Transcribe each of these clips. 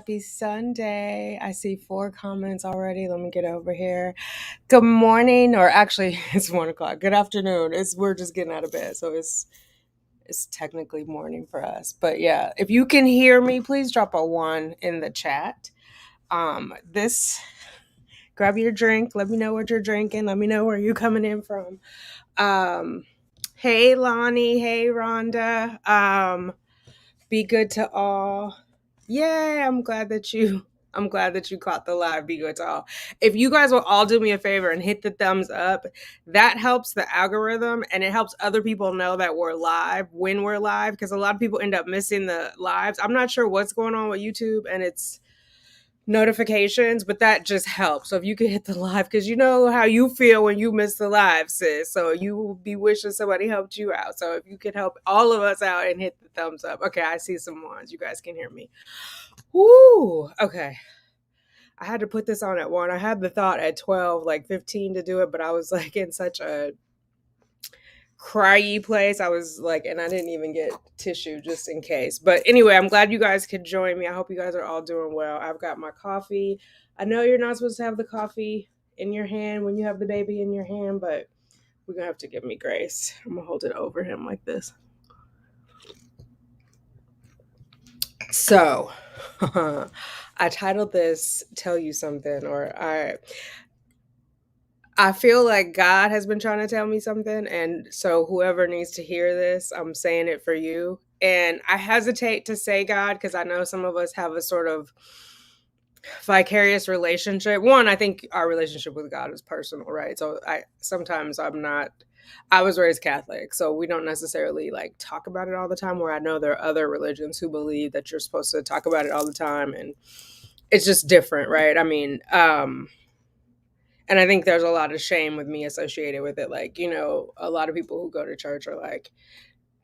Happy Sunday. I see 4 comments already. Let me get over here. Good morning, or actually, it's 1 o'clock. Good afternoon. We're just getting out of bed, so it's technically morning for us. But yeah, if you can hear me, please drop a 1 in the chat. This grab your drink. Let me know what you're drinking. Let me know where you're coming in from. Um, hey Lonnie. Hey Rhonda. Be good to all. Yay, I'm glad that you caught the live. Be good to all. If you guys will all do me a favor and hit the thumbs up, that helps the algorithm and it helps other people know that we're live when we're live, because a lot of people end up missing the lives. I'm not sure what's going on with YouTube and its notifications, but that just helps. So if you could hit the live, because you know how you feel when you miss the live, sis. So you will be wishing somebody helped you out. So if you could help all of us out and hit the thumbs up. Okay, I see some ones. You guys can hear me. Woo! Okay. I had to put this on at 1. I had the thought at 12, like 15 to do it, but I was like in such a cryy place. I was like, and I didn't even get tissue just in case. But anyway, I'm glad you guys could join me. I hope you guys are all doing well. I've got my coffee. I know you're not supposed to have the coffee in your hand when you have the baby in your hand, but we're going to have to give me grace. I'm going to hold it over him like this. So, I titled this Tell You Something, or I feel like God has been trying to tell me something. And so whoever needs to hear this, I'm saying it for you. And I hesitate to say God because I know some of us have a sort of vicarious relationship. One, I think our relationship with God is personal, right? So I was raised Catholic, so we don't necessarily like talk about it all the time, where I know there are other religions who believe that you're supposed to talk about it all the time, and it's just different, right? I mean, and I think there's a lot of shame with me associated with it. Like, a lot of people who go to church are like,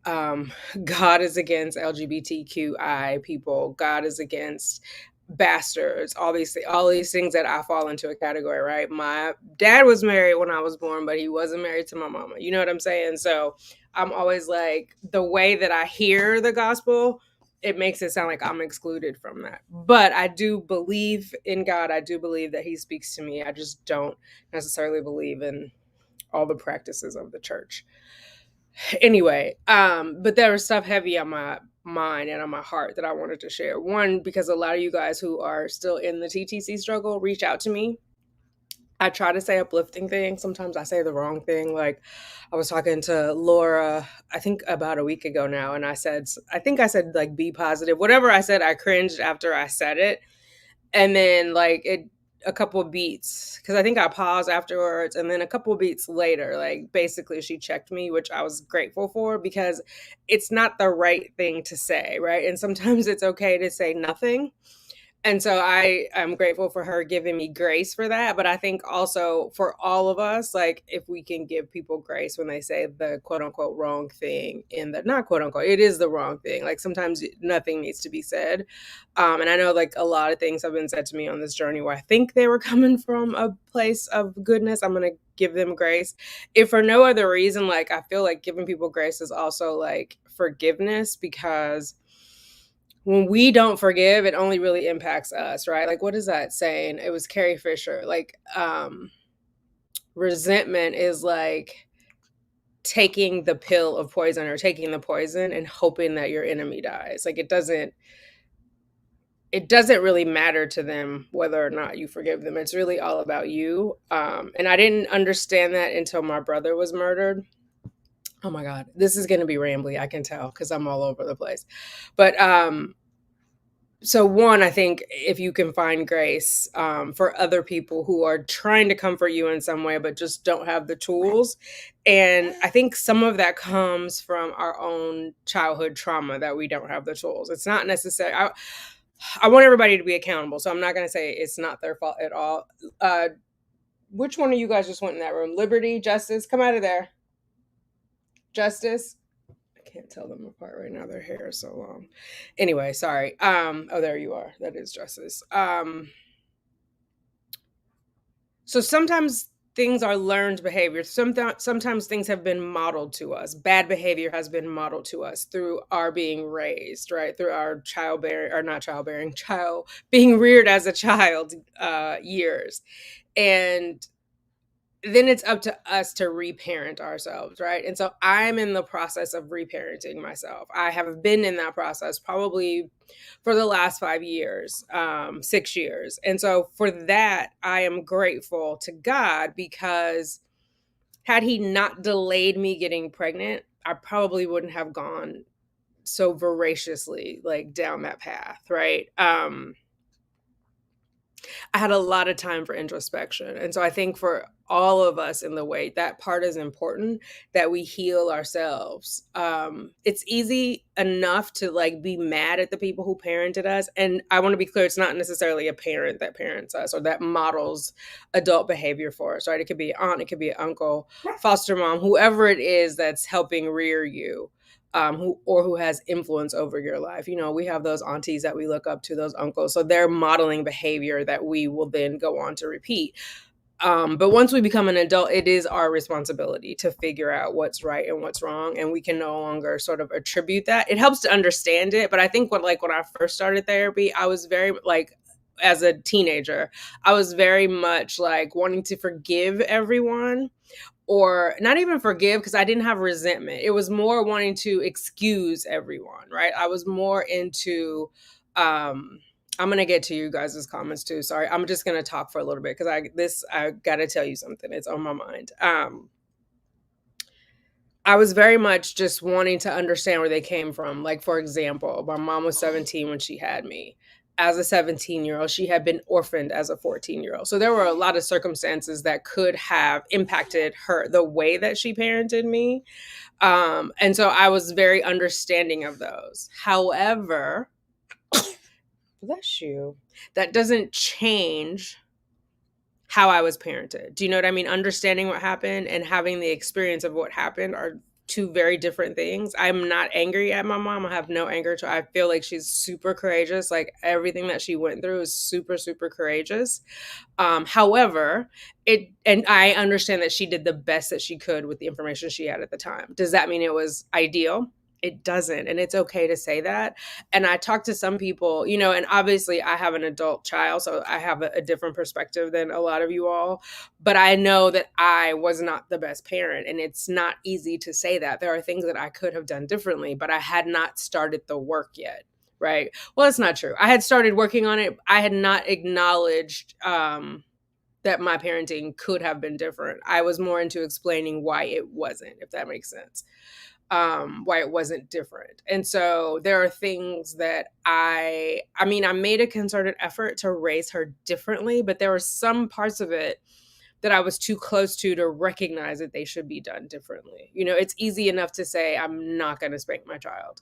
God is against LGBTQI people. God is against bastards. All these things that I fall into a category, right? My dad was married when I was born, but he wasn't married to my mama. You know what I'm saying? So I'm always like, the way that I hear the gospel, it makes it sound like I'm excluded from that. But I do believe in God. I do believe that he speaks to me. I just don't necessarily believe in all the practices of the church. Anyway, but there was stuff heavy on my mind and on my heart that I wanted to share. One, because a lot of you guys who are still in the TTC struggle reach out to me. I try to say uplifting things. Sometimes I say the wrong thing. Like, I was talking to Laura, I think about a week ago now, and I think I said like, be positive. Whatever I said, I cringed after I said it. And then like a couple of beats, because I think I paused afterwards, and then a couple of beats later, like basically she checked me, which I was grateful for, because it's not the right thing to say, right? And sometimes it's okay to say nothing. And so I am grateful for her giving me grace for that. But I think also for all of us, like, if we can give people grace when they say the quote unquote wrong thing, in the not quote unquote, it is the wrong thing. Like, sometimes nothing needs to be said. And I know like a lot of things have been said to me on this journey where I think they were coming from a place of goodness. I'm going to give them grace. If for no other reason, like, I feel like giving people grace is also like forgiveness, because when we don't forgive, it only really impacts us, right? Like, what is that saying? It was Carrie Fisher. Like, resentment is like taking the pill of poison, or taking the poison and hoping that your enemy dies. Like, it doesn't really matter to them whether or not you forgive them. It's really all about you. And I didn't understand that until my brother was murdered. Oh my God, this is going to be rambly. I can tell because I'm all over the place. But so one, I think if you can find grace for other people who are trying to comfort you in some way, but just don't have the tools. And I think some of that comes from our own childhood trauma, that we don't have the tools. It's not necessary. I want everybody to be accountable. So I'm not going to say it's not their fault at all. Which one of you guys just went in that room? Liberty, Justice, come out of there. Justice. I can't tell them apart right now. Their hair is so long. Anyway, sorry. Oh, there you are. That is Justice. So sometimes things are learned behavior. Sometimes things have been modeled to us. Bad behavior has been modeled to us through our being raised, right? Through our childbearing, or not childbearing, child being reared as a child years. And then it's up to us to reparent ourselves, right? And so I'm in the process of reparenting myself. I have been in that process probably for the last 5 years, 6 years. And so for that, I am grateful to God, because had he not delayed me getting pregnant, I probably wouldn't have gone so voraciously like down that path, right? I had a lot of time for introspection. And so I think for all of us in the way, that part is important, that we heal ourselves. It's easy enough to like be mad at the people who parented us. And I want to be clear, it's not necessarily a parent that parents us or that models adult behavior for us, right? It could be an aunt, it could be an uncle, foster mom, whoever it is that's helping rear you. Who has influence over your life. You know, we have those aunties that we look up to, those uncles. So they're modeling behavior that we will then go on to repeat. But once we become an adult, it is our responsibility to figure out what's right and what's wrong. And we can no longer sort of attribute that. It helps to understand it. But I think when I first started therapy, I was very as a teenager, I was very much like wanting to forgive everyone, or not even forgive, because I didn't have resentment. It was more wanting to excuse everyone, right? I was more into, I'm going to get to you guys' comments too. Sorry. I'm just going to talk for a little bit because I got to tell you something. It's on my mind. I was very much just wanting to understand where they came from. Like, for example, my mom was 17 when she had me. As a 17-year-old, she had been orphaned as a 14-year-old. So there were a lot of circumstances that could have impacted her, the way that she parented me. And so I was very understanding of those. However, bless you, that doesn't change how I was parented. Do you know what I mean? Understanding what happened and having the experience of what happened are two very different things. I'm not angry at my mom. I have no anger to her. I feel like she's super courageous. Like, everything that she went through is super, super courageous. However, and I understand that she did the best that she could with the information she had at the time. Does that mean it was ideal? It doesn't. And it's okay to say that. And I talk to some people, you know, and obviously I have an adult child, so I have a different perspective than a lot of you all. But I know that I was not the best parent. And it's not easy to say that. There are things that I could have done differently, but I had not started the work yet. Right. Well, it's not true. I had started working on it. I had not acknowledged that my parenting could have been different. I was more into explaining why it wasn't, if that makes sense. Why it wasn't different. And so there are things that I made a concerted effort to raise her differently, but there were some parts of it that I was too close to recognize that they should be done differently. You know, it's easy enough to say, I'm not going to spank my child.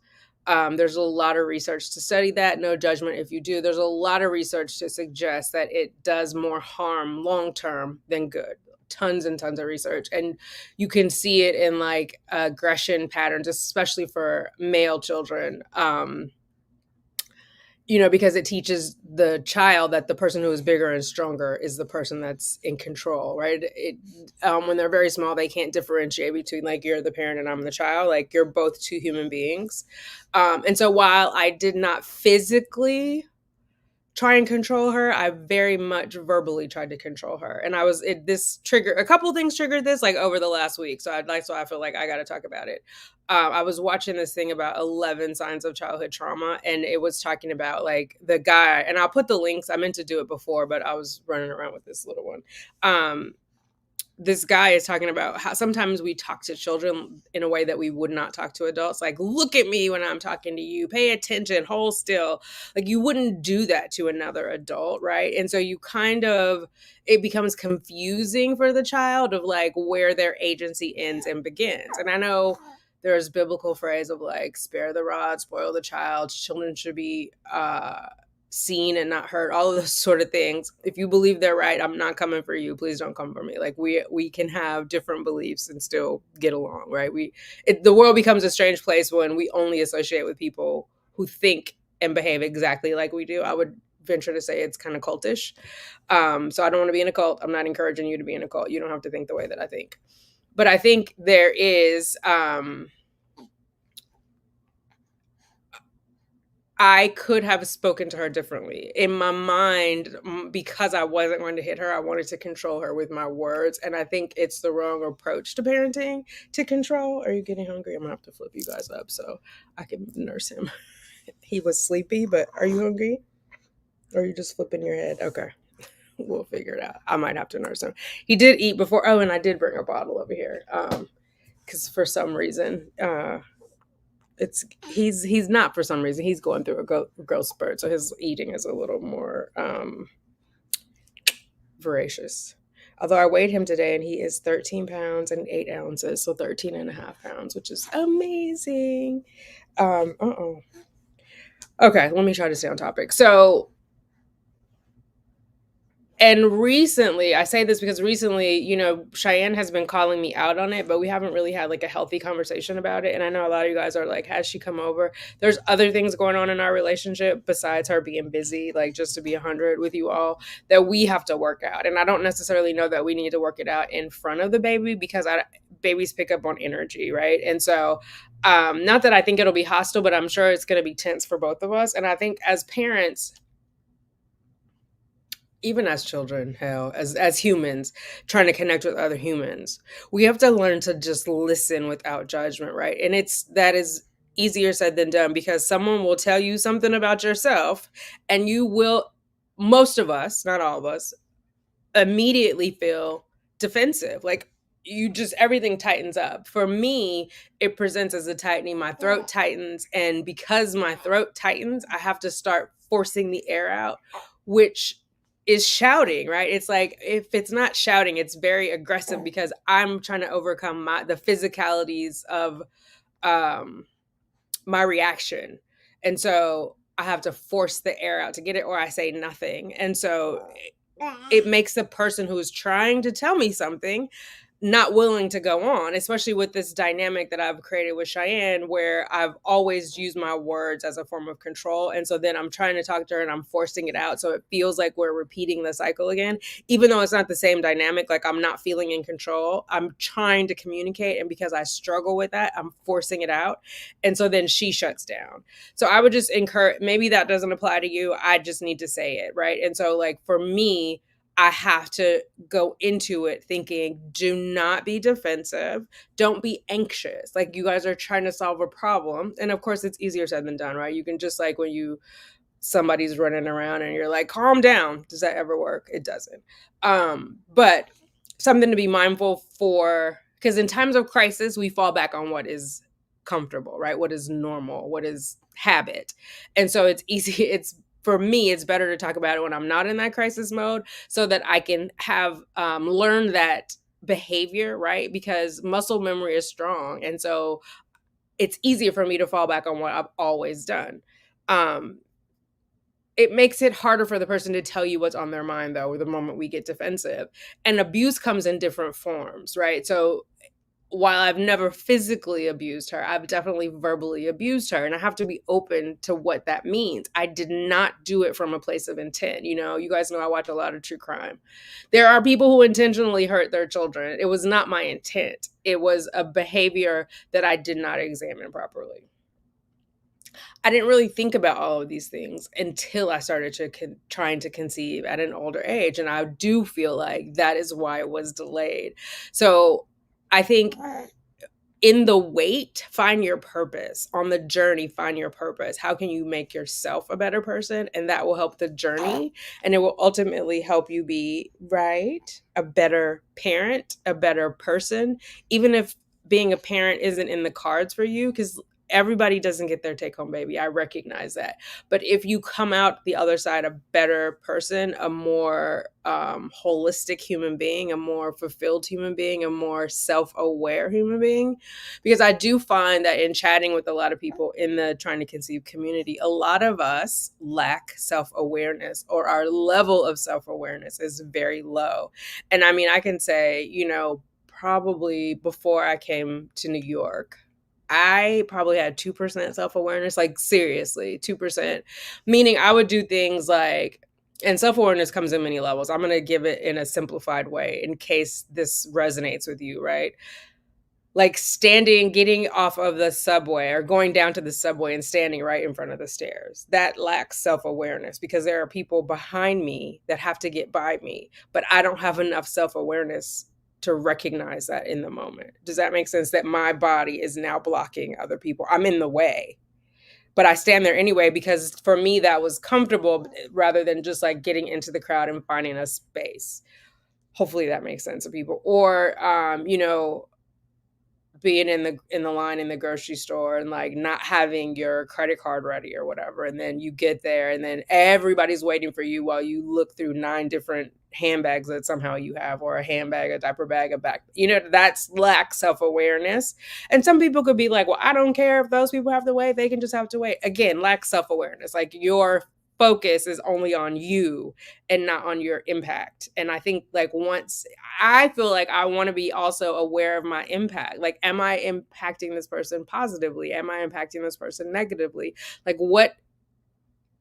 There's a lot of research to study that. No judgment if you do. There's a lot of research to suggest that it does more harm long-term than good. Tons and tons of research. And you can see it in like aggression patterns, especially for male children. You know, because it teaches the child that the person who is bigger and stronger is the person that's in control, right? When they're very small, they can't differentiate between like, you're the parent and I'm the child. Like, you're both two human beings. And so while I did not physically try and control her, I very much verbally tried to control her. And a couple of things triggered this like over the last week. So I feel like I got to talk about it. I was watching this thing about 11 signs of childhood trauma, and it was talking about like the guy, and I'll put the links. I meant to do it before, but I was running around with this little one. This guy is talking about how sometimes we talk to children in a way that we would not talk to adults. Like, look at me when I'm talking to you, pay attention, hold still. Like, you wouldn't do that to another adult, right? And so it becomes confusing for the child of like where their agency ends and begins. And I know there's biblical phrase of like, spare the rod, spoil the child. Children should be seen and not heard, all of those sort of things. If you believe they're right, I'm not coming for you. Please don't come for me. Like, we can have different beliefs and still get along, right? The world becomes a strange place when we only associate with people who think and behave exactly like we do. I would venture to say it's kind of cultish. So I don't want to be in a cult. I'm not encouraging you to be in a cult. You don't have to think the way that I think. But I think there is, I could have spoken to her differently. In my mind, because I wasn't going to hit her, I wanted to control her with my words. And I think it's the wrong approach to parenting, to control. Are you getting hungry? I'm going to have to flip you guys up so I can nurse him. He was sleepy, but are you hungry? Or are you just flipping your head? Okay. We'll figure it out. I might have to nurse him. He did eat before. Oh, and I did bring a bottle over here. Because for some reason, he's not, for some reason he's going through a growth spurt, so his eating is a little more voracious. Although I weighed him today and he is 13 pounds and 8 ounces, so 13 and a half pounds, which is amazing. Okay, let me try to stay on topic. So, and recently, I say this because recently, Cheyenne has been calling me out on it, but we haven't really had like a healthy conversation about it. And I know a lot of you guys are like, has she come over? There's other things going on in our relationship besides her being busy, like just to be 100 with you all, that we have to work out. And I don't necessarily know that we need to work it out in front of the baby because babies pick up on energy, right? And so, not that I think it'll be hostile, but I'm sure it's going to be tense for both of us. And I think as parents, even as children, hell, as humans trying to connect with other humans, we have to learn to just listen without judgment, right? And that is easier said than done, because someone will tell you something about yourself and you will, most of us, not all of us, immediately feel defensive. Like, everything tightens up. For me, it presents as a tightening. My throat tightens, and because my throat tightens, I have to start forcing the air out, which is shouting, right? It's like, if it's not shouting, it's very aggressive because I'm trying to overcome the physicalities of my reaction. And so I have to force the air out to get it, or I say nothing. And so it makes the person who's trying to tell me something not willing to go on, especially with this dynamic that I've created with Cheyenne, where I've always used my words as a form of control. And so then I'm trying to talk to her and I'm forcing it out. So it feels like we're repeating the cycle again, even though it's not the same dynamic. Like, I'm not feeling in control. I'm trying to communicate. And because I struggle with that, I'm forcing it out. And so then she shuts down. So I would just encourage, maybe that doesn't apply to you. I just need to say it, right? And so, like, for me, I have to go into it thinking, do not be defensive. Don't be anxious. Like, you guys are trying to solve a problem. And of course, it's easier said than done, right? You can just, like, when somebody's running around and you're like, calm down. Does that ever work? It doesn't. But something to be mindful for, because in times of crisis, we fall back on what is comfortable, right? What is normal, what is habit. And so it's easy. For me, it's better to talk about it when I'm not in that crisis mode, so that I can have learned that behavior, right? Because muscle memory is strong. And so it's easier for me to fall back on what I've always done. It makes it harder for the person to tell you what's on their mind, though, the moment we get defensive. And abuse comes in different forms, right? So while I've never physically abused her, I've definitely verbally abused her. And I have to be open to what that means. I did not do it from a place of intent. You guys know I watch a lot of true crime. There are people who intentionally hurt their children. It was not my intent. It was a behavior that I did not examine properly. I didn't really think about all of these things until I started trying to conceive at an older age. And I do feel like that is why it was delayed. So I think in the wait, find your purpose. On the journey, find your purpose. How can you make yourself a better person? And that will help the journey. And it will ultimately help you be, right, a better parent, a better person, even if being a parent isn't in the cards for you, because everybody doesn't get their take-home baby. I recognize that. But if you come out the other side a better person, a more holistic human being, a more fulfilled human being, a more self-aware human being, because I do find that in chatting with a lot of people in the trying to conceive community, a lot of us lack self-awareness, or our level of self-awareness is very low. And I mean, I can say, probably before I came to New York, I probably had 2% self-awareness, like seriously, 2%. Meaning I would do things like, and self-awareness comes in many levels. I'm going to give it in a simplified way in case this resonates with you, right? Like standing, getting off of the subway or going down to the subway and standing right in front of the stairs. That lacks self-awareness because there are people behind me that have to get by me, but I don't have enough self-awareness to recognize that in the moment. Does that make sense? That my body is now blocking other people. I'm in the way, but I stand there anyway because for me that was comfortable rather than just like getting into the crowd and finding a space. Hopefully that makes sense to people. Or being in the line in the grocery store and like not having your credit card ready or whatever, and then you get there and then everybody's waiting for you while you look through 9 different handbags that somehow you have, or a handbag, a diaper bag, a back, that's lack self-awareness. And some people could be like, well, I don't care if those people have to wait, they can just have to wait. Again, lack self-awareness. Like your focus is only on you and not on your impact. And I think like once I feel like I want to be also aware of my impact. Like, am I impacting this person positively? Am I impacting this person negatively? Like, what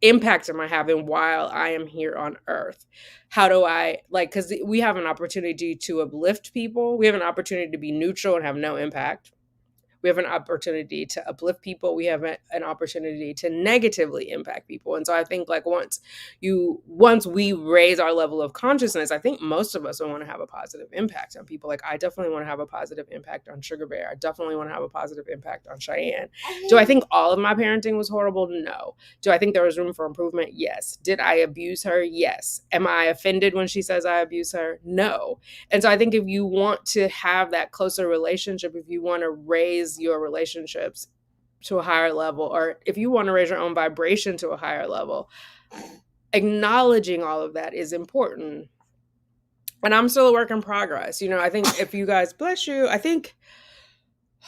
impact am I having while I am here on earth? How do I, like, because we have an opportunity to uplift people. We have an opportunity to be neutral and have no impact. We have an opportunity to uplift people. We have an opportunity to negatively impact people. And so I think like once we raise our level of consciousness, I think most of us will want to have a positive impact on people. Like I definitely want to have a positive impact on Sugar Bear. I definitely want to have a positive impact on Cheyenne. Do I think all of my parenting was horrible? No. Do I think there was room for improvement? Yes. Did I abuse her? Yes. Am I offended when she says I abuse her? No. And so I think if you want to have that closer relationship, if you want to raise your relationships to a higher level, or if you want to raise your own vibration to a higher level, acknowledging all of that is important. And I'm still a work in progress. I think if you guys, bless you, I think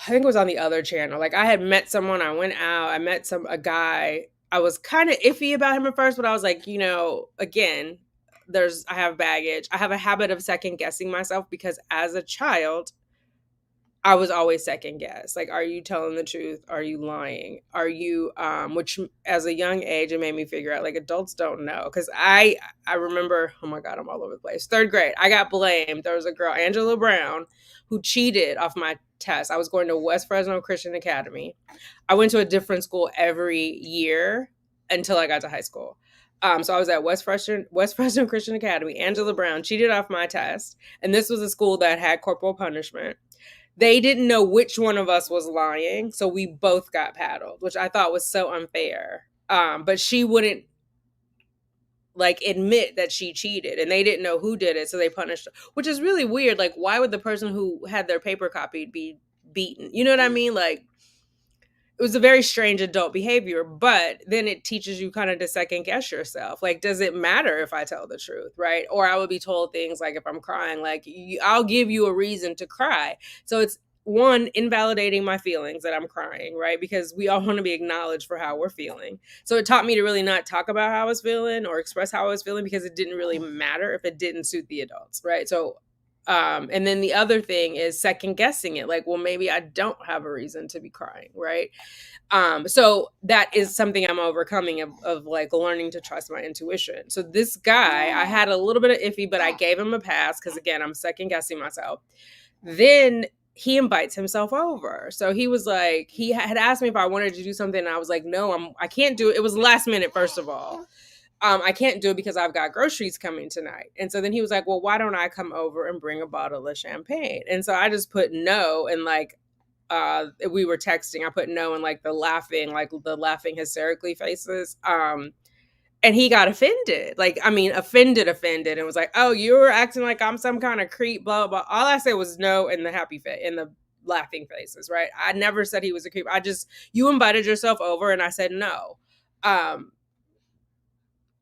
it was on the other channel. Like I had met someone, I went out, I met a guy. I was kind of iffy about him at first, but I was like, again, I have baggage. I have a habit of second guessing myself because as a child, I was always second guessed. Like, are you telling the truth? Are you lying? Are you, which as a young age, it made me figure out like adults don't know. Cause I remember, oh my God, I'm all over the place. 3rd grade, I got blamed. There was a girl, Angela Brown, who cheated off my test. I was going to West Fresno Christian Academy. I went to a different school every year until I got to high school. So I was at West Fresno Christian Academy. Angela Brown cheated off my test. And this was a school that had corporal punishment. They didn't know which one of us was lying, so we both got paddled, which I thought was so unfair. But she wouldn't like admit that she cheated, and they didn't know who did it, so they punished her, which is really weird. Like, why would the person who had their paper copied be beaten? You know what I mean? Like, it was a very strange adult behavior, but then it teaches you kind of to second guess yourself. Like, does it matter if I tell the truth, right? Or I would be told things like if I'm crying, like, I'll give you a reason to cry. So it's one, invalidating my feelings that I'm crying, right? Because we all want to be acknowledged for how we're feeling. So it taught me to really not talk about how I was feeling or express how I was feeling because it didn't really matter if it didn't suit the adults, right? So and then the other thing is second guessing it. Like, well, maybe I don't have a reason to be crying, right? So that is something I'm overcoming of like learning to trust my intuition. So this guy, I had a little bit of iffy, but I gave him a pass because again, I'm second guessing myself. Then he invites himself over. So he was like, he had asked me if I wanted to do something, and I was like, no, I can't do it. It was last minute, first of all. I can't do it because I've got groceries coming tonight. And so then he was like, well, why don't I come over and bring a bottle of champagne? And so I just put no, and like, we were texting, I put no and like the laughing hysterically faces. And he got offended. Like, I mean, offended, and was like, oh, you were acting like I'm some kind of creep, blah, blah, blah. All I said was no and the happy face and the laughing faces, right? I never said he was a creep. You invited yourself over and I said no.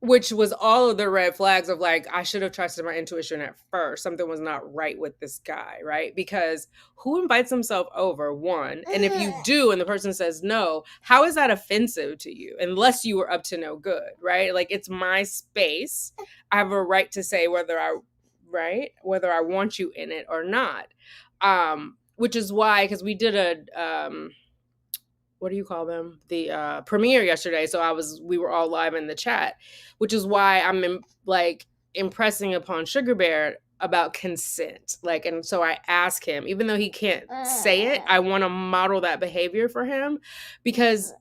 Which was all of the red flags of like, I should have trusted my intuition at first. Something was not right with this guy, right? Because who invites himself over, one? And if you do and the person says no, how is that offensive to you? Unless you were up to no good, right? Like, it's my space. I have a right to say whether I want you in it or not. Which is why, because we did what do you call them? The premiere yesterday. So we were all live in the chat, which is why like impressing upon Sugar Bear about consent. Like, and so I ask him, even though he can't say it, I want to model that behavior for him, because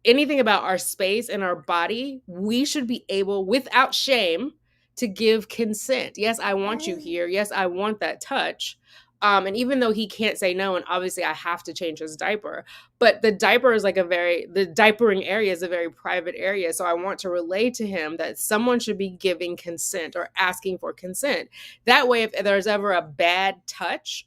anything about our space and our body, we should be able, without shame, to give consent. Yes, I want you here. Yes, I want that touch. And even though he can't say no, and obviously I have to change his diaper, but the diaper is like the diapering area is a very private area. So I want to relay to him that someone should be giving consent or asking for consent. That way, if there's ever a bad touch,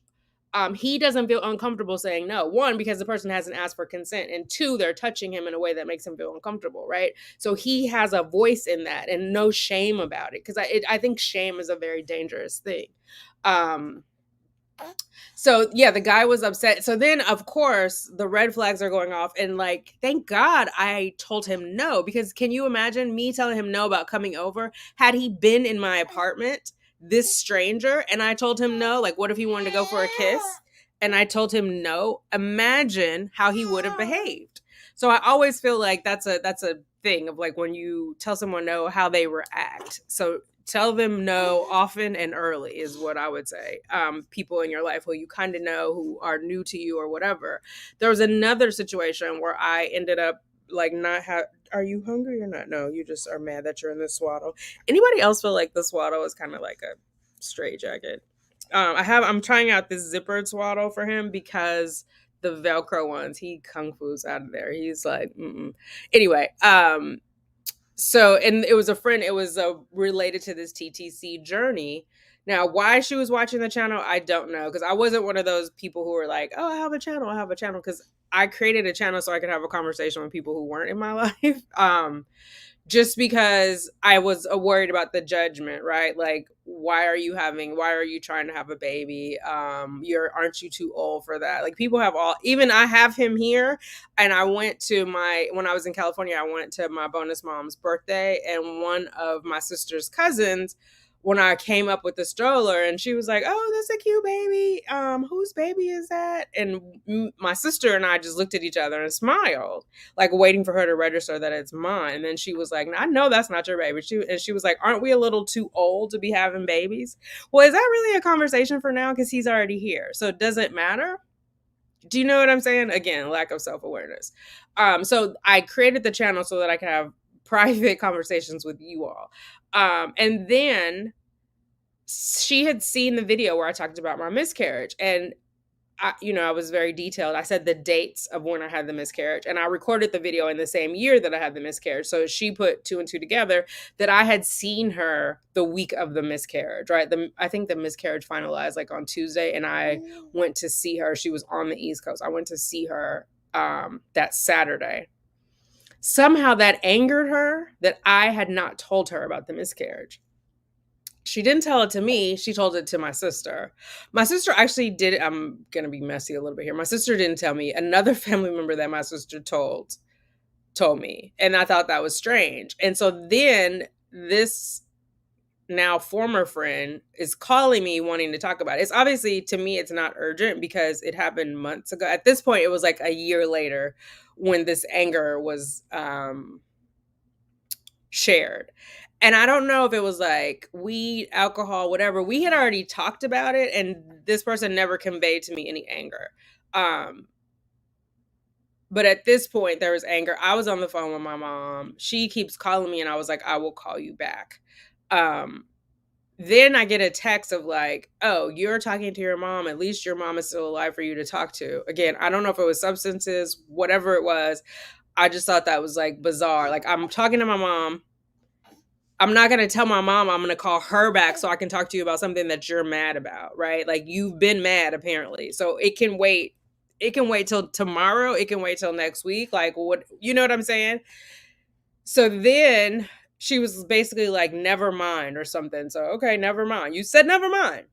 he doesn't feel uncomfortable saying no. One, because the person hasn't asked for consent, and two, they're touching him in a way that makes him feel uncomfortable, right? So he has a voice in that, and no shame about it, because I think shame is a very dangerous thing. So yeah, the guy was upset. So then, of course, the red flags are going off, and like, thank God I told him no, because can you imagine me telling him no about coming over? Had he been in my apartment, this stranger, and I told him no, like, what if he wanted to go for a kiss? And I told him no, imagine how he would have behaved. So I always feel like that's a thing of like, when you tell someone no, how they react. So tell them no often and early is what I would say. People in your life who you kind of know, who are new to you or whatever. There was another situation where I ended up like not have. Are you hungry or not? No, you just are mad that you're in this swaddle. Anybody else feel like the swaddle is kind of like a straight jacket? I'm trying out this zippered swaddle for him, because the Velcro ones, he kung fu's out of there. He's like, mm-mm. Anyway, so, and it was a friend, it was related to this TTC journey. Now, why she was watching the channel, I don't know, because I wasn't one of those people who were like, oh, I have a channel, because I created a channel so I could have a conversation with people who weren't in my life. Just because I was worried about the judgment, right? Like, why are you trying to have a baby? Aren't you too old for that? Like, people have even I have him here, and when I was in California, I went to my bonus mom's birthday, and one of my sister's cousins, when I came up with the stroller, and she was like, oh, that's a cute baby. Whose baby is that? And my sister and I just looked at each other and smiled, like waiting for her to register that it's mine. And then she was like, I know that's not your baby. She was like, aren't we a little too old to be having babies? Well, is that really a conversation for now? Because he's already here. So it doesn't matter. Do you know what I'm saying? Again, lack of self-awareness. So I created the channel so that I could have private conversations with you all. And then she had seen the video where I talked about my miscarriage, and I was very detailed. I said the dates of when I had the miscarriage, and I recorded the video in the same year that I had the miscarriage. So she put two and two together that I had seen her the week of the miscarriage, right? I think the miscarriage finalized like on Tuesday, and I went to see her. She was on the East Coast. I went to see her that Saturday. Somehow that angered her that I had not told her about the miscarriage. She didn't tell it to me. She told it to my sister. My sister actually did. I'm going to be messy a little bit here. My sister didn't tell me. Another family member that my sister told me. And I thought that was strange. And so then this now former friend is calling me wanting to talk about it. It's obviously, to me, it's not urgent because it happened months ago. At this point, it was like a year later when this anger was shared. And I don't know if it was like weed, alcohol, whatever. We had already talked about it, and this person never conveyed to me any anger. But at this point, there was anger. I was on the phone with my mom. She keeps calling me, and I was like, I will call you back. Then I get a text of like, oh, you're talking to your mom. At least your mom is still alive for you to talk to. Again, I don't know if it was substances, whatever it was. I just thought that was like bizarre. Like, I'm talking to my mom. I'm not going to tell my mom I'm going to call her back so I can talk to you about something that you're mad about, right? Like, you've been mad apparently. So it can wait. It can wait till tomorrow. It can wait till next week. Like, what, you know what I'm saying? So then she was basically like, never mind or something. So, okay, never mind. You said never mind.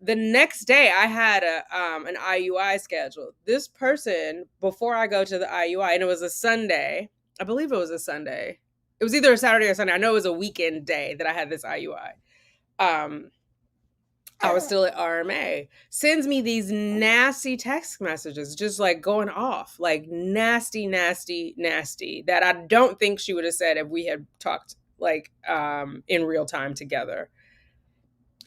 The next day I had an IUI scheduled. This person, before I go to the IUI, and it was a Sunday, I believe it was a Sunday. It was either a Saturday or Sunday. I know it was a weekend day that I had this IUI. I was still at RMA, sends me these nasty text messages, just like going off, like nasty, nasty, nasty, that I don't think she would have said if we had talked like in real time together.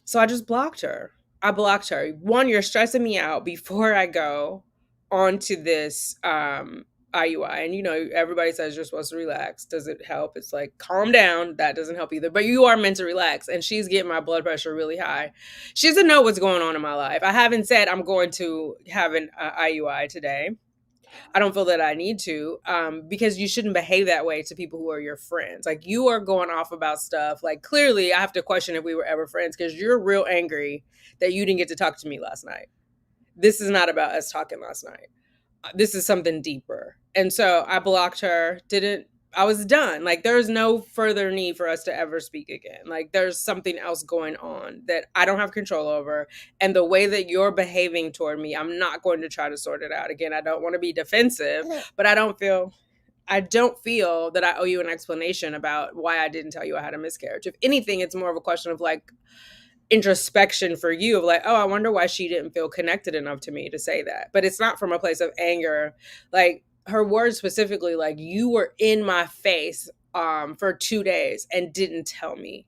So I just blocked her. I blocked her. One, you're stressing me out before I go onto this IUI. And you know, everybody says you're supposed to relax. Does it help? It's like, calm down. That doesn't help either. But you are meant to relax. And she's getting my blood pressure really high. She doesn't know what's going on in my life. I haven't said I'm going to have an IUI today. I don't feel that I need to, because you shouldn't behave that way to people who are your friends. Like, you are going off about stuff. Like, clearly I have to question if we were ever friends, because you're real angry that you didn't get to talk to me last night. This is not about us talking last night. This is something deeper. And so I blocked her, I was done. Like, there's no further need for us to ever speak again. Like, there's something else going on that I don't have control over. And the way that you're behaving toward me, I'm not going to try to sort it out. Again, I don't want to be defensive, but I don't feel that I owe you an explanation about why I didn't tell you I had a miscarriage. If anything, it's more of a question of like introspection for you, of like, oh, I wonder why she didn't feel connected enough to me to say that. But it's not from a place of anger. Like, her words specifically, like, you were in my face for 2 days and didn't tell me.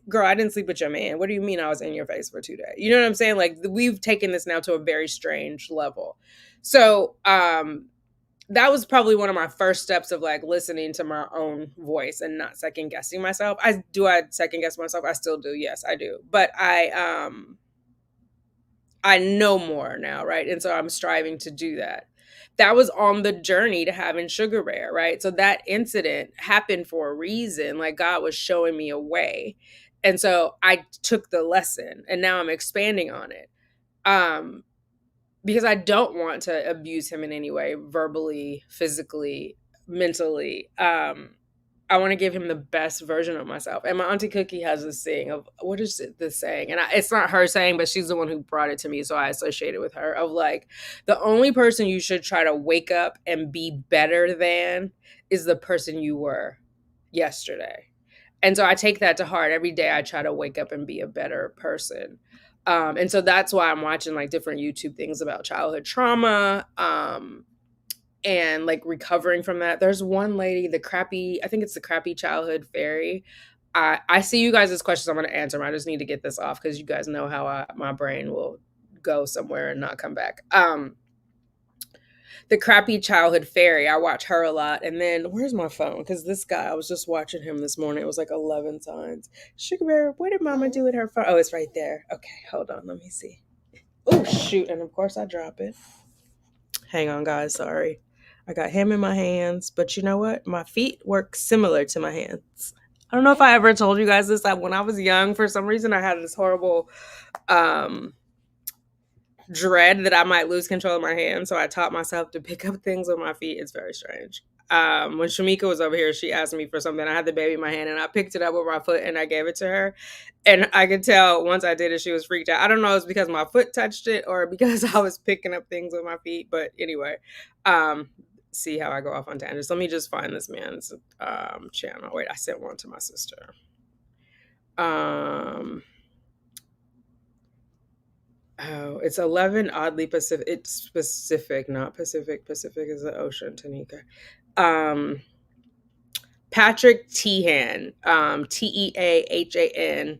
Girl, I didn't sleep with your man. What do you mean I was in your face for 2 days? You know what I'm saying? Like, we've taken this now to a very strange level. So that was probably one of my first steps of like listening to my own voice and not second guessing myself. I second guess myself? I still do. Yes, I do. But I know more now, right? And so I'm striving to do that. That was on the journey to having Sugar Bear, right? So that incident happened for a reason. Like, God was showing me a way. And so I took the lesson and now I'm expanding on it. Because I don't want to abuse him in any way, verbally, physically, mentally. I want to give him the best version of myself. And my auntie Cookie has this saying of, what is this saying? And it's not her saying, but she's the one who brought it to me, so I associate it with her, of like, the only person you should try to wake up and be better than is the person you were yesterday. And so I take that to heart. Every day I try to wake up and be a better person. And so that's why I'm watching like different YouTube things about childhood trauma, and like recovering from that. There's one lady, I think it's the crappy childhood fairy. I see you guys' questions. I'm going to answer them. I just need to get this off because you guys know how my brain will go somewhere and not come back. The crappy childhood fairy, I watch her a lot. And then where's my phone? Because this guy, I was just watching him this morning. It was like 11 times. Sugar Bear, what did Mama do with her phone? Oh, it's right there. Okay, hold on. Let me see. Oh, shoot. And of course I drop it. Hang on, guys. Sorry. I got him in my hands. But you know what? My feet work similar to my hands. I don't know if I ever told you guys this. That when I was young, for some reason, I had this horrible dread that I might lose control of my hands. So I taught myself to pick up things with my feet. It's very strange. When Shamika was over here, she asked me for something. I had the baby in my hand and I picked it up with my foot and I gave it to her. And I could tell once I did it, she was freaked out. I don't know if it's because my foot touched it or because I was picking up things with my feet. But anyway, see how I go off on tangents. Let me just find this man's channel. Wait, I sent one to my sister. Oh, it's 11 oddly Pacific. It's Pacific, not Pacific. Pacific is the ocean, Tanika. Patrick Teahan, Teahan.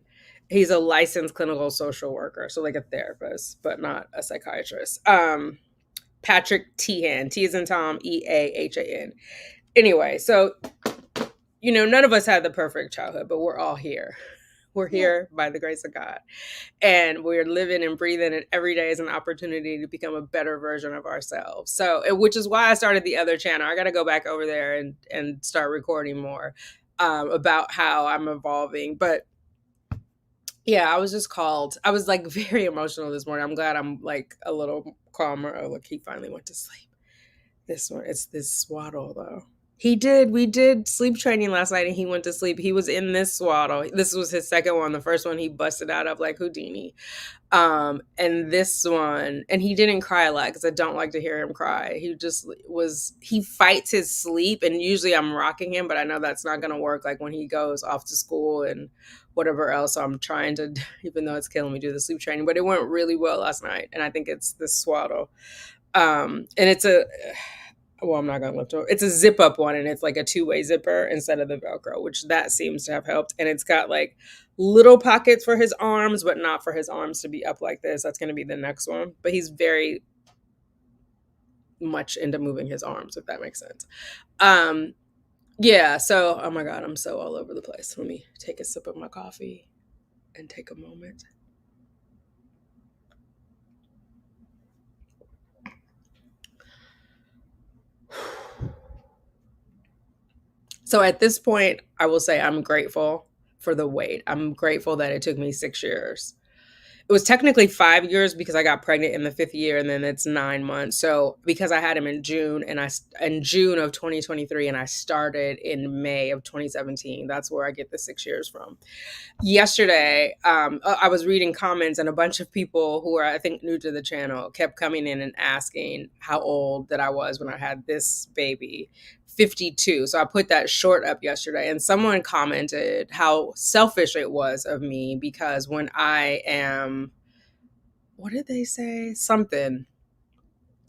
He's a licensed clinical social worker, so like a therapist, but not a psychiatrist. Patrick Teahan, T as in Tom, Eahan. Anyway, so, you know, none of us had the perfect childhood, but we're all here. We're here by the grace of God. And we're living and breathing, and every day is an opportunity to become a better version of ourselves. So, which is why I started the other channel. I got to go back over there and start recording more about how I'm evolving. But yeah, I was just called. I was like very emotional this morning. I'm glad I'm like a little calmer. Oh, look, he finally went to sleep. This one, it's this swaddle though. He did. We did sleep training last night and he went to sleep. He was in this swaddle. This was his second one. The first one he busted out of like Houdini. And this one, and he didn't cry a lot because I don't like to hear him cry. He just was, he fights his sleep, and usually I'm rocking him, but I know that's not going to work like when he goes off to school and whatever else. So I'm trying to, even though it's killing me, do the sleep training, but it went really well last night. And I think it's this swaddle. And it's a, well, I'm not going to lift it. It's a zip up one, and it's like a two-way zipper instead of the Velcro, which that seems to have helped. And it's got like little pockets for his arms, but not for his arms to be up like this. That's going to be the next one. But he's very much into moving his arms, if that makes sense. Yeah. So, oh my God, I'm so all over the place. Let me take a sip of my coffee and take a moment. So at this point, I will say I'm grateful for the wait. I'm grateful that it took me 6 years. It was technically 5 years because I got pregnant in the fifth year, and then it's 9 months. So because I had him in June, and in June of 2023, and I started in May of 2017. That's where I get the 6 years from. Yesterday, I was reading comments, and a bunch of people who are, I think, new to the channel kept coming in and asking how old that I was when I had this baby. 52. So I put that short up yesterday, and someone commented how selfish it was of me because when I am, what did they say? Something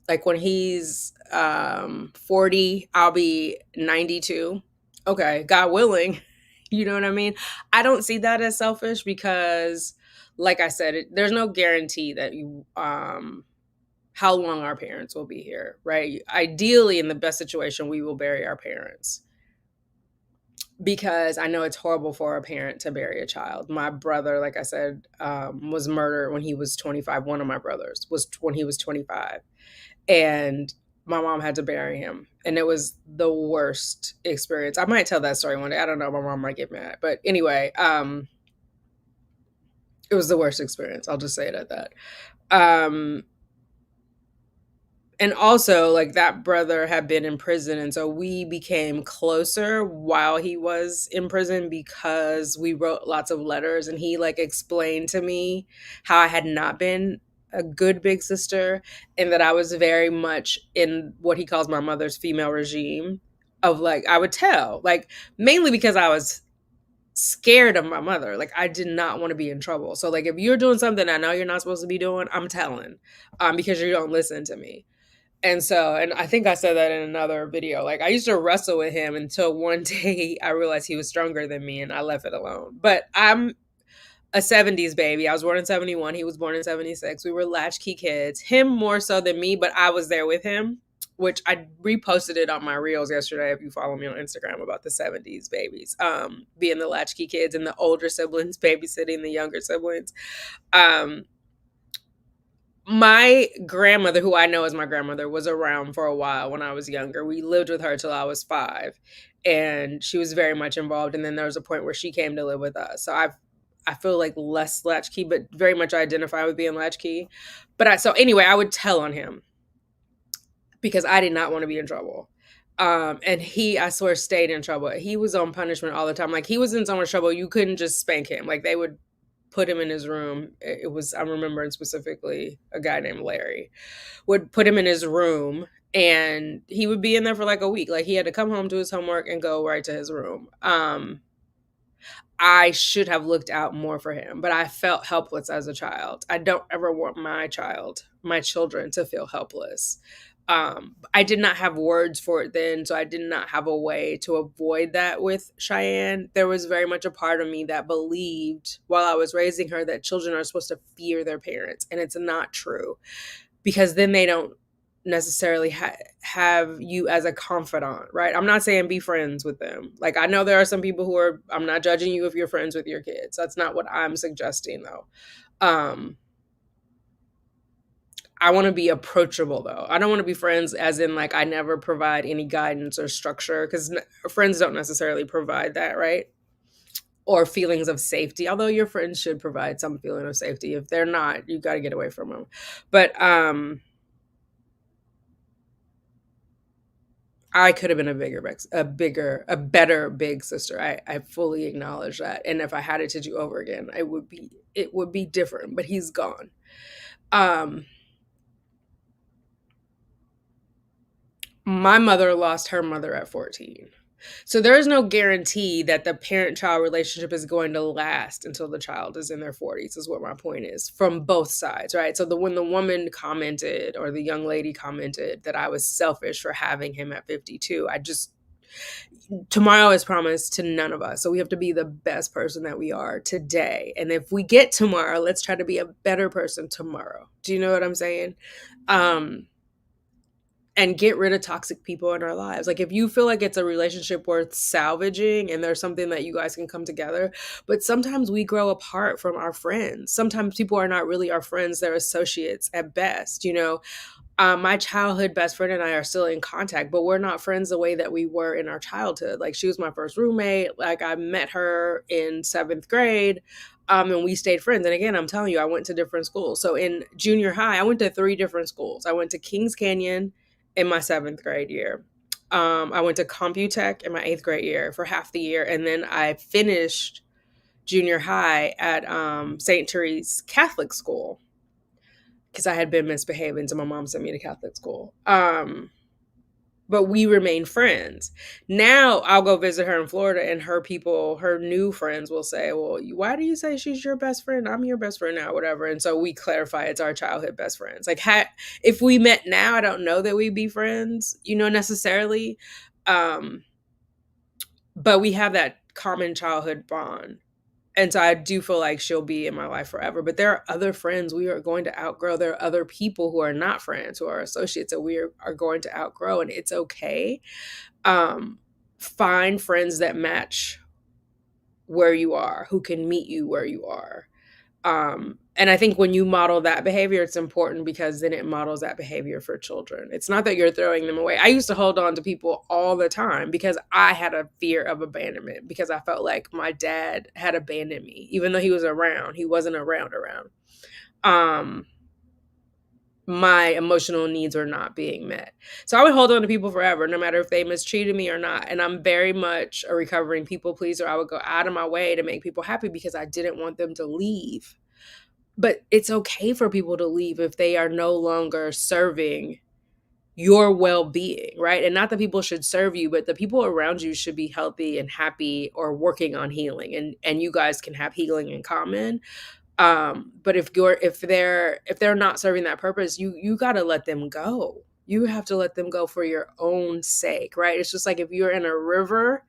like when he's 40, I'll be 92. Okay, God willing. You know what I mean? I don't see that as selfish because, like I said, there's no guarantee that you how long our parents will be here, right? Ideally, in the best situation, we will bury our parents, because I know it's horrible for a parent to bury a child. My brother, like I said, was murdered when he was 25. One of my brothers was when he was 25, and my mom had to bury him, and it was the worst experience. I might tell that story one day. I don't know. My mom might get mad, but anyway, it was the worst experience. I'll just say it at that. And also, like, that brother had been in prison, and so we became closer while he was in prison because we wrote lots of letters, and he like explained to me how I had not been a good big sister, and that I was very much in what he calls my mother's female regime of, like, I would tell, like, mainly because I was scared of my mother. Like, I did not want to be in trouble. So like, if you're doing something I know you're not supposed to be doing, I'm telling, because you don't listen to me. And so, and I think I said that in another video, like, I used to wrestle with him until one day I realized he was stronger than me and I left it alone. But I'm a 70s baby. I was born in 71. He was born in 76. We were latchkey kids, him more so than me, but I was there with him, which I reposted it on my reels yesterday. If you follow me on Instagram, about the 70s babies, being the latchkey kids and the older siblings babysitting the younger siblings. My grandmother, who I know as my grandmother, was around for a while when I was younger. We lived with her till I was 5, and she was very much involved. And then there was a point where she came to live with us. So I feel like less latchkey, but very much identify with being latchkey. So anyway, I would tell on him because I did not want to be in trouble. And he, I swear, stayed in trouble. He was on punishment all the time. Like, he was in so much trouble, you couldn't just spank him. Like, they would put him in his room. It was, I'm remembering specifically a guy named Larry would put him in his room, and he would be in there for like a week. Like, he had to come home, do his homework, and go right to his room. I should have looked out more for him, but I felt helpless as a child. I don't ever want my children to feel helpless. I did not have words for it then, so I did not have a way to avoid that with Cheyenne. There was very much a part of me that believed while I was raising her that children are supposed to fear their parents, and it's not true, because then they don't necessarily have you as a confidant, right? I'm not saying be friends with them. Like, I know there are some people who are, I'm not judging you if you're friends with your kids. That's not what I'm suggesting, though. I want to be approachable, though. I don't want to be friends as in, like, I never provide any guidance or structure, because friends don't necessarily provide that, right? Or feelings of safety, although your friends should provide some feeling of safety. If they're not, you got to get away from them. But I could have been a better big sister. I fully acknowledge that. And if I had it to do over again, it would be different, but he's gone. Um, my mother lost her mother at 14. So there is no guarantee that the parent-child relationship is going to last until the child is in their 40s, is what my point is, from both sides, right? So when the woman commented, or the young lady commented, that I was selfish for having him at 52, tomorrow is promised to none of us. So we have to be the best person that we are today. And if we get tomorrow, let's try to be a better person tomorrow. Do you know what I'm saying? Um, and get rid of toxic people in our lives. Like, if you feel like it's a relationship worth salvaging and there's something that you guys can come together, but sometimes we grow apart from our friends. Sometimes people are not really our friends, they're associates at best, you know. My childhood best friend and I are still in contact, but we're not friends the way that we were in our childhood. Like, she was my first roommate. Like, I met her in 7th grade. And we stayed friends. And again, I'm telling you, I went to different schools. So in junior high, I went to 3 different schools. I went to Kings Canyon in my 7th grade year. I went to Computech in my 8th grade year for half the year. And then I finished junior high at St. Teresa's Catholic School, because I had been misbehaving, so my mom sent me to Catholic school. But we remain friends. Now I'll go visit her in Florida, and her new friends will say, well, why do you say she's your best friend? I'm your best friend now, whatever. And so we clarify it's our childhood best friends. Like, if we met now, I don't know that we'd be friends, necessarily. But we have that common childhood bond. And so I do feel like she'll be in my life forever. But there are other friends we are going to outgrow. There are other people who are not friends, who are associates, that we are going to outgrow. And it's okay. Find friends that match where you are, who can meet you where you are. And I think when you model that behavior, it's important, because then it models that behavior for children. It's not that you're throwing them away. I used to hold on to people all the time because I had a fear of abandonment, because I felt like my dad had abandoned me, even though he was around. He wasn't around. My emotional needs were not being met. So I would hold on to people forever, no matter if they mistreated me or not. And I'm very much a recovering people pleaser. I would go out of my way to make people happy because I didn't want them to leave. But it's okay for people to leave if they are no longer serving your well-being, right? And not that people should serve you, but the people around you should be healthy and happy, or working on healing, and you guys can have healing in common. But if they're not serving that purpose, you got to let them go. You have to let them go for your own sake, right? It's just like, if you're in a river,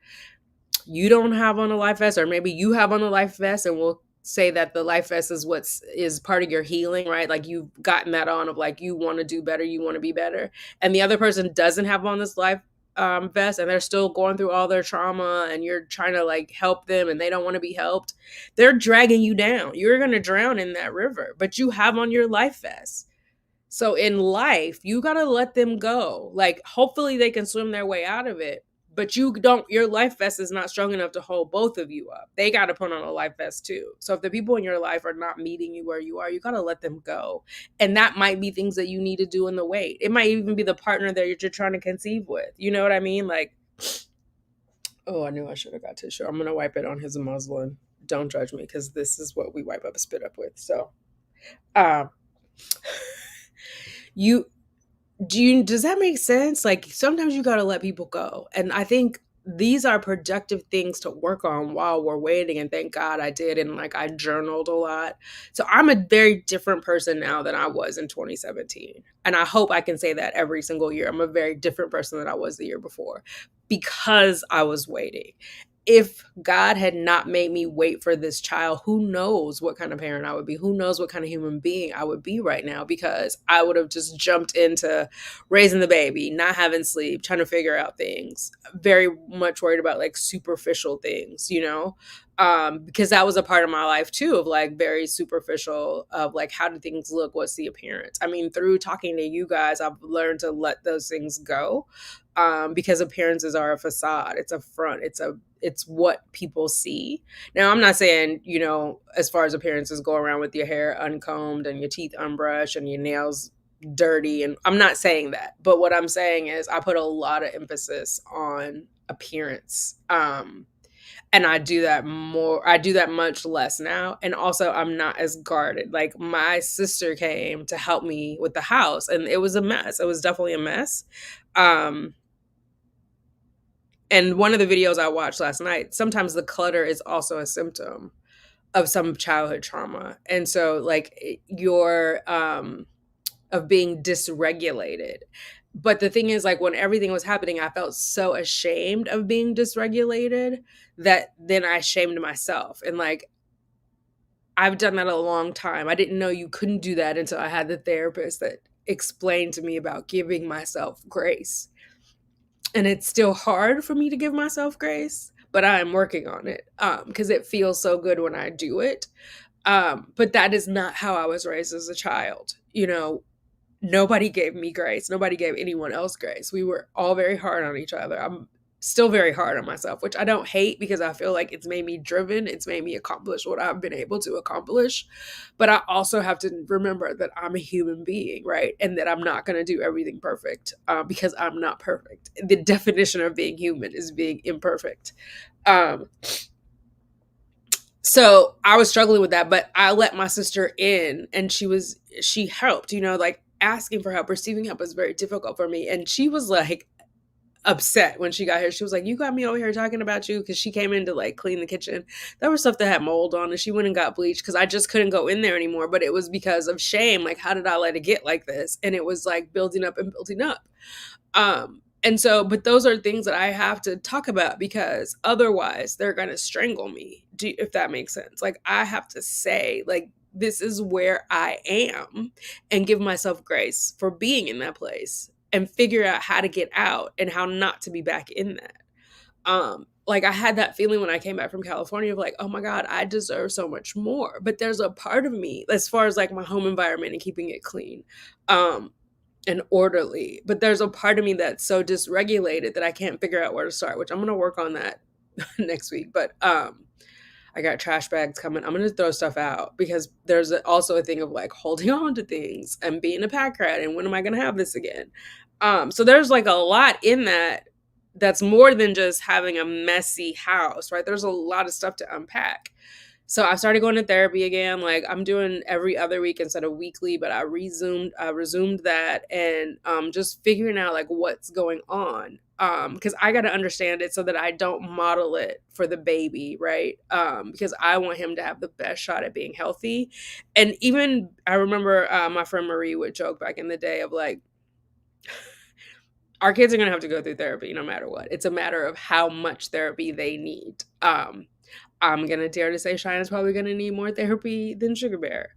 you don't have on a life vest, or maybe you have on a life vest, and we'll say that the life vest is part of your healing, right? Like, you've gotten that on, of like, you want to do better, you want to be better, and the other person doesn't have on this life vest, and they're still going through all their trauma, and you're trying to like help them, and they don't want to be helped. They're dragging you down. You're going to drown in that river, but you have on your life vest. So in life, you got to let them go. Like, hopefully they can swim their way out of it, but your life vest is not strong enough to hold both of you up. They got to put on a life vest too. So if the people in your life are not meeting you where you are, you got to let them go. And that might be things that you need to do in the wait. It might even be the partner that you're trying to conceive with. You know what I mean? Like, oh, I knew I should have got tissue. I'm going to wipe it on his muslin. Don't judge me, because this is what we wipe up spit up with. So, um, does that make sense? Like, sometimes you got to let people go. And I think these are productive things to work on while we're waiting. And thank God I did. And like, I journaled a lot. So I'm a very different person now than I was in 2017. And I hope I can say that every single year. I'm a very different person than I was the year before, because I was waiting. If God had not made me wait for this child, who knows what kind of parent I would be? Who knows what kind of human being I would be right now? Because I would have just jumped into raising the baby, not having sleep, trying to figure out things, very much worried about like superficial things, because that was a part of my life too, of like very superficial, of like, how do things look? What's the appearance? I mean, through talking to you guys, I've learned to let those things go. Because appearances are a facade. It's a front. It's what people see. Now, I'm not saying, as far as appearances, go around with your hair uncombed and your teeth unbrushed and your nails dirty. And I'm not saying that, but what I'm saying is I put a lot of emphasis on appearance. And I do that much less now. And also I'm not as guarded. Like my sister came to help me with the house and it was a mess. It was definitely a mess. Um and one of the videos I watched last night, sometimes the clutter is also a symptom of some childhood trauma. And so like your of being dysregulated. But the thing is, like, when everything was happening, I felt so ashamed of being dysregulated that then I shamed myself. And like, I've done that a long time. I didn't know you couldn't do that until I had the therapist that explained to me about giving myself grace. And it's still hard for me to give myself grace, but I'm working on it because it feels so good when I do it. But that is not how I was raised as a child. You know, nobody gave me grace. Nobody gave anyone else grace. We were all very hard on each other. I'm still very hard on myself, which I don't hate because I feel like it's made me driven. It's made me accomplish what I've been able to accomplish. But I also have to remember that I'm a human being, right? And that I'm not going to do everything perfect because I'm not perfect. The definition of being human is being imperfect. So I was struggling with that, but I let my sister in and she helped, you know, like asking for help, receiving help was very difficult for me. And she was like upset when she got here. She was like, you got me over here talking about you, because she came in to like clean the kitchen. There was stuff that had mold on and she went and got bleached because I just couldn't go in there anymore. But it was because of shame. Like, how did I let it get like this? And it was like building up and building up. And so, but those are things that I have to talk about because otherwise they're going to strangle me, if that makes sense. Like, I have to say, like, this is where I am and give myself grace for being in that place and figure out how to get out and how not to be back in that. Like, I had that feeling when I came back from California of like, oh my God, I deserve so much more. But there's a part of me, as far as like my home environment and keeping it clean, and orderly, but there's a part of me that's so dysregulated that I can't figure out where to start, which I'm going to work on that next week. But I got trash bags coming. I'm going to throw stuff out because there's also a thing of like holding on to things and being a pack rat. And when am I going to have this again? So there's like a lot in that that's more than just having a messy house, right? There's a lot of stuff to unpack. So I started going to therapy again. Like, I'm doing every other week instead of weekly, but I resumed that and just figuring out like what's going on. Because I got to understand it so that I don't model it for the baby, right? Because I want him to have the best shot at being healthy. And even I remember my friend Marie would joke back in the day of like, our kids are going to have to go through therapy no matter what. It's a matter of how much therapy they need. I'm going to dare to say Cheyenne is probably going to need more therapy than Sugar Bear.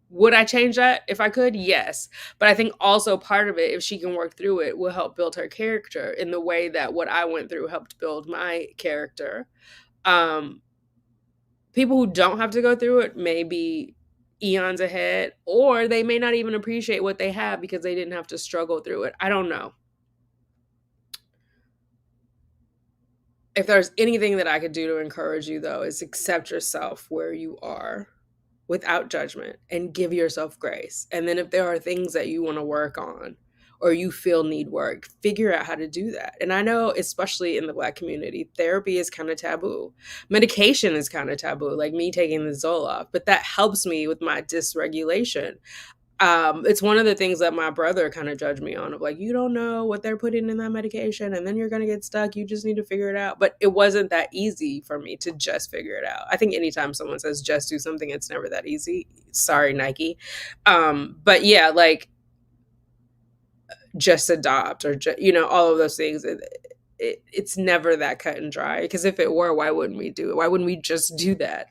Would I change that if I could? Yes. But I think also part of it, if she can work through it, will help build her character in the way that what I went through helped build my character. People who don't have to go through it may be eons ahead, or they may not even appreciate what they have because they didn't have to struggle through it. I don't know. If there's anything that I could do to encourage you, though, is accept yourself where you are without judgment and give yourself grace. And then if there are things that you want to work on or you feel need work, figure out how to do that. And I know, especially in the Black community, therapy is kind of taboo. Medication is kind of taboo, like me taking the Zoloft, but that helps me with my dysregulation. It's one of the things that my brother kind of judged me on of like, you don't know what they're putting in that medication and then you're going to get stuck. You just need to figure it out. But it wasn't that easy for me to just figure it out. I think anytime someone says just do something, it's never that easy. Sorry, Nike. But yeah, like just adopt or, all of those things. It's never that cut and dry, because if it were, why wouldn't we do it? Why wouldn't we just do that?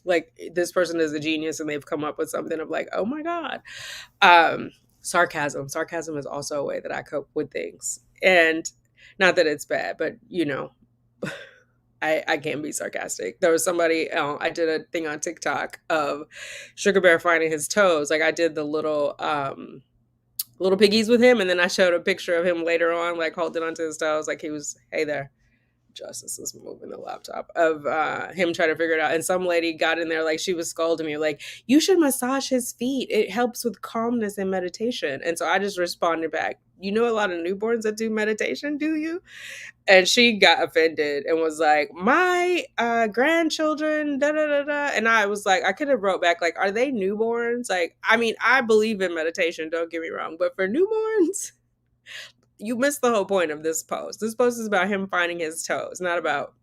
Like, this person is a genius and they've come up with something of like, oh my God. Sarcasm is also a way that I cope with things, and not that it's bad, but I can be sarcastic. There was somebody, I did a thing on TikTok of Sugar Bear finding his toes. Like, I did the little piggies with him, and then I showed a picture of him later on, like holding onto his toes, like he was, hey there. Justice is moving the laptop of him trying to figure it out. And some lady got in there, like, she was scolding me, like, you should massage his feet. It helps with calmness and meditation. And so I just responded back, you know, a lot of newborns that do meditation, do you? And she got offended and was like, my grandchildren, da da da da. And I was like, I could have wrote back, like, are they newborns? Like, I mean, I believe in meditation, don't get me wrong, but for newborns, you missed the whole point of this post. This post is about him finding his toes, not about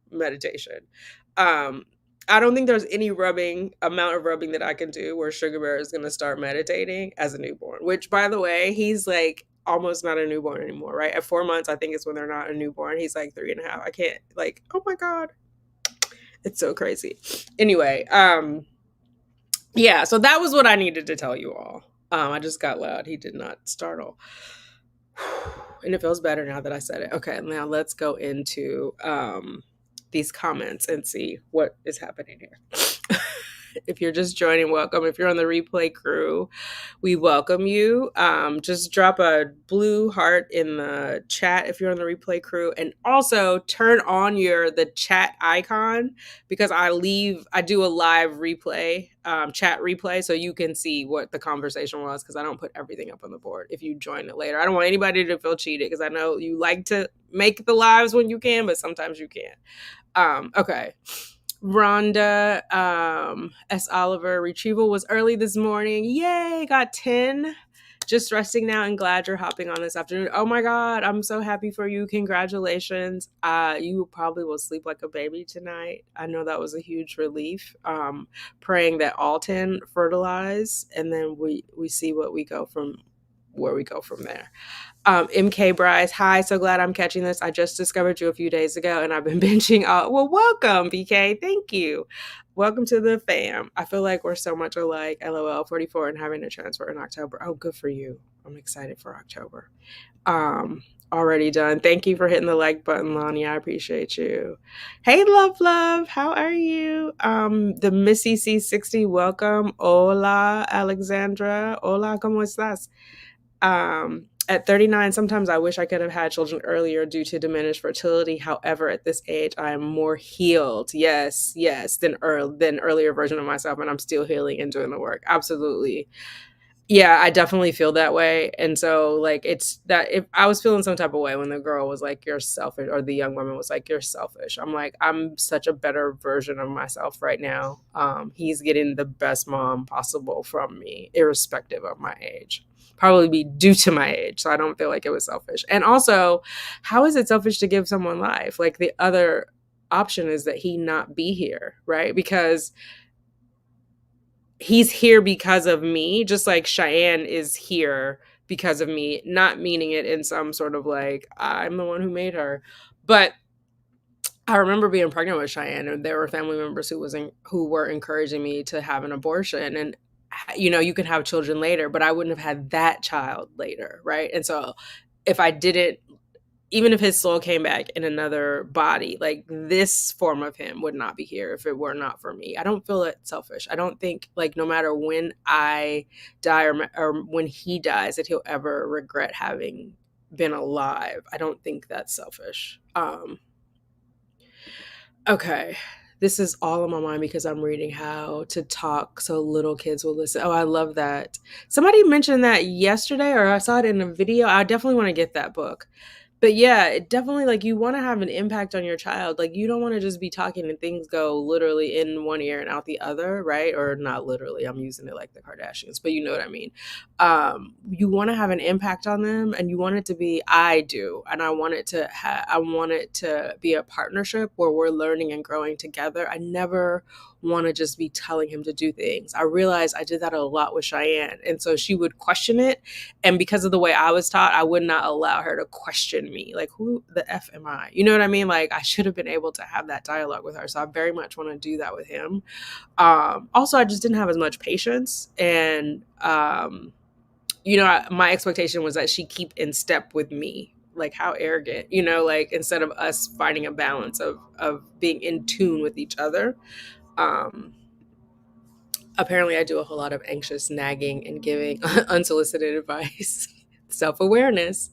meditation. Um, I don't think there's any amount of rubbing that I can do where Sugar Bear is going to start meditating as a newborn, which, by the way, he's like almost not a newborn anymore, right? At 4 months, I think it's when they're not a newborn. He's like 3.5. I can't, like, oh my God. It's so crazy. Anyway, yeah, so that was what I needed to tell you all. I just got loud. He did not startle. And it feels better now that I said it. Okay, now let's go into these comments and see what is happening here. If you're just joining, welcome. If you're on the replay crew, we welcome you. Just drop a blue heart in the chat if you're on the replay crew, and also turn on the chat icon, because I do a live replay, chat replay, so you can see what the conversation was, because I don't put everything up on the board if you join it later. I don't want anybody to feel cheated, because I know you like to make the lives when you can, but sometimes you can't. Okay. Rhonda S. Oliver, retrieval was early this morning. Yay, got 10. Just resting now and glad you're hopping on this afternoon. Oh my God, I'm so happy for you. Congratulations. You probably will sleep like a baby tonight. I know that was a huge relief. Praying that all 10 fertilize, and then we see where we go from there. MK Bryce, hi, so glad I'm catching this. I just discovered you a few days ago and I've been binging all. Well, welcome, BK. Thank you. Welcome to the fam. I feel like we're so much alike. LOL 44 and having a transfer in October. Oh, good for you. I'm excited for October. Already done. Thank you for hitting the like button, Lonnie. I appreciate you. Hey, love. How are you? The Missy C60, welcome. Hola, Alexandra. Hola, ¿cómo estás? At 39, sometimes I wish I could have had children earlier due to diminished fertility. However, at this age, I am more healed. Yes, than earlier version of myself, and I'm still healing and doing the work. Absolutely. Yeah, I definitely feel that way. And so, like, it's that if I was feeling some type of way when the girl was like, you're selfish, or the young woman was like, you're selfish. I'm like, I'm such a better version of myself right now. He's getting the best mom possible from me, irrespective of my age. Probably be due to my age. So I don't feel like it was selfish. And also, how is it selfish to give someone life? Like, the other option is that he not be here, right? Because he's here because of me, just like Cheyenne is here because of me, not meaning it in some sort of like, I'm the one who made her. But I remember being pregnant with Cheyenne, and there were family members who were encouraging me to have an abortion. And, you know, you can have children later, but I wouldn't have had that child later, right? And so if I didn't, even if his soul came back in another body, like, this form of him would not be here if it were not for me. I don't feel it selfish. I don't think, like, no matter when I die or when he dies, that he'll ever regret having been alive. I don't think that's selfish. Okay. This is all on my mind because I'm reading how to talk so little kids will listen. Oh, I love that. Somebody mentioned that yesterday, or I saw it in a video. I definitely want to get that book. But yeah, it definitely, like, you want to have an impact on your child. Like, you don't want to just be talking and things go literally in one ear and out the other, right? Or not literally, I'm using it like the Kardashians, but you know what I mean. You want to have an impact on them, and you want it to be, I do, and I want it to be a partnership where we're learning and growing together. I never want to just be telling him to do things. I realized I did that a lot with Cheyenne, and so she would question it, and because of the way I was taught, I would not allow her to question me. Like, who the F am I? You know what I mean? Like, I should have been able to have that dialogue with her. So I very much want to do that with him. Also, I just didn't have as much patience. And, you know, my expectation was that she keep in step with me. Like, how arrogant, you know, like, instead of us finding a balance of being in tune with each other. Apparently I do a whole lot of anxious nagging and giving unsolicited advice. Self-awareness.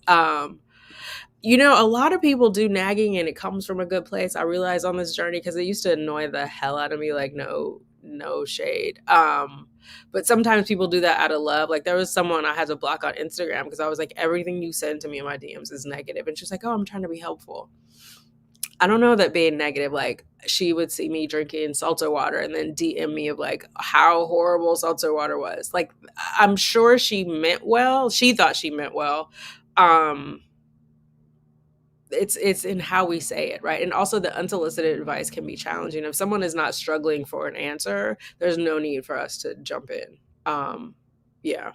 A lot of people do nagging and it comes from a good place. I realized on this journey, because it used to annoy the hell out of me, like no shade. But sometimes people do that out of love. Like there was someone I had to block on Instagram because I was like, everything you send to me in my DMs is negative. And she's like, oh, I'm trying to be helpful. I don't know that being negative, like she would see me drinking seltzer water and then DM me of like how horrible seltzer water was. Like I'm sure she meant well. She thought she meant well. Um, it's in how we say it, right? And also the unsolicited advice can be challenging. If someone is not struggling for an answer, there's no need for us to jump in. Yeah.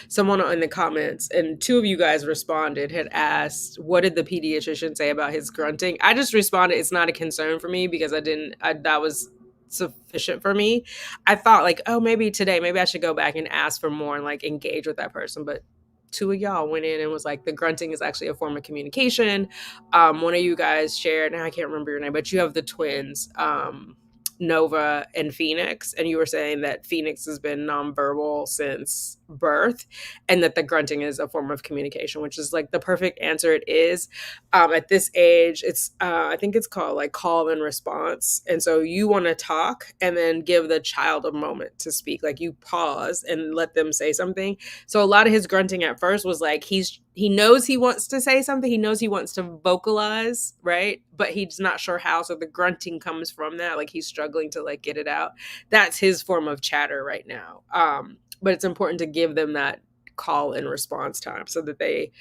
Someone in the comments, and two of you guys responded, had asked, what did the pediatrician say about his grunting? I just responded, it's not a concern for me because that was sufficient for me. I thought like, oh, maybe today, maybe I should go back and ask for more and like engage with that person. But two of y'all went in and was like, the grunting is actually a form of communication. One of you guys shared, and I can't remember your name, but you have the twins, Nova and Phoenix, and you were saying that Phoenix has been nonverbal since birth and that the grunting is a form of communication, which is like the perfect answer. It is. At this age, it's I think it's called like call and response. And so you want to talk and then give the child a moment to speak. Like you pause and let them say something. So a lot of his grunting at first was like he knows he wants to say something. He knows he wants to vocalize, right? But he's not sure how. So the grunting comes from that. Like he's struggling to like get it out. That's his form of chatter right now. But it's important to give them that call and response time so that they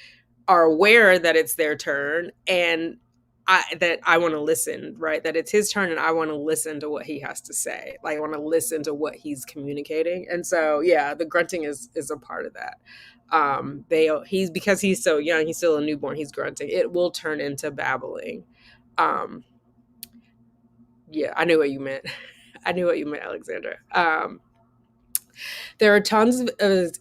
are aware that it's their turn and that I want to listen, right? That it's his turn and I want to listen to what he has to say. Like I want to listen to what he's communicating. And so, yeah, the grunting is a part of that. He's because he's so young, he's still a newborn, he's grunting. It will turn into babbling. Yeah, I knew what you meant. I knew what you meant, Alexandra. There are tons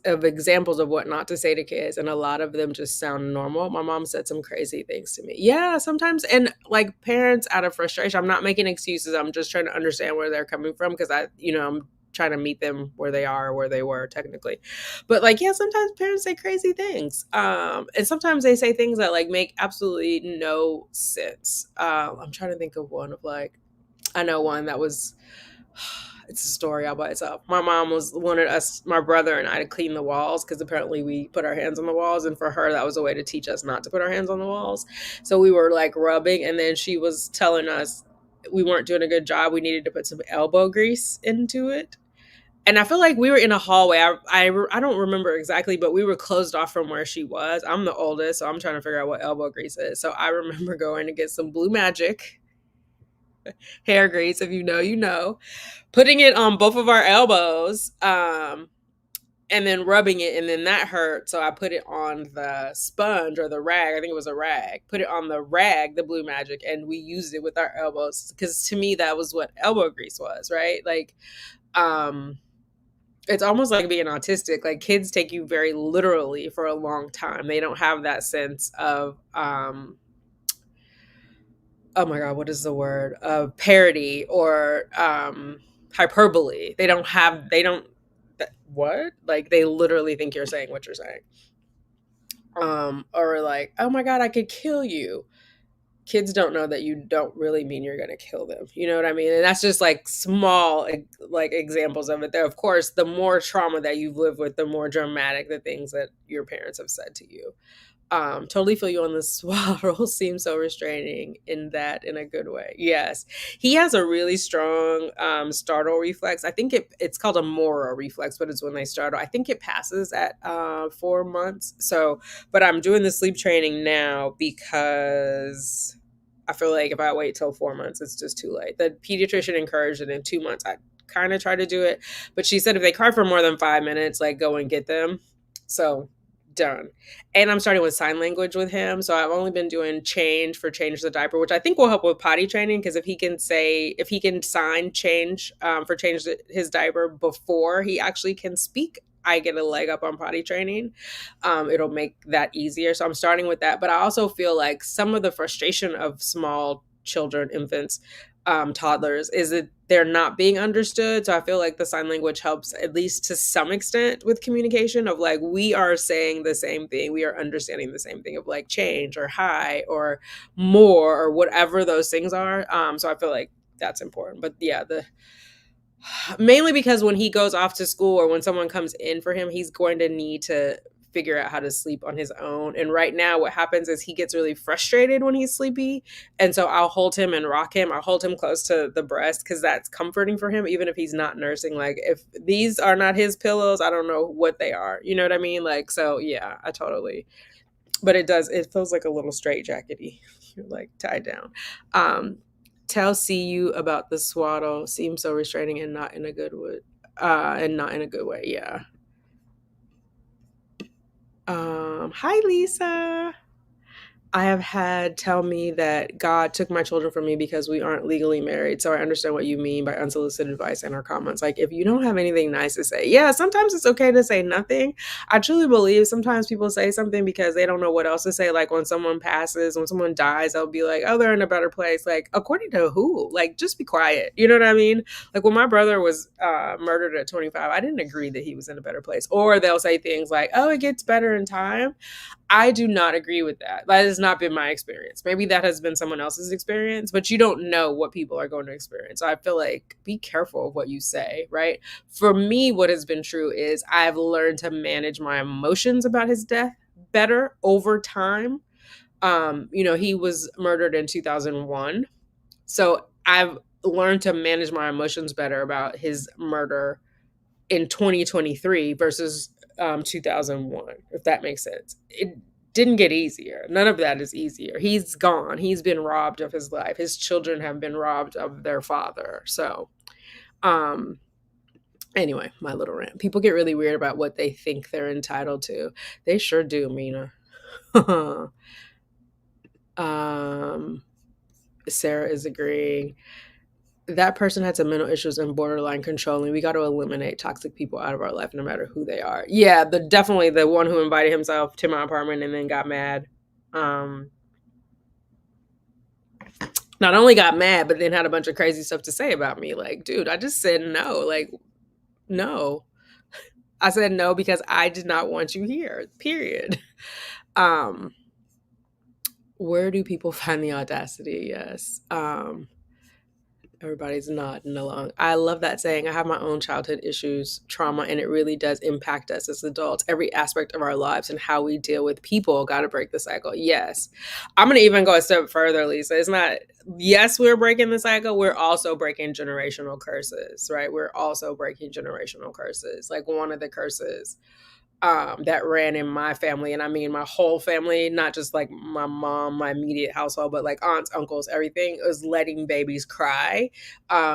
of examples of what not to say to kids, and a lot of them just sound normal. My mom said some crazy things to me. Yeah, sometimes, and like parents out of frustration, I'm not making excuses. I'm just trying to understand where they're coming from because I'm trying to meet them where they are, where they were technically. But like, yeah, sometimes parents say crazy things. And sometimes they say things that like make absolutely no sense. I'm trying to think of one of like, I know one that was, it's a story all by itself. My mom wanted us, my brother and I, to clean the walls because apparently we put our hands on the walls, and for her that was a way to teach us not to put our hands on the walls. So we were like rubbing, and then she was telling us we weren't doing a good job. We needed to put some elbow grease into it. And I feel like we were in a hallway. I don't remember exactly, but we were closed off from where she was. I'm the oldest, so I'm trying to figure out what elbow grease is. So I remember going to get some Blue Magic hair grease. If you know, you know. Putting it on both of our elbows, and then rubbing it, and then that hurt. So I put it on the sponge or the rag. I think it was a rag. Put it on the rag, the Blue Magic, and we used it with our elbows. Because to me, that was what elbow grease was, right? Like, it's almost like being autistic. Like kids take you very literally for a long time. They don't have that sense of oh my God, what is the word? Parody or hyperbole. What? Like they literally think you're saying what you're saying. Or like, oh my God, I could kill you. Kids don't know that you don't really mean you're going to kill them. You know what I mean? And that's just like small, like examples of it there. Of course, the more trauma that you've lived with, the more dramatic the things that your parents have said to you. Totally feel you on the swaddle seems so restraining in a good way. Yes. He has a really strong startle reflex. I think it's called a Mora reflex, but it's when they startle. I think it passes at 4 months. So, but I'm doing the sleep training now because I feel like if I wait till 4 months, it's just too late. The pediatrician encouraged it in 2 months. I kind of try to do it, but she said if they cry for more than 5 minutes, like go and get them. So done. And I'm starting with sign language with him. So I've only been doing change the diaper, which I think will help with potty training. Because if he can sign change for change his diaper before he actually can speak, I get a leg up on potty training. It'll make that easier. So I'm starting with that. But I also feel like some of the frustration of small children, infants, toddlers is that they're not being understood. So I feel like the sign language helps at least to some extent with communication of like, we are saying the same thing. We are understanding the same thing of like change or hi or more or whatever those things are. So I feel like that's important. But yeah, the mainly because when he goes off to school or when someone comes in for him, he's going to need to figure out how to sleep on his own. And right now, what happens is he gets really frustrated when he's sleepy. And so I'll hold him and rock him. I'll hold him close to the breast because that's comforting for him, even if he's not nursing. Like, if these are not his pillows, I don't know what they are. You know what I mean? Like, so yeah, I totally. But it feels like a little straitjackety. You're like tied down. Um, Tell CU about the swaddle. Seems so restraining and not in a good way. And not in a good way. Yeah. Hi Lisa. I have had tell me that God took my children from me because we aren't legally married. So I understand what you mean by unsolicited advice in our comments. Like, if you don't have anything nice to say, yeah, sometimes it's okay to say nothing. I truly believe sometimes people say something because they don't know what else to say. Like, when someone passes, when someone dies, they'll be like, oh, they're in a better place. Like, according to who? Like, just be quiet. You know what I mean? Like, when my brother was murdered at 25, I didn't agree that he was in a better place. Or they'll say things like, oh, it gets better in time. I do not agree with that. That has not been my experience. Maybe that has been someone else's experience, but you don't know what people are going to experience. So I feel like be careful of what you say, right? For me, what has been true is I've learned to manage my emotions about his death better over time. He was murdered in 2001. So I've learned to manage my emotions better about his murder in 2023 versus 2001, if that makes sense. It didn't get easier. None of that is easier. He's gone. He's been robbed of his life. His children have been robbed of their father. So, um, anyway, my little rant. People get really weird about what they think they're entitled to. They sure do, Mina. Sarah is agreeing. That person had some mental issues and borderline controlling. We got to eliminate toxic people out of our life, no matter who they are. Yeah, definitely the one who invited himself to my apartment and then got mad. Not only got mad, but then had a bunch of crazy stuff to say about me. Like, dude, I just said no. Like, no. I said no because I did not want you here. Period. Um, where do people find the audacity? Yes. Everybody's nodding along. I love that saying. I have my own childhood issues, trauma, and it really does impact us as adults. Every aspect of our lives and how we deal with people. Got to break the cycle. Yes. I'm going to even go a step further, Lisa. It's not, yes, we're breaking the cycle. We're also breaking generational curses, right? We're also breaking generational curses. Like, one of the curses that ran in my family, and I mean my whole family, not just like my mom, my immediate household, but like aunts, uncles, everything, is letting babies cry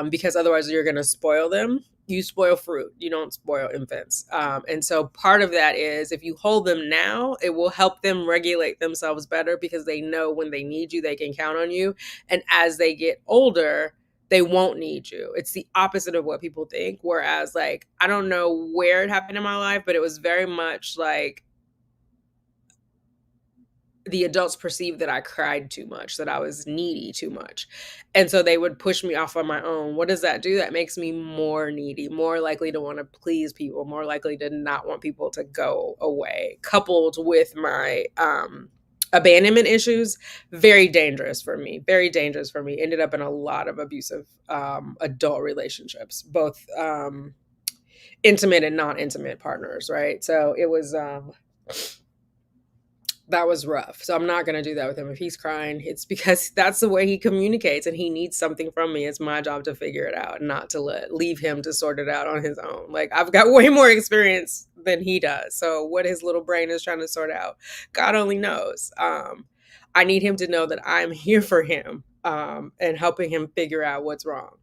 because otherwise you're going to spoil them. You spoil fruit, you don't spoil infants. And so part of that is if you hold them now, it will help them regulate themselves better because they know when they need you, they can count on you. And as they get older, they won't need you. It's the opposite of what people think. Whereas, like, I don't know where it happened in my life, but it was very much like the adults perceived that I cried too much, that I was needy too much. And so they would push me off on my own. What does that do? That makes me more needy, more likely to want to please people, more likely to not want people to go away, coupled with my abandonment issues. Very dangerous for me. Very dangerous for me. Ended up in a lot of abusive adult relationships, both intimate and non-intimate partners, right? So it was that was rough. So I'm not going to do that with him. If he's crying, it's because that's the way he communicates and he needs something from me. It's my job to figure it out, not to leave him to sort it out on his own. Like, I've got way more experience than he does. So what his little brain is trying to sort out, God only knows. I need him to know that I'm here for him and helping him figure out what's wrong.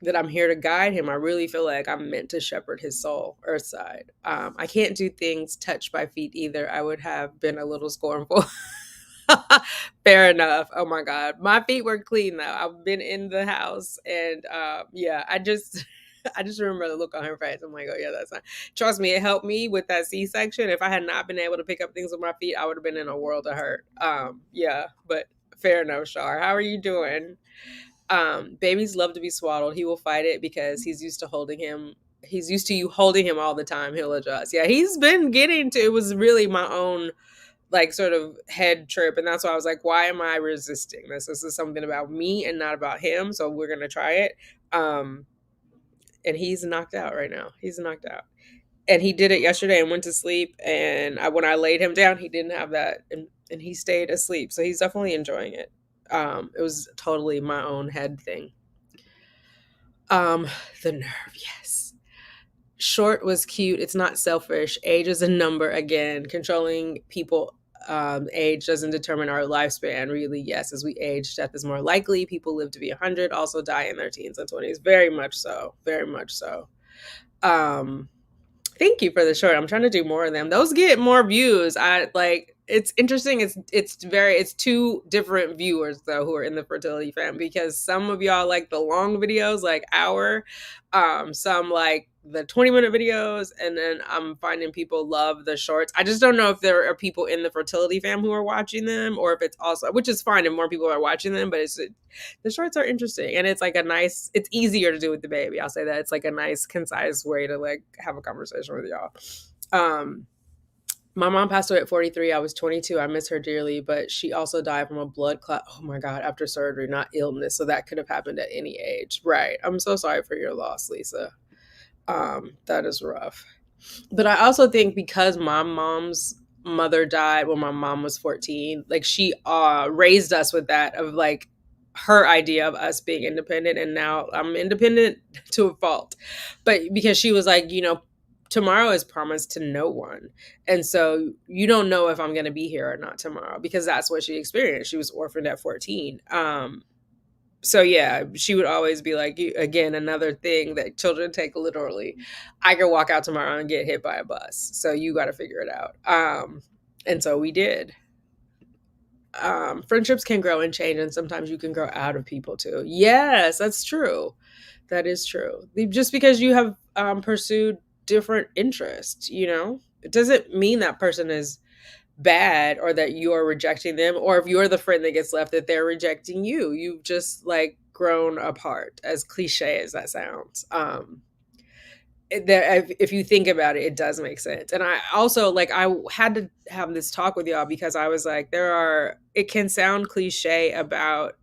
That I'm here to guide him. I really feel like I'm meant to shepherd his soul, earth side. I can't do things touched by feet either. I would have been a little scornful. Fair enough. Oh my God. My feet were clean though. I've been in the house and yeah, I just remember the look on her face. I'm like, oh yeah, that's not. Trust me, it helped me with that C-section. If I had not been able to pick up things with my feet, I would have been in a world of hurt. Yeah, but fair enough, Shar. How are you doing? Babies love to be swaddled. He will fight it because he's used to holding him. He's used to you holding him all the time. He'll adjust. Yeah, he's been getting to, it was really my own like sort of head trip. And that's why I was like, why am I resisting this? This is something about me and not about him. So we're going to try it. And he's knocked out right now. He's knocked out. And he did it yesterday and went to sleep. And when I laid him down, he didn't have that. And he stayed asleep. So he's definitely enjoying it. It was totally my own head thing. The nerve, yes. Short was cute. It's not selfish. Age is a number again. Controlling people age doesn't determine our lifespan. Really, yes. As we age, death is more likely. People live to be 100, also die in their teens and 20s. Very much so. Very much so. Thank you for the short. I'm trying to do more of them. Those get more views. I like, it's interesting. It's two different viewers though who are in the fertility fam, because some of y'all like the long videos, like hour, some like the 20-minute videos, and then I'm finding people love the shorts. I just don't know if there are people in the fertility fam who are watching them, or if it's also, which is fine if more people are watching them, but the shorts are interesting, and it's like it's easier to do with the baby. I'll say that. It's like a nice, concise way to like have a conversation with y'all. My mom passed away at 43. I was 22. I miss her dearly, but she also died from a blood clot. Oh my God, after surgery, not illness. So that could have happened at any age. Right. I'm so sorry for your loss, Lisa. That is rough. But I also think because my mom's mother died when my mom was 14, like she raised us with that of like her idea of us being independent, and now I'm independent to a fault. But because she was like, tomorrow is promised to no one. And so you don't know if I'm going to be here or not tomorrow, because that's what she experienced. She was orphaned at 14. So yeah, she would always be like, again, another thing that children take literally. I could walk out tomorrow and get hit by a bus. So you got to figure it out. And so we did. Friendships can grow and change, and sometimes you can grow out of people too. Yes, that's true. That is true. Just because you have pursued different interests, it doesn't mean that person is bad or that you're rejecting them, or if you're the friend that gets left, that they're rejecting you. You've just like grown apart, as cliche as that sounds. If you think about it, it does make sense. And I also like, I had to have this talk with y'all because I was like, it can sound cliche about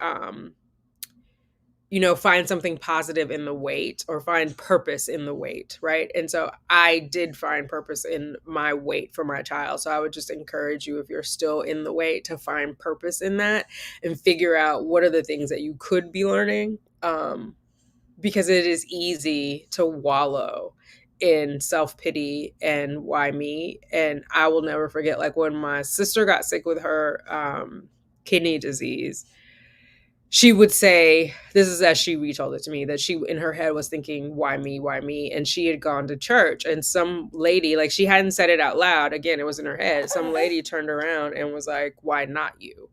find something positive in the wait, or find purpose in the wait, right? And so I did find purpose in my wait for my child. So I would just encourage you, if you're still in the wait, to find purpose in that and figure out what are the things that you could be learning, because it is easy to wallow in self-pity and why me. And I will never forget, like when my sister got sick with her kidney disease, she would say, this is as she retold it to me, that she in her head was thinking, why me, why me? And she had gone to church, and some lady, like she hadn't said it out loud, again, it was in her head, some lady turned around and was like, why not you?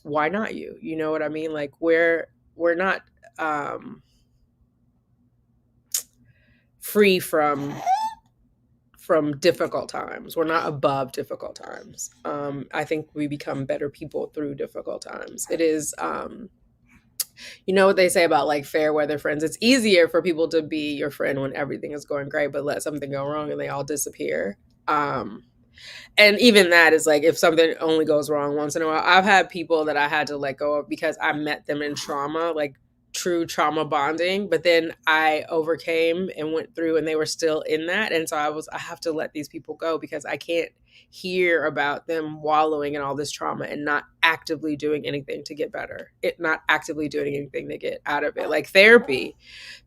Why not you? You know what I mean? Like we're not free from difficult times. We're not above difficult times. I think we become better people through difficult times. It is, you know what they say about like fair weather friends. It's easier for people to be your friend when everything is going great, but let something go wrong and they all disappear. And even that is like, if something only goes wrong once in a while. I've had people that I had to let go of because I met them in trauma, like true trauma bonding, but then I overcame and went through and they were still in that. And so I have to let these people go because I can't hear about them wallowing in all this trauma and not actively doing anything to get better. Not actively doing anything to get out of it. Like therapy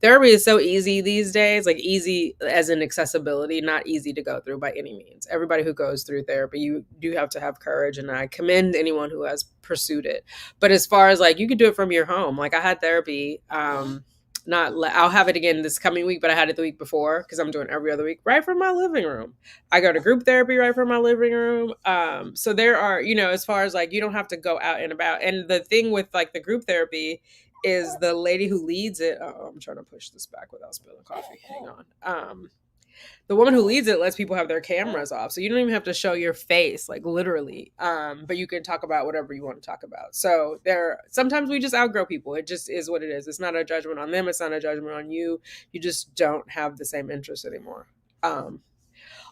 is so easy these days, like easy as in accessibility, not easy to go through by any means. Everybody who goes through therapy, you do have to have courage, and I commend anyone who has pursued it. But as far as like, you could do it from your home. Like I had therapy, I'll have it again this coming week, but I had it the week before because I'm doing every other week right from my living room. I go to group therapy right from my living room. So there are, as far as like, you don't have to go out and about. And the thing with like the group therapy is the lady who leads it. Oh, I'm trying to push this back without spilling coffee. Hang on. The woman who leads it lets people have their cameras off, so you don't even have to show your face, like literally. But you can talk about whatever you want to talk about. So sometimes we just outgrow people. It just is what it is. It's not a judgment on them. It's not a judgment on you. You just don't have the same interest anymore.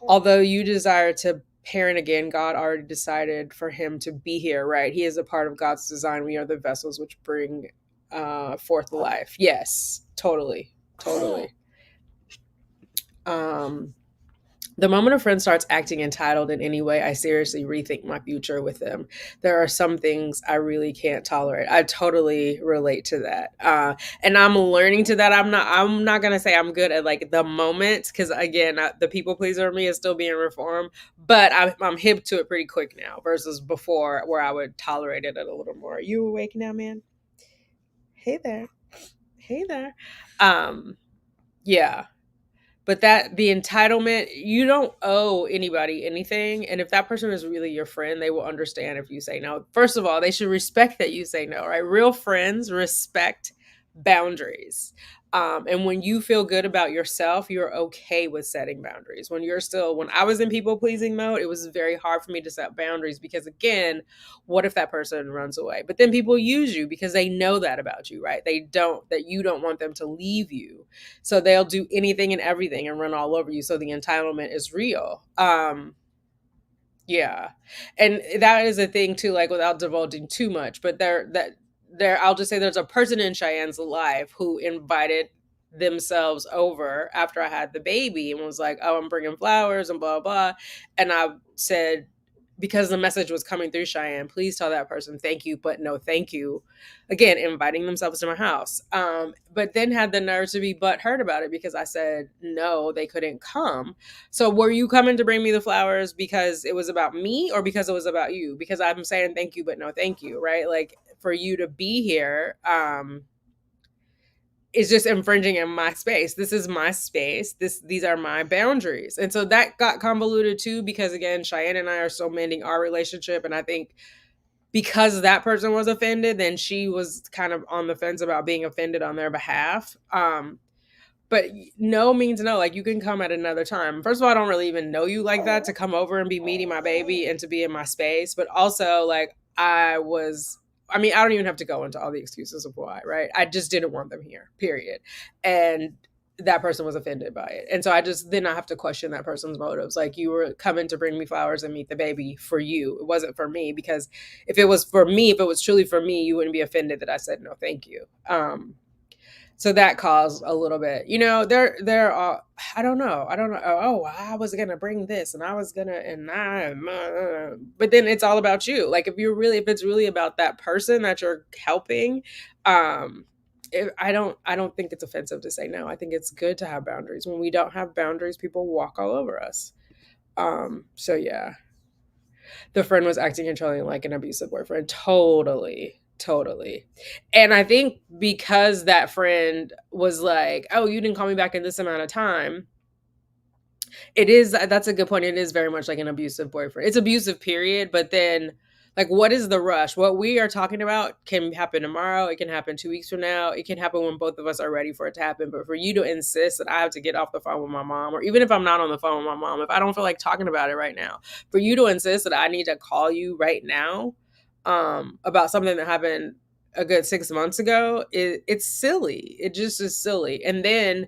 Although you desire to parent again, God already decided for him to be here, right? He is a part of God's design. We are the vessels which bring forth life. Yes, totally. The moment a friend starts acting entitled in any way, I seriously rethink my future with them. There are some things I really can't tolerate. I totally relate to that. And I'm learning to that. I'm not going to say I'm good at like the moment, because again, the people pleaser in me is still being reformed, but I'm hip to it pretty quick now versus before where I would tolerate it a little more. Are you awake now, man? Hey there. Yeah. But the entitlement, you don't owe anybody anything. And if that person is really your friend, they will understand if you say no. First of all, they should respect that you say no, right? Real friends respect boundaries. And when you feel good about yourself, you're okay with setting boundaries. When I was in people pleasing mode, it was very hard for me to set boundaries because, again, what if that person runs away? But then people use you because they know that about you, right? That you don't want them to leave you. So they'll do anything and everything and run all over you. So the entitlement is real. Yeah. And that is a thing too, like without divulging too much, but I'll just say there's a person in Cheyenne's life who invited themselves over after I had the baby and was like, oh, I'm bringing flowers and blah, blah. And I said, because the message was coming through Cheyenne, please tell that person thank you, but no thank you. Again, inviting themselves to my house. But then had the nerve to be butthurt about it because I said, no, they couldn't come. So were you coming to bring me the flowers because it was about me or because it was about you? Because I'm saying thank you, but no thank you, right? Like for you to be here, is just infringing in my space. This is my space. These are my boundaries. And so that got convoluted too, because again, Cheyenne and I are still mending our relationship. And I think because that person was offended, then she was kind of on the fence about being offended on their behalf. But no means no. Like you can come at another time. First of all, I don't really even know you like that to come over and be meeting my baby and to be in my space. But also like I don't even have to go into all the excuses of why, right? I just didn't want them here, period. And that person was offended by it. And so I have to question that person's motives. Like you were coming to bring me flowers and meet the baby for you. It wasn't for me, because if it was truly for me, you wouldn't be offended that I said no, thank you. So that caused a little bit, there are, I don't know. Oh, I was going to bring this and I was going to, but then it's all about you. Like if it's really about that person that you're helping, I don't think it's offensive to say no. I think it's good to have boundaries. When we don't have boundaries, people walk all over us. So yeah, the friend was acting controlling like an abusive boyfriend. Totally. And I think because that friend was like, oh, you didn't call me back in this amount of time. That's a good point. It is very much like an abusive boyfriend. It's abusive, period. But then like, what is the rush? What we are talking about can happen tomorrow. It can happen 2 weeks from now. It can happen when both of us are ready for it to happen. But for you to insist that I have to get off the phone with my mom, or even if I'm not on the phone with my mom, if I don't feel like talking about it right now, for you to insist that I need to call you right now, about something that happened a good 6 months ago, it's silly. It just is silly. And then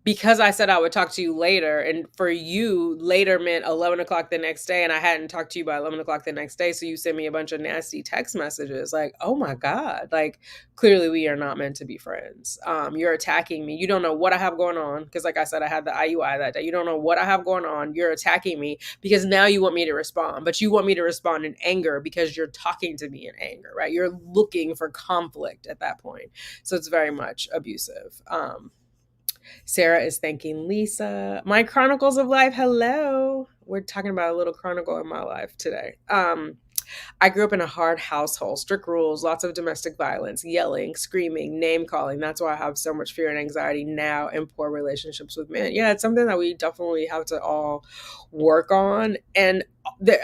because I said I would talk to you later, and for you, later meant 11 o'clock the next day, and I hadn't talked to you by 11 o'clock the next day, so you sent me a bunch of nasty text messages like, oh my God, like, clearly we are not meant to be friends. You're attacking me. You don't know what I have going on, because like I said, I had the IUI that day. You don't know what I have going on. You're attacking me because now you want me to respond, but you want me to respond in anger because you're talking to me in anger, right? You're looking for conflict at that point. So it's very much abusive. Sarah is thanking Lisa. My chronicles of life. Hello. We're talking about a little chronicle in my life today. I grew up in a hard household, strict rules, lots of domestic violence, yelling, screaming, name calling. That's why I have so much fear and anxiety now, and poor relationships with men. Yeah, it's something that we definitely have to all work on. And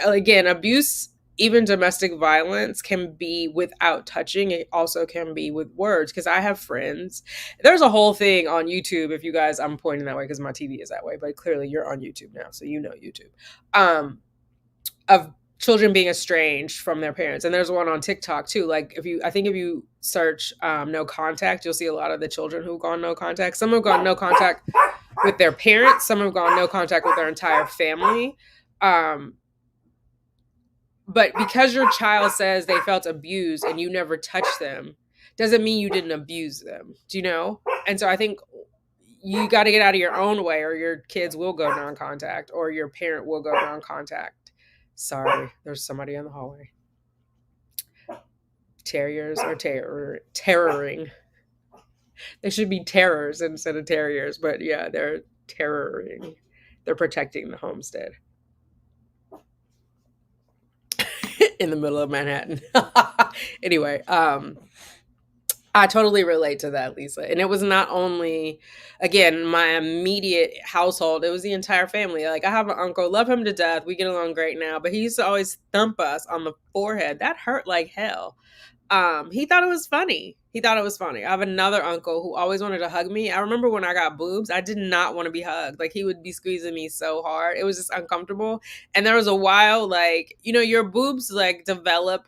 again, abuse even domestic violence can be without touching. It also can be with words. Because I have friends. There's a whole thing on YouTube. If you guys, I'm pointing that way because my TV is that way, but clearly you're on YouTube now, so you know YouTube. Of children being estranged from their parents, and there's one on TikTok too. Like I think if you search no contact, you'll see a lot of the children who've gone no contact. Some have gone no contact with their parents. Some have gone no contact with their entire family. But because your child says they felt abused and you never touched them, doesn't mean you didn't abuse them. Do you know? And so I think you got to get out of your own way, or your kids will go non-contact, or your parent will go non-contact. Sorry, there's somebody in the hallway. Terriers are terroring. They should be terrors instead of terriers, but yeah, they're terroring. They're protecting the homestead. In the middle of Manhattan. Anyway, I totally relate to that, Lisa. And it was not only, again, my immediate household, it was the entire family. Like, I have an uncle, love him to death. We get along great now, but he used to always thump us on the forehead. That hurt like hell. He thought it was funny. I have another uncle who always wanted to hug me. I remember when I got boobs, I did not want to be hugged. Like, he would be squeezing me so hard. It was just uncomfortable. And there was a while, like, your boobs like develop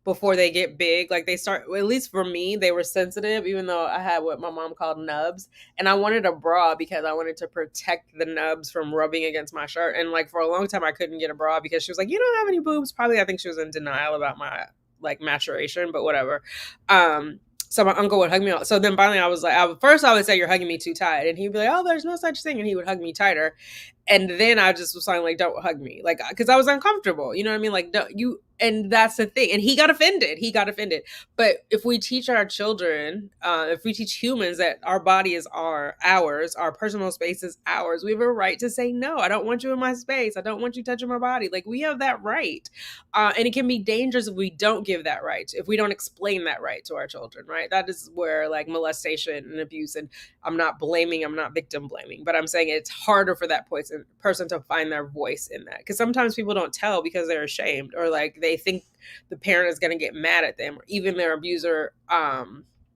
before they get big. Like, they start, at least for me, they were sensitive, even though I had what my mom called nubs. And I wanted a bra because I wanted to protect the nubs from rubbing against my shirt. And like, for a long time, I couldn't get a bra because she was like, you don't have any boobs. Probably, I think she was in denial about my like maturation, but whatever. So my uncle would hug me. So then finally I was like, first I would say, you're hugging me too tight. And he'd be like, oh, there's no such thing. And he would hug me tighter. And then I just was saying, like, don't hug me. Like, because I was uncomfortable. You know what I mean? Like, don't you, and that's the thing. And he got offended. But if we teach our children, if we teach humans that our body is ours, our personal space is ours, we have a right to say, no, I don't want you in my space. I don't want you touching my body. Like, we have that right. And it can be dangerous if we don't give that right, if we don't explain that right to our children, right? That is where like molestation and abuse, and I'm not victim blaming, but I'm saying it's harder for that person to find their voice in that. Because sometimes people don't tell because they're ashamed, or like they think the parent is going to get mad at them, or even their abuser.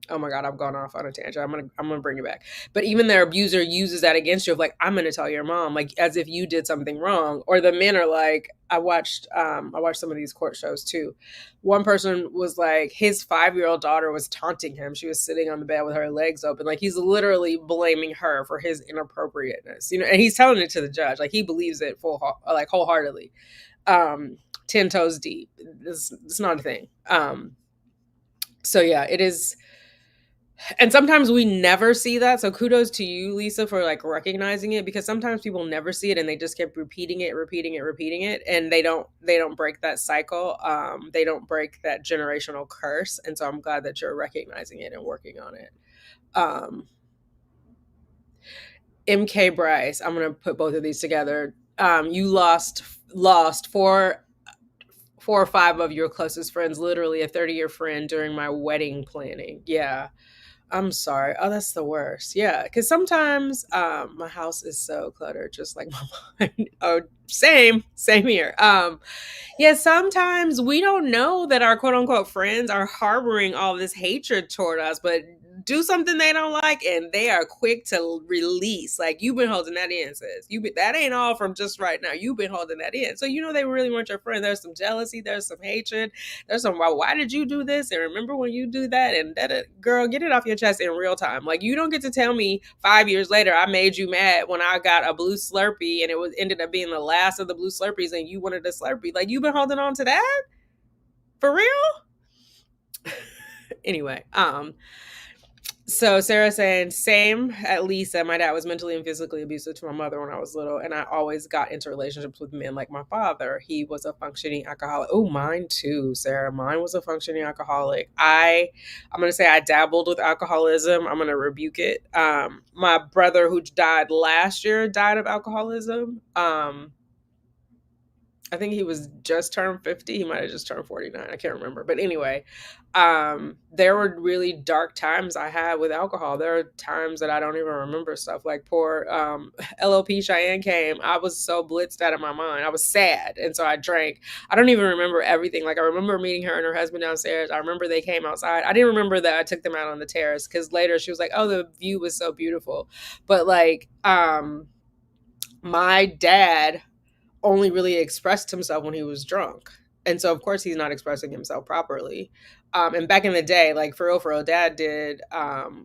Oh my God, I've gone off on a tangent. I'm gonna bring it back. But even their abuser uses that against you, of like, I'm gonna tell your mom, like, as if you did something wrong. Or the men are like, I watched some of these court shows too. One person was like, his 5-year-old daughter was taunting him. She was sitting on the bed with her legs open. Like, he's literally blaming her for his inappropriateness, and he's telling it to the judge. Like, he believes it wholeheartedly. 10 toes deep. It's not a thing. So yeah, it is. And sometimes we never see that. So kudos to you, Lisa, for like recognizing it, because sometimes people never see it and they just keep repeating it. And they don't break that cycle. They don't break that generational curse. And so I'm glad that you're recognizing it and working on it. MK Bryce, I'm going to put both of these together. You lost 4 or 5 of your closest friends, literally a 30-year friend, during my wedding planning. Yeah. I'm sorry. Oh, that's the worst. Yeah, because sometimes my house is so cluttered, just like my mind. Oh, same here. Yeah, sometimes we don't know that our quote unquote friends are harboring all this hatred toward us, but do something they don't like and they are quick to release. Like, you've been holding that in, sis. That ain't all from just right now. You've been holding that in. So they really weren't your friend. There's some jealousy. There's some hatred. There's some, well, why did you do this? And remember when you do that? And girl, get it off your chest in real time. Like, you don't get to tell me 5 years later I made you mad when I got a blue Slurpee and it ended up being the last of the blue Slurpees and you wanted a Slurpee. Like, you've been holding on to that? For real? Anyway, so Sarah saying, same at Lisa. My dad was mentally and physically abusive to my mother when I was little, and I always got into relationships with men like my father. He was a functioning alcoholic. Oh, mine too, Sarah. Mine was a functioning alcoholic. I'm going to say I dabbled with alcoholism. I'm going to rebuke it. My brother, who died last year, died of alcoholism. I think he was just turned 50. He might have just turned 49. I can't remember. But anyway, there were really dark times I had with alcohol. There are times that I don't even remember stuff. Like poor LOP Cheyenne came. I was so blitzed out of my mind. I was sad. And so I drank. I don't even remember everything. Like I remember meeting her and her husband downstairs. I remember they came outside. I didn't remember that I took them out on the terrace because later she was like, oh, the view was so beautiful. But like, my dad only really expressed himself when he was drunk. And so, of course, he's not expressing himself properly. And back in the day, like for real, dad did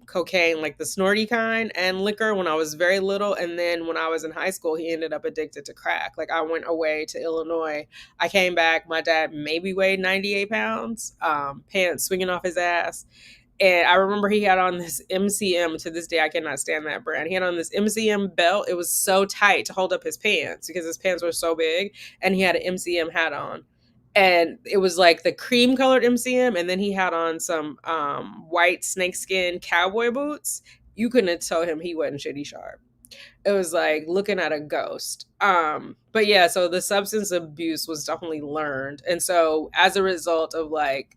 cocaine, like the snorty kind, and liquor when I was very little. And then when I was in high school, he ended up addicted to crack. Like I went away to Illinois. I came back. My dad maybe weighed 98 pounds, pants swinging off his ass. And I remember he had on this MCM. To this day, I cannot stand that brand. He had on this MCM belt. It was so tight to hold up his pants because his pants were so big. And he had an MCM hat on. And it was like the cream colored MCM. And then he had on some white snakeskin cowboy boots. You couldn't have told him he wasn't shitty sharp. It was like looking at a ghost. But yeah, so the substance abuse was definitely learned. And so as a result of like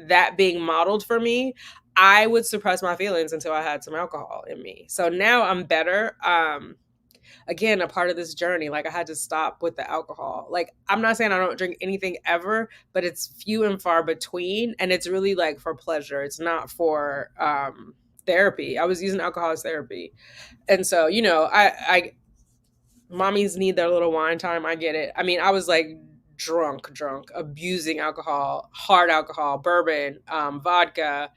that being modeled for me, I would suppress my feelings until I had some alcohol in me. So now I'm better. Again, a part of this journey, like I had to stop with the alcohol. Like I'm not saying I don't drink anything ever, but it's few and far between, and it's really like for pleasure. It's not for therapy. I was using alcohol as therapy. And so, you know, I mommies need their little wine time. I get it. I mean, I was like drunk, abusing alcohol, hard alcohol, bourbon, vodka.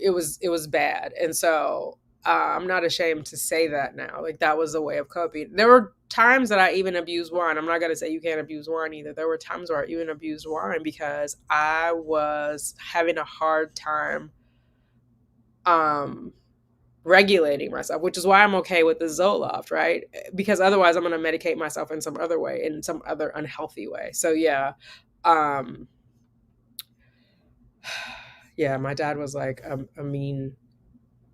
It was bad. And so I'm not ashamed to say that now. Like that was a way of coping. There were times that I even abused wine. I'm not gonna say you can't abuse wine either. There were times where I even abused wine because I was having a hard time um regulating myself, which is why I'm okay with the Zoloft, right? Because otherwise I'm going to medicate myself in some other way, in some other unhealthy way. So yeah, um, yeah, my dad was like a mean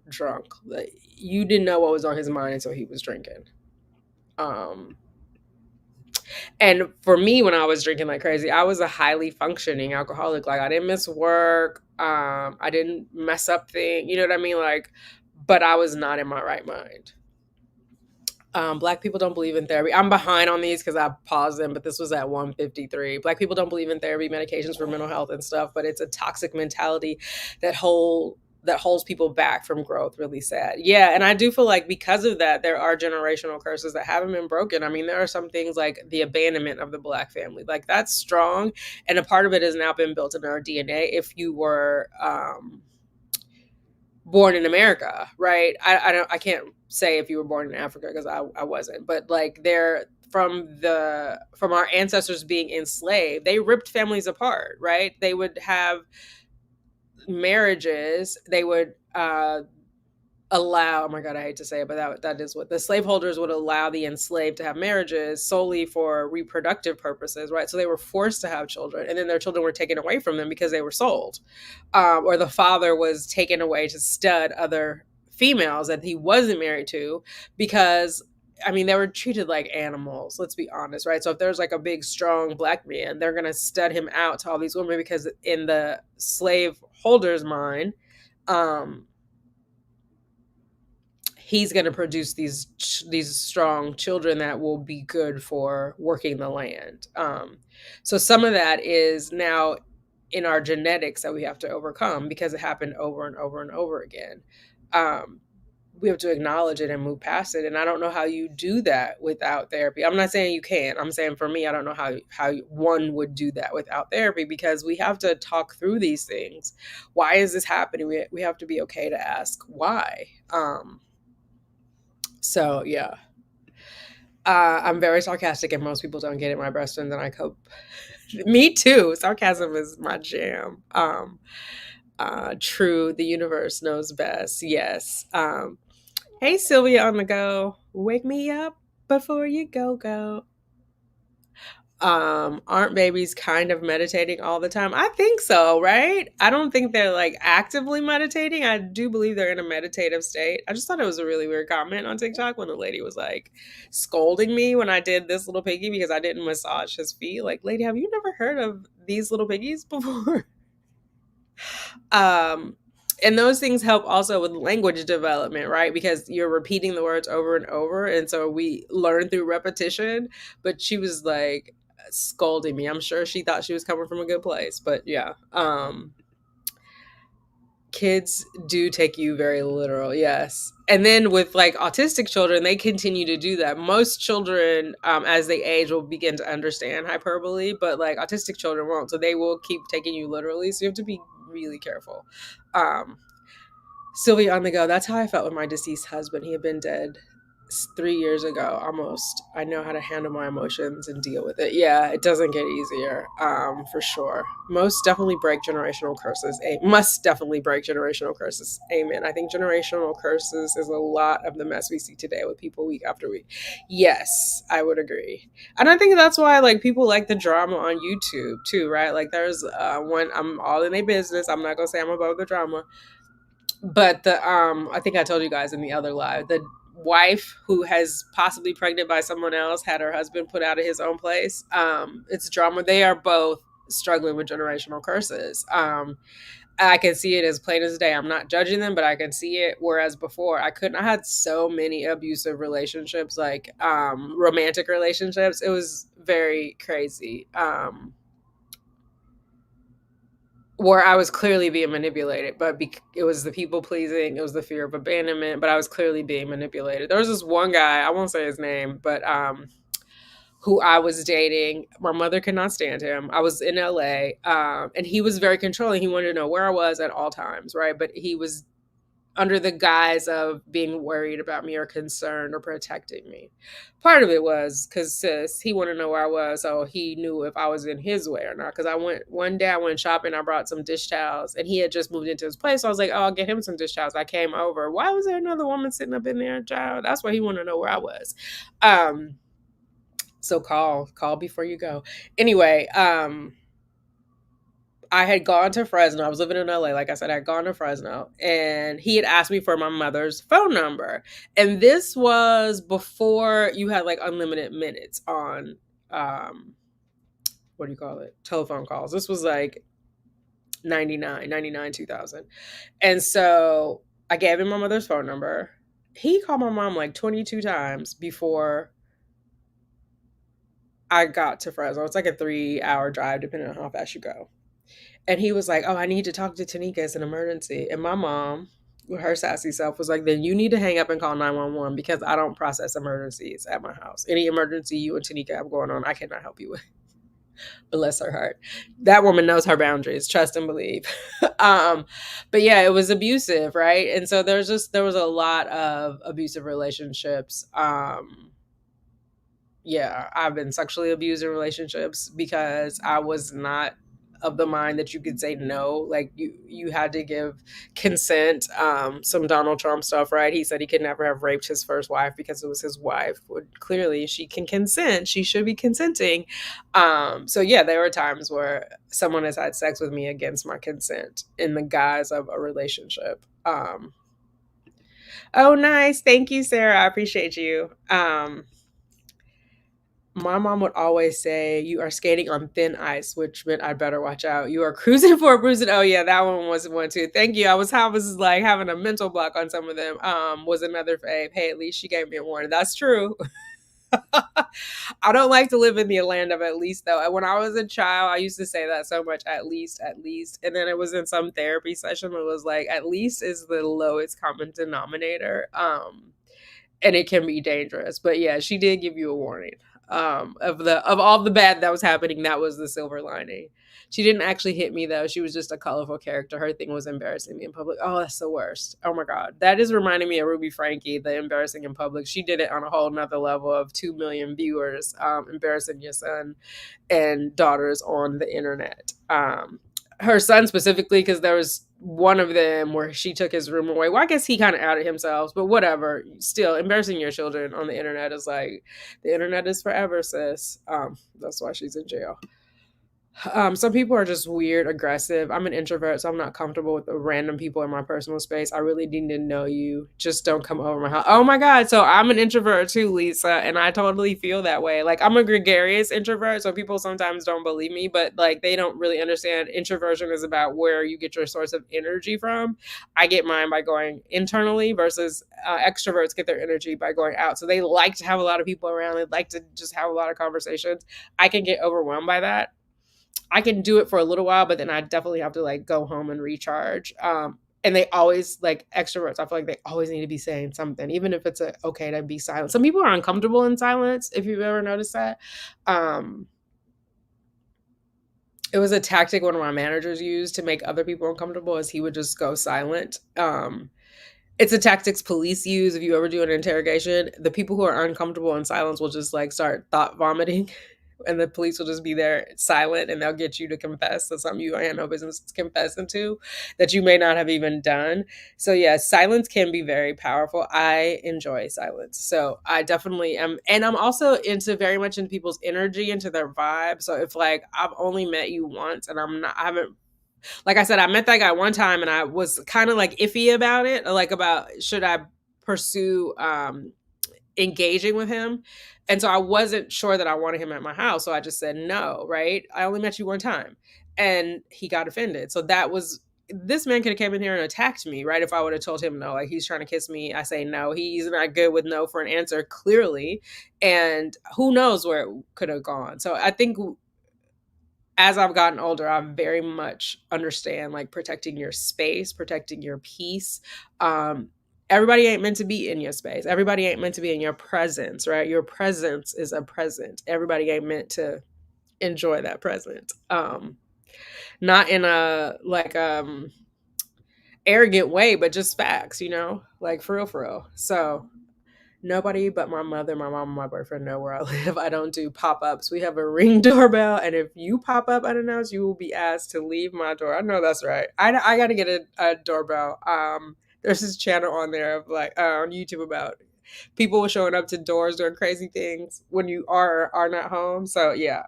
drunk. Like, you didn't know what was on his mind until he was drinking. Um, and for me, when I was drinking like crazy, I was a highly functioning alcoholic. Like I didn't miss work. I didn't mess up things. You know what I mean? Like, but I was not in my right mind. Black people don't believe in therapy. I'm behind on these because I paused them, but this was at 153. Black people don't believe in therapy, medications for mental health and stuff, but it's a toxic mentality that holds people back from growth. Really sad. Yeah, and I do feel like because of that, there are generational curses that haven't been broken. I mean, there are some things like the abandonment of the Black family, like that's strong, and a part of it has now been built in our DNA. If you were born in America, right? I can't say if you were born in Africa because I wasn't, but like they're from our ancestors being enslaved, they ripped families apart, right? They would have marriages, they would allow, oh my god, I hate to say it, but that is what the slaveholders would allow the enslaved to have marriages solely for reproductive purposes, right? So they were forced to have children, and then their children were taken away from them because they were sold, or the father was taken away to stud other females that he wasn't married to because I mean, they were treated like animals, let's be honest, right? So if there's like a big, strong Black man, they're going to stud him out to all these women because in the slave holder's mind, um, he's going to produce these strong children that will be good for working the land. So some of that is now in our genetics that we have to overcome because it happened over and over and over again. We have to acknowledge it and move past it. And I don't know how you do that without therapy. I'm not saying you can't. I'm saying for me, I don't know how one would do that without therapy because we have to talk through these things. Why is this happening? We have to be okay to ask why. So yeah, I'm very sarcastic, and most people don't get it. My best friend and I cope. Me too. Sarcasm is my jam. True. The universe knows best. Yes. Hey, Sylvia on the go. Wake me up before you go. Aren't babies kind of meditating all the time? I think so, right? I don't think they're like actively meditating. I do believe they're in a meditative state. I just thought it was a really weird comment on TikTok when the lady was like scolding me when I did this little piggy because I didn't massage his feet. Like, lady, have you never heard of these little piggies before? um and those things help also with language development, right? Because you're repeating the words over and over, and so we learn through repetition. But she was like scolding me. I'm sure she thought she was coming from a good place, but yeah. Kids do take you very literal, yes. And then with like autistic children, they continue to do that. Most children, as they age, will begin to understand hyperbole, but like autistic children won't, so they will keep taking you literally, so you have to be really careful. um Sylvia on the go. That's how I felt with my deceased husband. He had been dead 3 years ago almost. I know how to handle my emotions and deal with it. Yeah, it doesn't get easier, for sure. Most definitely break generational curses. Must definitely break generational curses. Amen. I think generational curses is a lot of the mess we see today with people week after week. Yes, I would agree. And I think that's why like people like the drama on YouTube too, right? Like there's one, I'm all in a business. I'm not gonna say I'm above the drama, but the I think I told you guys in the other live, the wife who has possibly pregnant by someone else had her husband put out of his own place. It's drama. They are both struggling with generational curses. I can see it as plain as day. I'm not judging them, but I can see it. Whereas before I couldn't. I had so many abusive relationships, like romantic relationships. It was very crazy. Where I was clearly being manipulated, but it was the people pleasing, it was the fear of abandonment, but I was clearly being manipulated. There was this one guy, I won't say his name, but who I was dating. My mother could not stand him. I was in LA, and he was very controlling. He wanted to know where I was at all times, right? But he was under the guise of being worried about me or concerned or protecting me. Part of it was because sis, he wanted to know where I was, so he knew if I was in his way or not. Because one day I went shopping, I brought some dish towels, and he had just moved into his place. So I was like, "Oh, I'll get him some dish towels." I came over. Why was there another woman sitting up in there, child? That's why he wanted to know where I was. So call before you go. Anyway, I had gone to Fresno. I was living in LA. Like I said, I had gone to Fresno, and he had asked me for my mother's phone number. And this was before you had like unlimited minutes on, what do you call it? Telephone calls. This was like 99, 2000. And so I gave him my mother's phone number. He called my mom like 22 times before I got to Fresno. It's like a 3-hour drive, depending on how fast you go. And he was like, "Oh, I need to talk to Tanika. It's an emergency." And my mom, with her sassy self, was like, "Then you need to hang up and call 911 because I don't process emergencies at my house. Any emergency you and Tanika have going on, I cannot help you with." Bless her heart. That woman knows her boundaries. Trust and believe. But yeah, it was abusive, right? And so there was a lot of abusive relationships. Yeah, I've been sexually abused in relationships because I was not of the mind that you could say no. Like you had to give consent. Some Donald Trump stuff, right? He said he could never have raped his first wife because it was his wife. Well, clearly she can consent. She should be consenting. So yeah, there were times where someone has had sex with me against my consent in the guise of a relationship. Oh, nice. Thank you, Sarah. I appreciate you. My mom would always say, "You are skating on thin ice," which meant I'd better watch out. "You are cruising for a bruising." Oh yeah, that one was one too. Thank you. I was like having a mental block on some of them. Was another fave. Hey, at least she gave me a warning. That's true. I don't like to live in the land of at least though. When I was a child, I used to say that so much, at least, at least. And then it was in some therapy session where it was like, at least is the lowest common denominator. And it can be dangerous. But yeah, she did give you a warning. Of all the bad that was happening, that was the silver lining. She didn't actually hit me though. She was just a colorful character. Her thing was embarrassing me in public. Oh, that's the worst. Oh my God. That is reminding me of Ruby Frankie, the embarrassing in public. She did it on a whole nother level of 2 million viewers, embarrassing your son and daughters on the internet. her son specifically, because there was one of them where she took his room away. Well, I guess he kind of outed himself, but whatever. Still, embarrassing your children on the internet is like, the internet is forever, sis. That's why she's in jail. Some people are just weird, aggressive. I'm an introvert, so I'm not comfortable with the random people in my personal space. I really need to know you. Just don't come over my house. Oh my God. So I'm an introvert too, Lisa, and I totally feel that way. Like, I'm a gregarious introvert, so people sometimes don't believe me, but like, they don't really understand introversion is about where you get your source of energy from. I get mine by going internally versus extroverts get their energy by going out. So they like to have a lot of people around. They like to just have a lot of conversations. I can get overwhelmed by that. I can do it for a little while, but then I definitely have to like go home and recharge. And they always, like extroverts, I feel like they always need to be saying something, even if it's okay to be silent. Some people are uncomfortable in silence, if you've ever noticed that. Um, it was a tactic one of my managers used to make other people uncomfortable, is he would just go silent. It's a tactics police use. If you ever do an interrogation, the people who are uncomfortable in silence will just like start thought vomiting, and the police will just be there silent, and they'll get you to confess to something you had no business confessing to, that you may not have even done. So yeah, silence can be very powerful. I enjoy silence. So I definitely am. And I'm also into very much into people's energy, into their vibe. So if like I've only met you once and I haven't, like I said, I met that guy one time and I was kind of like iffy about it, like about should I pursue engaging with him. And so I wasn't sure that I wanted him at my house. So I just said no, right? I only met you one time. And he got offended. So that was, this man could have came in here and attacked me, right? If I would have told him no, like he's trying to kiss me, I say no. He's not good with no for an answer, clearly. And who knows where it could have gone. So I think as I've gotten older, I very much understand like protecting your space, protecting your peace. Everybody ain't meant to be in your space. Everybody ain't meant to be in your presence, right? Your presence is a present. Everybody ain't meant to enjoy that present. Not in a like arrogant way, but just facts, like for real, for real. So nobody but my mother, my mom, and my boyfriend know where I live. I don't do pop-ups. We have a Ring doorbell, and if you pop up unannounced, you will be asked to leave my door. I know that's right. I got to get a doorbell. There's this channel on there of like on YouTube about people showing up to doors doing crazy things when you are not home. So yeah,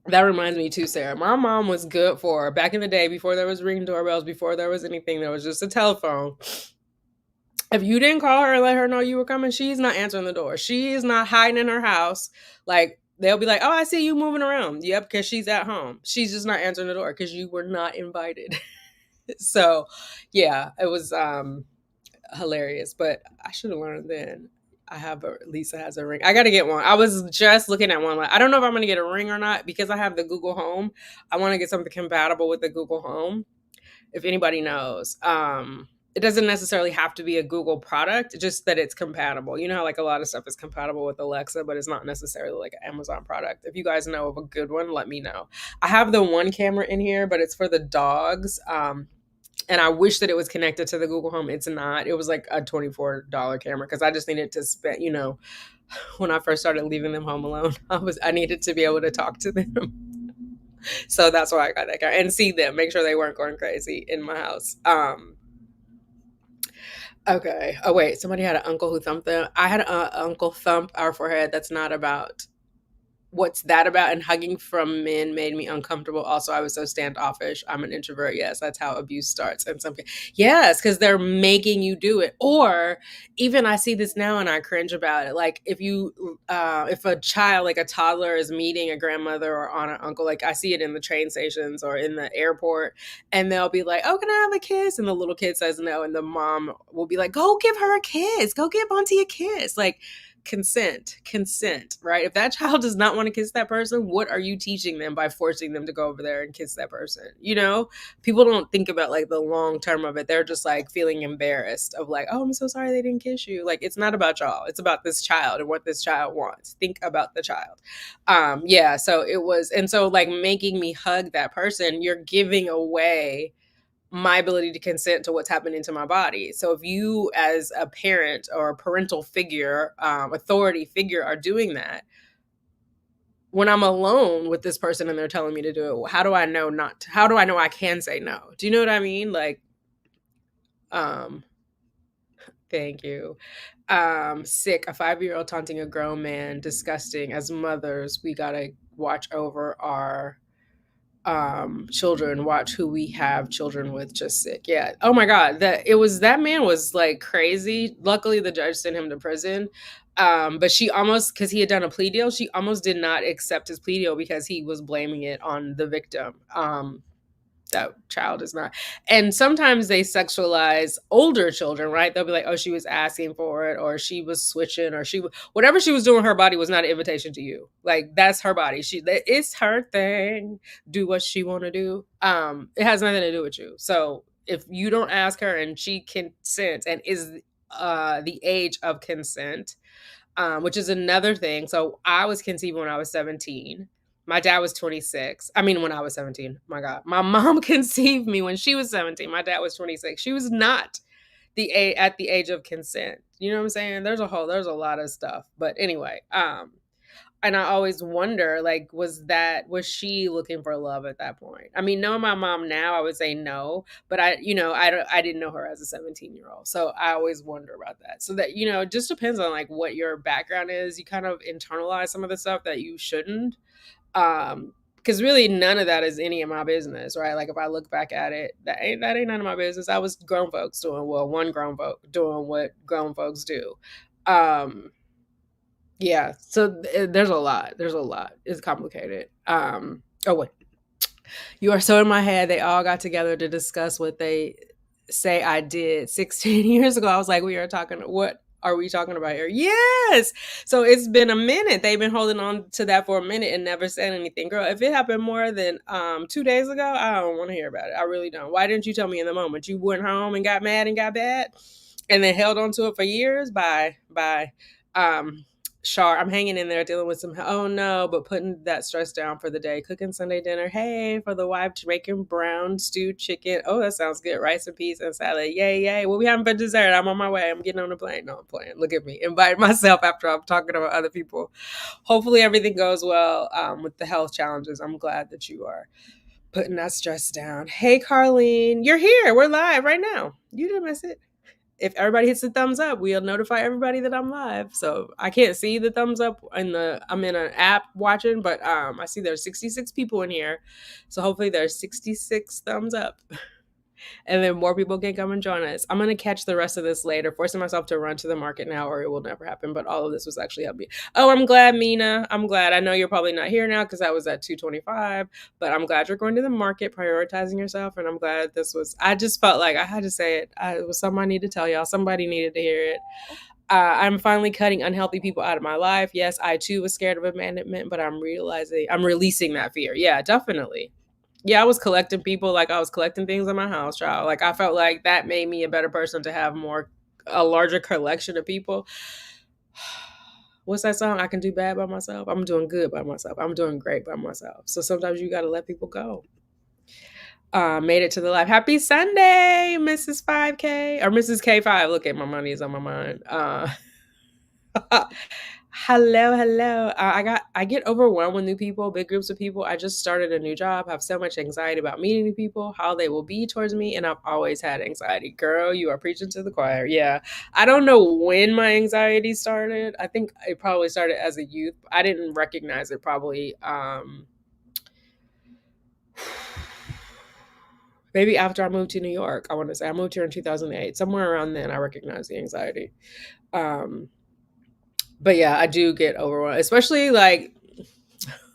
that reminds me too, Sarah. My mom was good for back in the day, before there was Ring doorbells, before there was anything, there was just a telephone. If you didn't call her and let her know you were coming, she's not answering the door. She is not hiding in her house. Like, they'll be like, oh, I see you moving around. Yep, because she's at home. She's just not answering the door because you were not invited. So, yeah, it was hilarious. But I should have learned then. Lisa has a Ring. I got to get one. I was just looking at one. Like, I don't know if I'm going to get a Ring or not because I have the Google Home. I want to get something compatible with the Google Home. If anybody knows. It doesn't necessarily have to be a Google product, just that it's compatible. You know how like a lot of stuff is compatible with Alexa, but it's not necessarily like an Amazon product. If you guys know of a good one, let me know. I have the one camera in here, but it's for the dogs. And I wish that it was connected to the Google Home. It's not. It was like a $24 camera because I just needed to spend, when I first started leaving them home alone, I needed to be able to talk to them. So that's why I got that camera and see them, make sure they weren't going crazy in my house. Okay. Oh wait, somebody had an uncle who thumped them. I had an uncle thump our forehead. That's not about what's that about. And hugging from men made me uncomfortable. Also, I was so standoffish. I'm an introvert. Yes, that's how abuse starts. And yes, because they're making you do it. Or even I see this now and I cringe about it. Like if a child, like a toddler, is meeting a grandmother or aunt or uncle, like I see it in the train stations or in the airport, and they'll be like, "Oh, can I have a kiss?" And the little kid says no, and the mom will be like, "Go give her a kiss. Go give Auntie a kiss." Like, consent, right? If that child does not want to kiss that person, what are you teaching them by forcing them to go over there and kiss that person? People don't think about like the long term of it. They're just like feeling embarrassed of like, oh, I'm so sorry they didn't kiss you. Like, it's not about y'all. It's about this child and what this child wants. Think about the child. Yeah. So it was, and so like making me hug that person, you're giving away my ability to consent to what's happening to my body. So if you as a parent or a parental figure, authority figure, are doing that, when I'm alone with this person and they're telling me to do it, how do I know how do I know I can say no? Do you know what I mean? Like, um, thank you. Sick, a 5-year-old taunting a grown man, disgusting. As mothers, we gotta watch over our children, watch who we have children with. Just sick. Yeah. Oh my god, that man was like crazy. Luckily the judge sent him to prison. But she almost, because he had done a plea deal, she almost did not accept his plea deal because he was blaming it on the victim. That child is not. And sometimes they sexualize older children, right? They'll be like, oh, she was asking for it, or she was switching, or whatever she was doing, her body was not an invitation to you. Like, that's her body. It's her thing. Do what she want to do. It has nothing to do with you. So if you don't ask her and she consents and is the age of consent, which is another thing. So I was conceived when I was 17. My dad was 26. I mean, when I was 17. My God. My mom conceived me when she was 17. My dad was 26. She was not at the age of consent. You know what I'm saying? There's a lot of stuff. But anyway, and I always wonder, like, was she looking for love at that point? I mean, knowing my mom now, I would say no, but I didn't know her as a 17-year-old. So I always wonder about that. So that, it just depends on like what your background is. You kind of internalize some of the stuff that you shouldn't. Because really none of that is any of my business, right? Like if I look back at it, that ain't none of my business. I was grown folks one grown folk doing what grown folks do. Yeah, so there's a lot. It's complicated. Oh wait, you are so in my head. They all got together to discuss what they say I did 16 years ago. I was like, what are we talking about here? Yes. So it's been a minute. They've been holding on to that for a minute and never said anything. Girl, if it happened more than 2 days ago, I don't want to hear about it. I really don't. Why didn't you tell me in the moment? You went home and got mad and got bad and then held on to it for years. Bye. Char, I'm hanging in there dealing with some, oh no, but putting that stress down for the day. Cooking Sunday dinner. Hey, for the wife, Jamaican brown stewed chicken. Oh, that sounds good. Rice and peas and salad. Yay, yay. What we having for dessert? I'm on my way. I'm getting on the plane. No, I'm playing. Look at me. Invite myself after I'm talking about other people. Hopefully everything goes well with the health challenges. I'm glad that you are putting that stress down. Hey, Carlene. You're here. We're live right now. You didn't miss it. If everybody hits the thumbs up, we'll notify everybody that I'm live. So I can't see the thumbs up I'm in an app watching, but I see there's 66 people in here. So hopefully there's 66 thumbs up. And then more people can come and join us. I'm going to catch the rest of this later, forcing myself to run to the market now or it will never happen. But all of this was actually helping me. Oh, I'm glad, Mina. I'm glad. I know you're probably not here now because I was at 225, but I'm glad you're going to the market, prioritizing yourself. And I'm glad I just felt like I had to say it. It was something I needed to tell y'all. Somebody needed to hear it. I'm finally cutting unhealthy people out of my life. Yes, I too was scared of abandonment, but I'm releasing that fear. Yeah, definitely. Yeah, I was collecting people, like I was collecting things in my house, child. Like I felt like that made me a better person to have a larger collection of people. What's that song? I can do bad by myself. I'm doing good by myself. I'm doing great by myself. So sometimes you got to let people go. Made it to the live. Happy Sunday, Mrs. 5K or Mrs. K5. Look at my money is on my mind. Hello. I get overwhelmed with new people, big groups of people. I just started a new job, have so much anxiety about meeting new people, how they will be towards me, and I've always had anxiety. Girl, you are preaching to the choir. Yeah. I don't know when my anxiety started. I think it probably started as a youth. I didn't recognize it probably maybe after I moved to New York. I want to say I moved here in 2008. Somewhere around then I recognized the anxiety. But yeah, I do get overwhelmed, especially like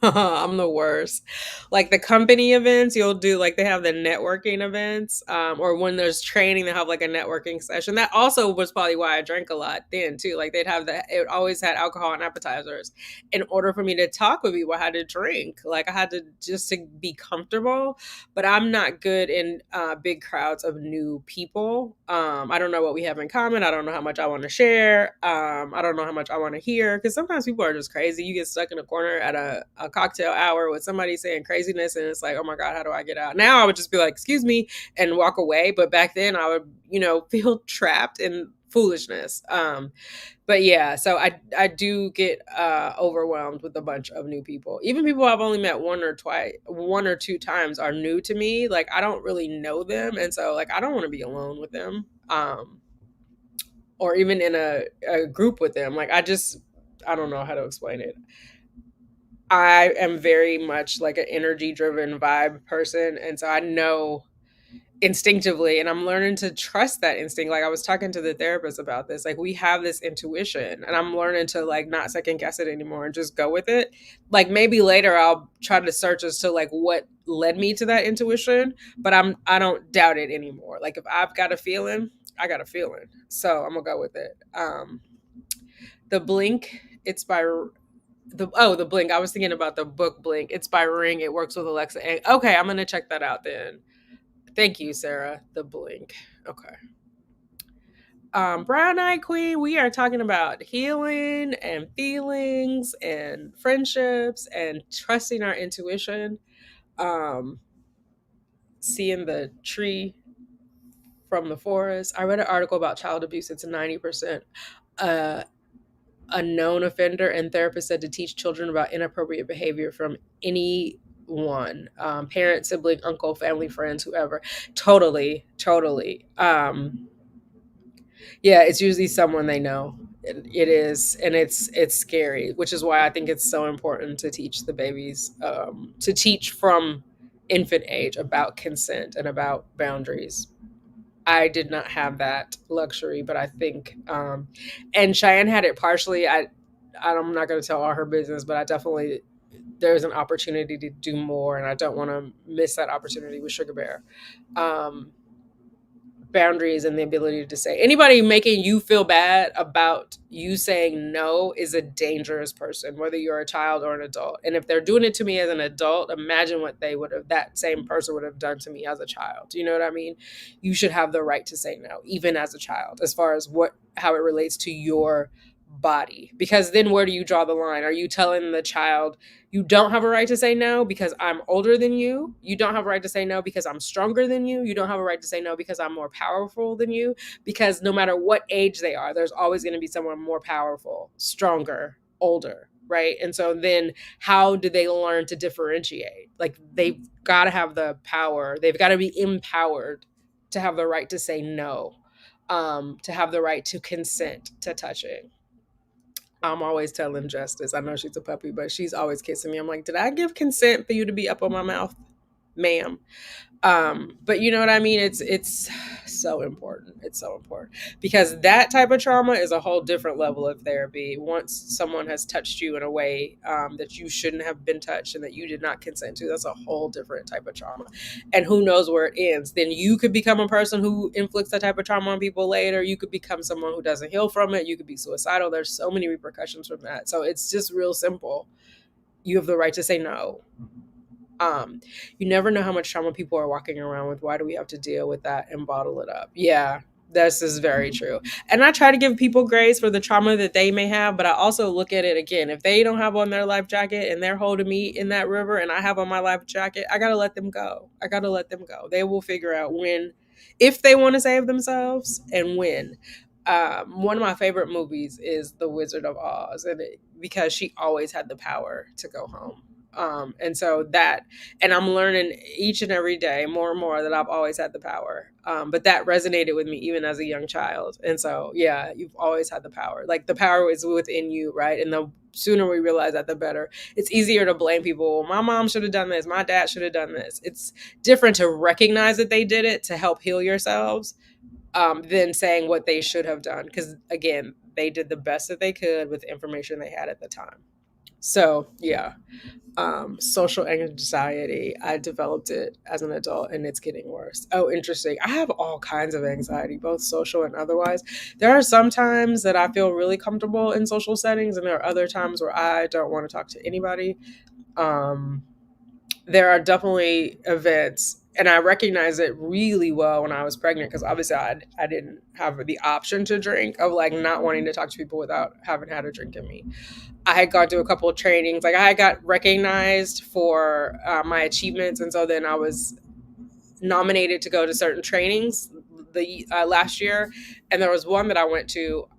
I'm the worst. Like the company events, you'll do like they have the networking events, or when there's training, they have like a networking session. That also was probably why I drank a lot then too. Like it always had alcohol and appetizers. In order for me to talk with people, I had to drink. Like I had to just to be comfortable. But I'm not good in big crowds of new people. I don't know what we have in common. I don't know how much I want to share. I don't know how much I want to hear because sometimes people are just crazy. You get stuck in a corner at a cocktail hour with somebody saying craziness and it's like, oh my God, how do I get out? Now I would just be like, excuse me, and walk away. But back then I would, feel trapped and foolishness. But yeah, so I do get overwhelmed with a bunch of new people. Even people I've only met one or two times are new to me. Like I don't really know them, and so like I don't want to be alone with them, or even in a group with them. Like I don't know how to explain it. I am very much like an energy driven vibe person, and so I know instinctively, and I'm learning to trust that instinct. Like I was talking to the therapist about this, like we have this intuition, and I'm learning to like not second guess it anymore and just go with it. Like maybe later I'll try to search as to like what led me to that intuition, but I don't doubt it anymore. Like if I've got a feeling, I got a feeling, so I'm gonna go with it. The Blink, it's by the Blink, I was thinking about the book Blink. It's by Ring. It works with Alexa. And okay, I'm gonna check that out then. Thank you, Sarah. The Blink. Okay. Brown Eye Queen, we are talking about healing and feelings and friendships and trusting our intuition. Um, Seeing the tree from the forest. I read an article about child abuse. It's 90% uh, a known offender, and therapists said to teach children about inappropriate behavior from anyone, parent, sibling, uncle, family, friends, whoever. Totally, totally. Yeah, it's usually someone they know. It is, and it's scary, which is why I think it's so important to teach the babies, to teach from infant age about consent and about boundaries. I did not have that luxury, but I think, and Cheyenne had it partially. I'm not going to tell all her business, but I definitely, there's an opportunity to do more, and I don't want to miss that opportunity with Sugar Bear. Um, Boundaries and the ability to say, anybody making you feel bad about you saying no is a dangerous person, whether you're a child or an adult. And if they're doing it to me as an adult, imagine what that same person would have done to me as a child. You know what I mean? You should have the right to say no, even as a child, as far as how it relates to your body. Because then where do you draw the line? Are you telling the child, you don't have a right to say no because I'm older than you? You don't have a right to say no because I'm stronger than you? You don't have a right to say no because I'm more powerful than you? Because no matter what age they are, there's always going to be someone more powerful, stronger, older, right? And so then how do they learn to differentiate? Like they've got to have the power. They've got to be empowered to have the right to say no, to have the right to consent to touching. I'm always telling Justice. I know she's a puppy, but she's always kissing me. I'm like, did I give consent for you to be up on my mouth, ma'am? But you know what I mean? It's so important. It's so important because that type of trauma is a whole different level of therapy. Once someone has touched you in a way that you shouldn't have been touched and that you did not consent to, that's a whole different type of trauma. And who knows where it ends? Then you could become a person who inflicts that type of trauma on people later. You could become someone who doesn't heal from it. You could be suicidal. There's so many repercussions from that. So it's just real simple. You have the right to say no. You never know how much trauma people are walking around with. Why do we have to deal with that and bottle it up? Yeah, this is very true. And I try to give people grace for the trauma that they may have, but I also look at it again. If they don't have on their life jacket and they're holding me in that river and I have on my life jacket, I got to let them go. I got to let them go. They will figure out when, if they want to save themselves and when. One of my favorite movies is The Wizard of Oz, because she always had the power to go home. And so that, and I'm learning each and every day more and more that I've always had the power. But that resonated with me even as a young child. And so, yeah, you've always had the power. Like the power is within you, right? And the sooner we realize that, the better. It's easier to blame people. Well, my mom should have done this. My dad should have done this. It's different to recognize that they did it to help heal yourselves, than saying what they should have done. Because again, they did the best that they could with the information they had at the time. So, yeah. Social anxiety. I developed it as an adult and it's getting worse. Oh, interesting. I have all kinds of anxiety, both social and otherwise. There are some times that I feel really comfortable in social settings, and there are other times where I don't want to talk to anybody. There are definitely events, and I recognize it really well when I was pregnant, because obviously I didn't have the option to drink, of like not wanting to talk to people without having had a drink in me. I had gone to a couple of trainings. Like I got recognized for my achievements. And so then I was nominated to go to certain trainings the last year, and there was one that I went to.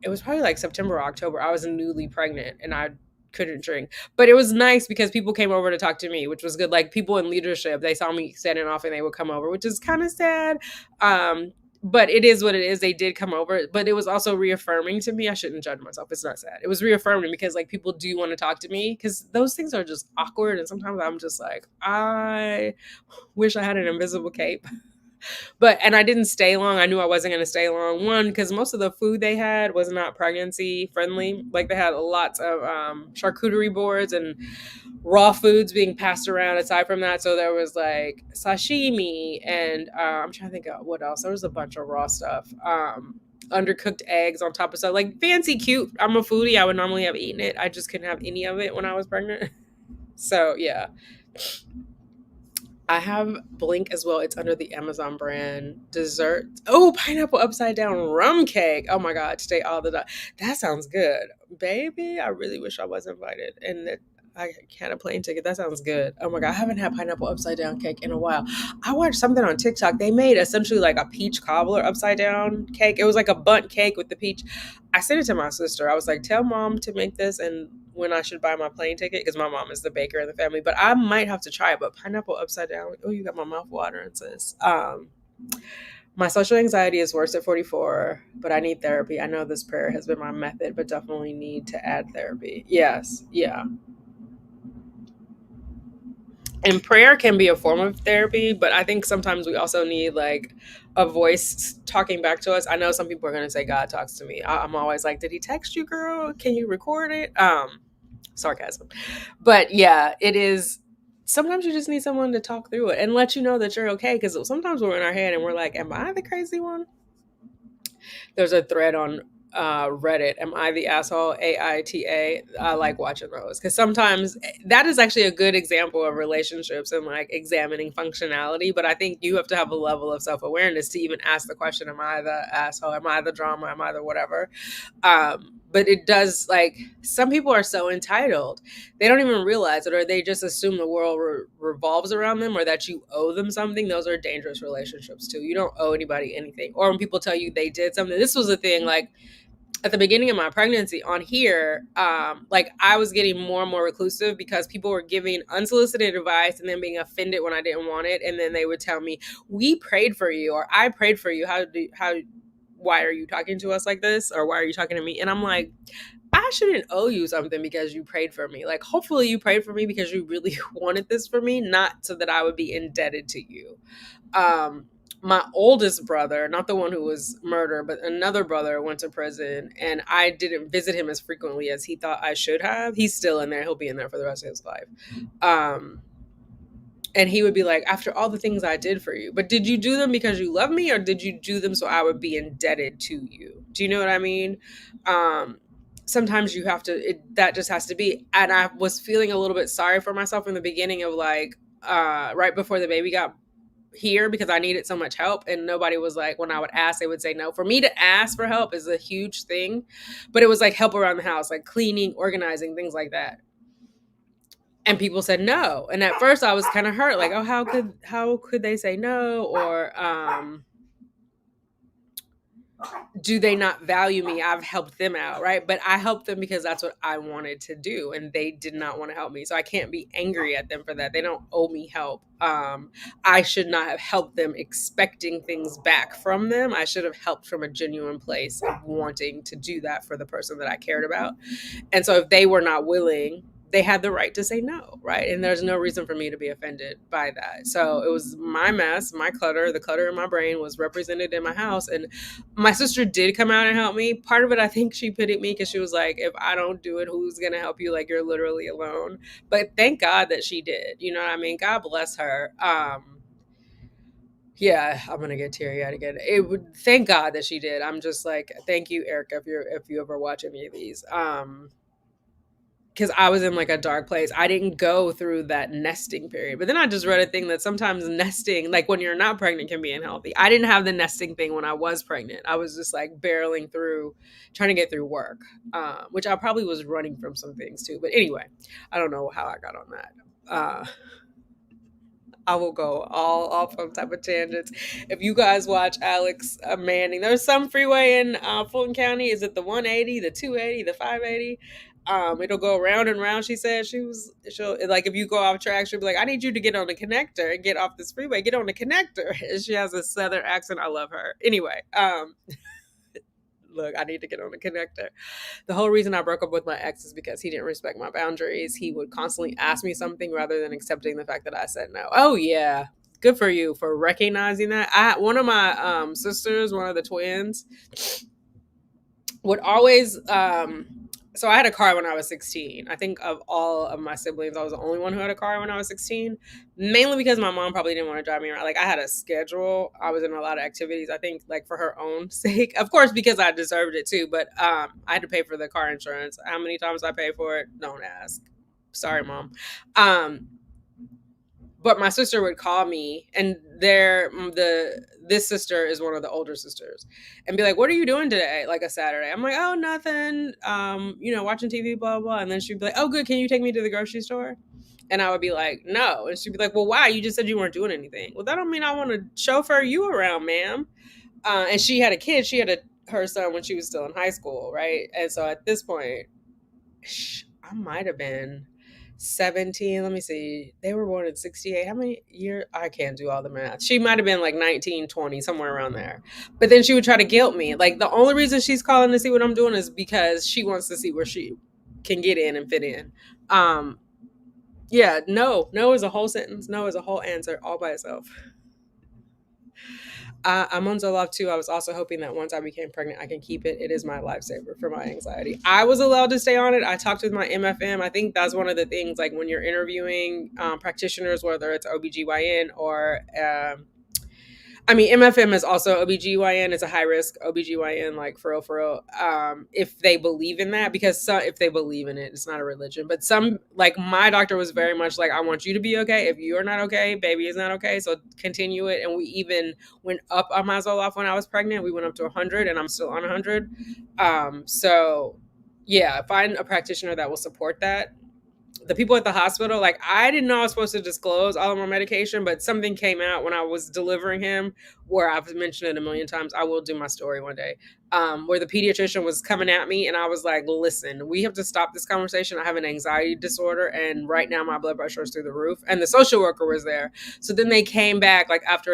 It was probably like September or October. I was newly pregnant and I couldn't drink. But it was nice because people came over to talk to me, which was good. Like people in leadership, they saw me standing off and they would come over, which is kind of sad. But it is what it is. They did come over, but it was also reaffirming to me. I shouldn't judge myself. It's not sad. It was reaffirming because like people do want to talk to me because those things are just awkward. And sometimes I'm just like, I wish I had an invisible cape. And I didn't stay long. I knew I wasn't going to stay long. One, because most of the food they had was not pregnancy friendly. Like they had lots of charcuterie boards and raw foods being passed around aside from that. So there was like sashimi and I'm trying to think of what else. There was a bunch of raw stuff. Undercooked eggs on top of stuff. Like fancy, cute. I'm a foodie. I would normally have eaten it. I just couldn't have any of it when I was pregnant. So yeah. I have Blink as well. It's under the Amazon brand. Dessert. Oh, pineapple upside down rum cake. Oh my God, stay all the time. That sounds good. Baby, I really wish I was invited and that I had a plane ticket. That sounds good. Oh my God, I haven't had pineapple upside down cake in a while. I watched something on TikTok. They made essentially like a peach cobbler upside down cake. It was like a bundt cake with the peach. I sent it to my sister. I was like, tell mom to make this and when I should buy my plane ticket because my mom is the baker in the family. But I might have to try it. But pineapple upside down. Oh, you got my mouth watering, sis. My social anxiety is worse at 44, but I need therapy. I know this prayer has been my method, but definitely need to add therapy. Yes. Yeah. And prayer can be a form of therapy, but I think sometimes we also need like a voice talking back to us. I know some people are going to say God talks to me. I'm always like, did he text you, girl? Can you record it? Sarcasm. But yeah, it is. Sometimes you just need someone to talk through it and let you know that you're okay. Because sometimes we're in our head and we're like, am I the crazy one? There's a thread on Reddit. Am I the asshole? AITA. I like watching those because sometimes that is actually a good example of relationships and like examining functionality. But I think you have to have a level of self awareness to even ask the question: Am I the asshole? Am I the drama? Am I the whatever? But it does, like, some people are so entitled they don't even realize it, or they just assume the world revolves around them, or that you owe them something. Those are dangerous relationships too. You don't owe anybody anything. Or when people tell you they did something, this was a thing like at the beginning of my pregnancy on here, like I was getting more and more reclusive because people were giving unsolicited advice and then being offended when I didn't want it. And then they would tell me, we prayed for you, or I prayed for you. Why are you talking to us like this? Or why are you talking to me? And I'm like, I shouldn't owe you something because you prayed for me. Like, hopefully you prayed for me because you really wanted this for me, not so that I would be indebted to you. My oldest brother, not the one who was murdered, but another brother went to prison, and I didn't visit him as frequently as he thought I should have. He's still in there. He'll be in there for the rest of his life. And he would be like, after all the things I did for you, but did you do them because you love me, or did you do them so I would be indebted to you? Do you know what I mean? Sometimes you have to, that just has to be. And I was feeling a little bit sorry for myself in the beginning of like, right before the baby got here, because I needed so much help, and nobody was like, when I would ask, they would say no. For me to ask for help is a huge thing, but it was like help around the house, like cleaning, organizing, things like that. And people said no. And at first I was kind of hurt, like, oh, how could they say no? Or do they not value me? I've helped them out, right? But I helped them because that's what I wanted to do, and they did not want to help me. So I can't be angry at them for that. They don't owe me help. I should not have helped them expecting things back from them. I should have helped from a genuine place of wanting to do that for the person that I cared about. And so if they were not willing, they had the right to say no, right? And there's no reason for me to be offended by that. So it was my mess, my clutter, the clutter in my brain was represented in my house. And my sister did come out and help me. Part of it, I think she pitied me because she was like, if I don't do it, who's going to help you? Like, you're literally alone. But thank God that she did. You know what I mean? God bless her. Yeah, I'm gonna get teary-eyed again. Thank God that she did. I'm just like, thank you, Erica, if you ever watch any of these. Because I was in like a dark place. I didn't go through that nesting period. But then I just read a thing that sometimes nesting, like when you're not pregnant, can be unhealthy. I didn't have the nesting thing when I was pregnant. I was just like barreling through, trying to get through work, which I probably was running from some things too. But anyway, I don't know how I got on that. I will go all off on type of tangents. If you guys watch Alex Manning, there's some freeway in Fulton County. Is it the 180, the 280, the 580? It'll go round and round. She said she'll like, if you go off track, she'll be like, I need you to get on the connector and get off this freeway. Get on the connector. And she has a southern accent. I love her. Anyway, look, I need to get on the connector. The whole reason I broke up with my ex is because he didn't respect my boundaries. He would constantly ask me something rather than accepting the fact that I said no. Oh yeah. Good for you for recognizing that. One of my sisters, one of the twins, would always so I had a car when I was 16. I think of all of my siblings, I was the only one who had a car when I was 16. Mainly because my mom probably didn't want to drive me around. Like, I had a schedule. I was in a lot of activities, I think, like, for her own sake. Of course, because I deserved it too, but I had to pay for the car insurance. How many times I paid for it? Don't ask. Sorry, Mom. But my sister would call me, and this sister is one of the older sisters, and be like, "What are you doing today?" Like a Saturday. I'm like, "Oh, nothing. Watching TV, blah blah." And then she'd be like, "Oh, good. Can you take me to the grocery store?" And I would be like, "No." And she'd be like, "Well, why? You just said you weren't doing anything." Well, that don't mean I want to chauffeur you around, ma'am. And she had a kid. She had her son when she was still in high school, right? And so at this point, I might have been 17. Let me see. They were born in 68. How many years? I can't do all the math. She might have been like 19, 20, somewhere around there. But then she would try to guilt me. Like, the only reason she's calling to see what I'm doing is because she wants to see where she can get in and fit in. Yeah, no. No is a whole sentence. No is a whole answer all by itself. I'm on Zoloft too. I was also hoping that once I became pregnant, I can keep it. It is my lifesaver for my anxiety. I was allowed to stay on it. I talked with my MFM. I think that's one of the things, like, when you're interviewing practitioners, whether it's OBGYN or MFM is also OBGYN. It's a high risk OBGYN, like, for real. If they believe in that, because if they believe in it, it's not a religion. But some, like, my doctor was very much like, I want you to be okay. If you're not okay, baby is not okay. So continue it. And we even went up on my Zoloft when I was pregnant. We went up to 100, and I'm still on 100. So yeah, find a practitioner that will support that. The people at the hospital, like, I didn't know I was supposed to disclose all of my medication, but something came out when I was delivering him, where I've mentioned it a million times. I will do my story one day, where the pediatrician was coming at me, and I was like, listen, we have to stop this conversation. I have an anxiety disorder, and right now my blood pressure is through the roof. And the social worker was there. So then they came back, like, after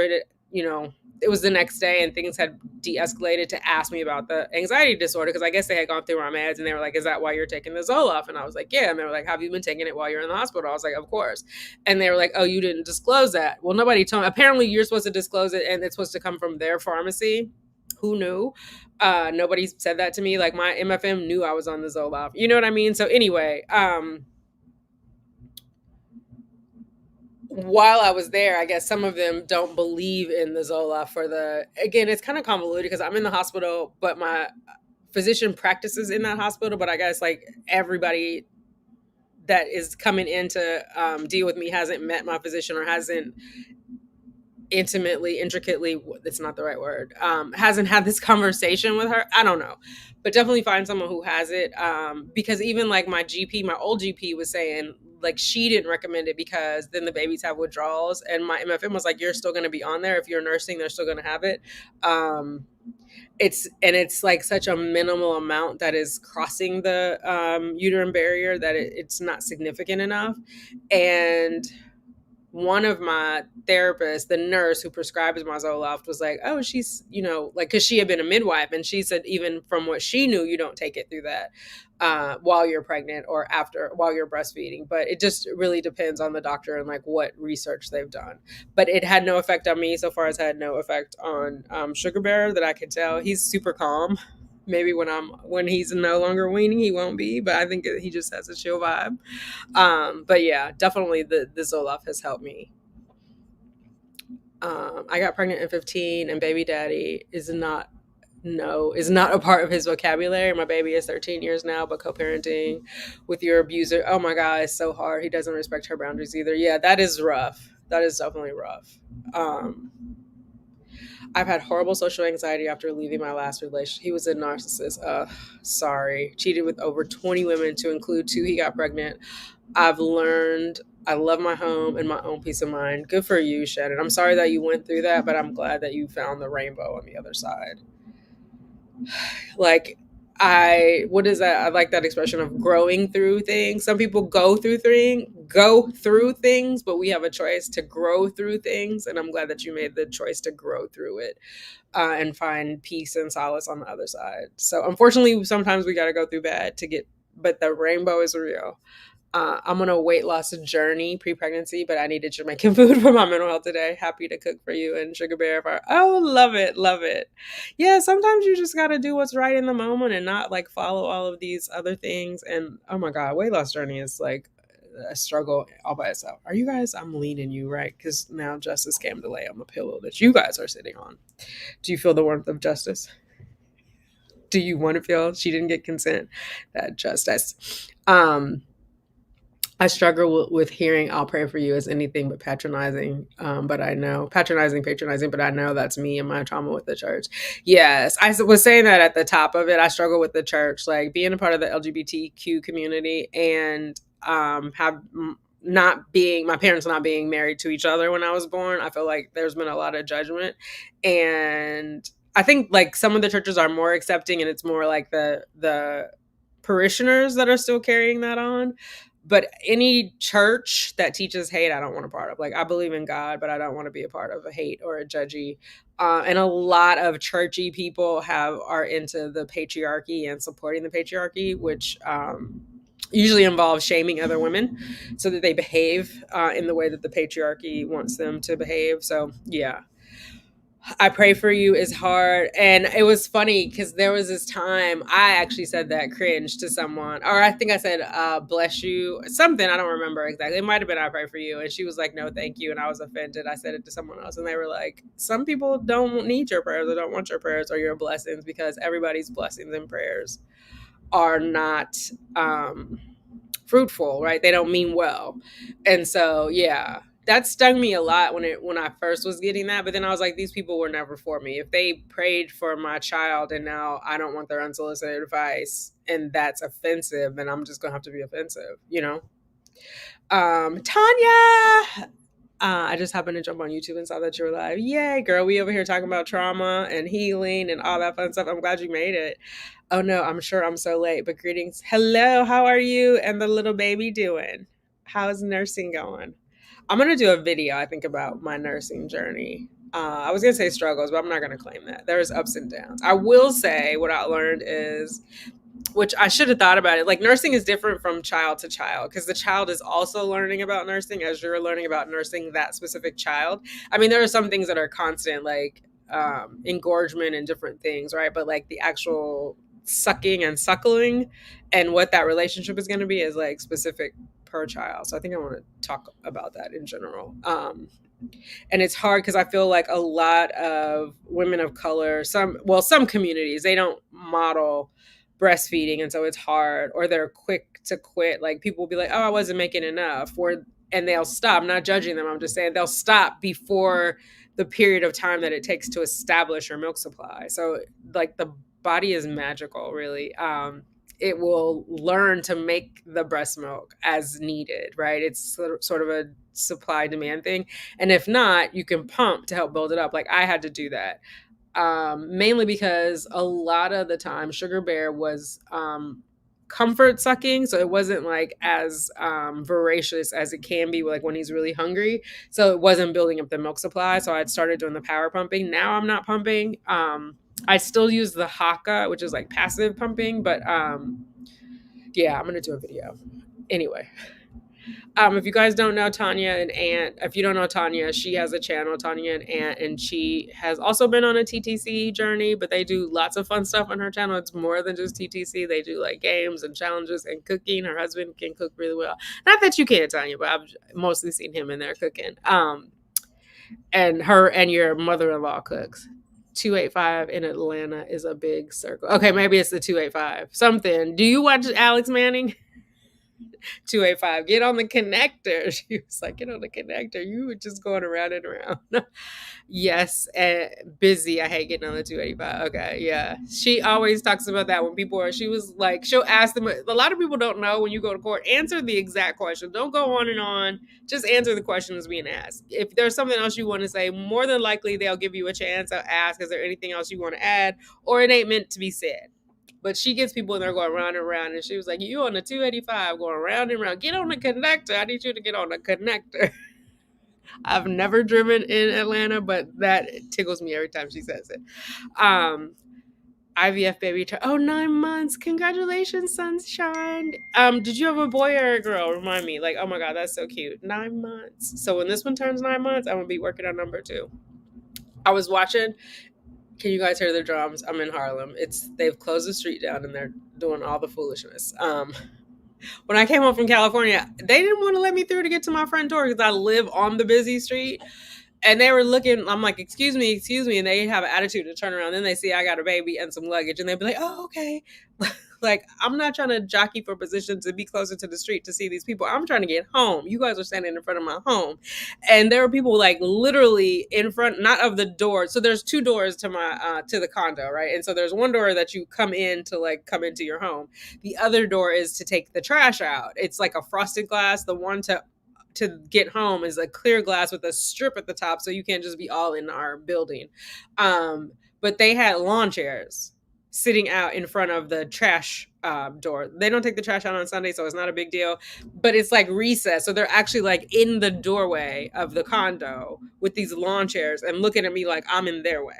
it was the next day and things had de-escalated, to ask me about the anxiety disorder, because I guess they had gone through my meds, and they were like, is that why you're taking the Zoloft? And I was like, yeah. And they were like, have you been taking it while you're in the hospital? I was like, of course. And they were like, oh, you didn't disclose that. Well, nobody told me. Apparently you're supposed to disclose it, and it's supposed to come from their pharmacy. Who knew? Nobody said that to me. Like, my MFM knew I was on the Zoloft. You know what I mean? So anyway, while I was there, I guess some of them don't believe in the Zoloft again, it's kind of convoluted because I'm in the hospital, but my physician practices in that hospital. But I guess, like, everybody that is coming in to deal with me hasn't met my physician, or hasn't intricately, it's not the right word, hasn't had this conversation with her. I don't know, but definitely find someone who has it, because even, like, my old GP was saying, like, she didn't recommend it because then the babies have withdrawals, and my MFM was like, you're still going to be on there. If you're nursing, they're still going to have it. It's like such a minimal amount that is crossing the uterine barrier that it's not significant enough. And one of my therapists, the nurse who prescribes my Zoloft, was like, oh, she's, like, because she had been a midwife, and she said, even from what she knew, you don't take it through that while you're pregnant or while you're breastfeeding. But it just really depends on the doctor and, like, what research they've done. But it had no effect on me, so far as had no effect on Sugar Bear that I could tell. He's super calm. Maybe when he's no longer weaning, he won't be, but I think he just has a chill vibe. But yeah, definitely the Zoloft has helped me. I got pregnant at 15, and baby daddy is not a part of his vocabulary. My baby is 13 years now, but co-parenting with your abuser, oh my God, it's so hard. He doesn't respect her boundaries either. Yeah, that is rough. That is definitely rough. I've had horrible social anxiety after leaving my last relationship. He was a narcissist. Sorry. Cheated with over 20 women, to include 2 he got pregnant. I've learned I love my home and my own peace of mind. Good for you, Shannon. I'm sorry that you went through that, but I'm glad that you found the rainbow on the other side. Like, what is that? I like that expression of growing through things. Some people go through things, but we have a choice to grow through things, and I'm glad that you made the choice to grow through it, and find peace and solace on the other side. So unfortunately, sometimes we got to go through bad to get, but the rainbow is real. I'm on a weight loss journey pre-pregnancy, but I needed Jamaican food for my mental health today. Happy to cook for you and Sugar Bear. Oh, love it, love it. Yeah, sometimes you just got to do what's right in the moment and not like follow all of these other things. And oh my God, weight loss journey is like a struggle all by itself. Are you guys? I'm leaning you, right? Because now justice came to lay on the pillow that you guys are sitting on. Do you feel the warmth of justice? Do you want to feel she didn't get consent? That justice. I struggle with hearing "I'll pray for you" as anything but patronizing. But I know patronizing, but I know that's me and my trauma with the church. Yes, I was saying that at the top of it. I struggle with the church, like being a part of the LGBTQ community, and have not being my parents not being married to each other when I was born. I feel like there's been a lot of judgment, and I think like some of the churches are more accepting, and it's more like the parishioners that are still carrying that on. But any church that teaches hate, I don't want a part of. Like, I believe in God, but I don't want to be a part of a hate or a judgy. And a lot of churchy people are into the patriarchy and supporting the patriarchy, which usually involves shaming other women so that they behave in the way that the patriarchy wants them to behave. So yeah, I pray for you is hard. And it was funny because there was this time I actually said that cringe to someone, or I think I said, bless you, something. I don't remember exactly. It might have been I pray for you. And she was like, no, thank you. And I was offended. I said it to someone else. And they were like, some people don't need your prayers or don't want your prayers or your blessings because everybody's blessings and prayers are not fruitful, right? They don't mean well. And so, yeah, that stung me a lot when I first was getting that. But then I was like, these people were never for me. If they prayed for my child and now I don't want their unsolicited advice and that's offensive, then I'm just gonna have to be offensive, you know? Tanya, I just happened to jump on YouTube and saw that you were live. Yay, girl. We over here talking about trauma and healing and all that fun stuff. I'm glad you made it. Oh no, I'm sure I'm so late, but greetings. Hello, how are you and the little baby doing? How's nursing going? I'm going to do a video, I think, about my nursing journey. I was going to say struggles, but I'm not going to claim that. There's ups and downs. I will say what I learned is, which I should have thought about it. Like, nursing is different from child to child because the child is also learning about nursing as you're learning about nursing that specific child. I mean, there are some things that are constant, like engorgement and different things, right? But like the actual sucking and suckling and what that relationship is going to be is like specific per child. So I think I want to talk about that in general. And it's hard because I feel like a lot of women of color, some communities, they don't model breastfeeding, and so it's hard, or they're quick to quit. Like, people will be like, oh, I wasn't making enough, and they'll stop. I'm not judging them, I'm just saying they'll stop before the period of time that it takes to establish your milk supply. So like the body is magical, really. It will learn to make the breast milk as needed, right? It's sort of a supply demand thing. And if not, you can pump to help build it up. Like, I had to do that. Mainly because a lot of the time Sugar Bear was comfort sucking, so it wasn't like as voracious as it can be like when he's really hungry, so it wasn't building up the milk supply. So I'd started doing the power pumping. Now I'm not pumping. I still use the Haka, which is like passive pumping, but yeah, I'm gonna do a video anyway. If you guys don't know Tanya and Ant, if you don't know Tanya, she has a channel, Tanya and Ant, and she has also been on a TTC journey, but they do lots of fun stuff on her channel. It's more than just TTC. They do like games and challenges and cooking. Her husband can cook really well. Not that you can't, Tanya, but I've mostly seen him in there cooking. And her and your mother-in-law cooks. 285 in Atlanta is a big circle. Okay, maybe it's the 285. Something. Do you watch Alex Manning? 285, get on the connector. She was like, get on the connector. You were just going around and around. Yes, and busy. I hate getting on the 285. Okay, yeah. She always talks about that when people are, she was like, she'll ask them, a lot of people don't know when you go to court, answer the exact question. Don't go on and on. Just answer the questions being asked. If there's something else you want to say, more than likely they'll give you a chance. They'll ask, is there anything else you want to add? Or it ain't meant to be said. But she gets people in there going round and round, and she was like, you on the 285 going round and round. Get on the connector. I need you to get on the connector. I've never driven in Atlanta, but that tickles me every time she says it. IVF baby. Oh, 9 months. Congratulations, sunshine. Did you have a boy or a girl? Remind me. Like, oh my God, that's so cute. 9 months. So when this one turns 9 months, I'm gonna be working on number 2. I was watching. Can you guys hear the drums? I'm in Harlem. They've closed the street down and they're doing all the foolishness. When I came home from California, they didn't want to let me through to get to my front door because I live on the busy street. And they were looking, I'm like, excuse me. And they have an attitude to turn around. Then they see I got a baby and some luggage. And they'd be like, oh, okay. Like, I'm not trying to jockey for position to be closer to the street to see these people. I'm trying to get home. You guys are standing in front of my home. And there were people like literally in front, not of the door. So there's 2 doors to my, to the condo, right? And so there's one door that you come in to like come into your home. The other door is to take the trash out. It's like a frosted glass. The one to get home is a clear glass with a strip at the top. So you can't just be all in our building. But they had lawn chairs sitting out in front of the trash door. They don't take the trash out on Sunday, so it's not a big deal. But it's like recess. So they're actually like in the doorway of the condo with these lawn chairs and looking at me like I'm in their way.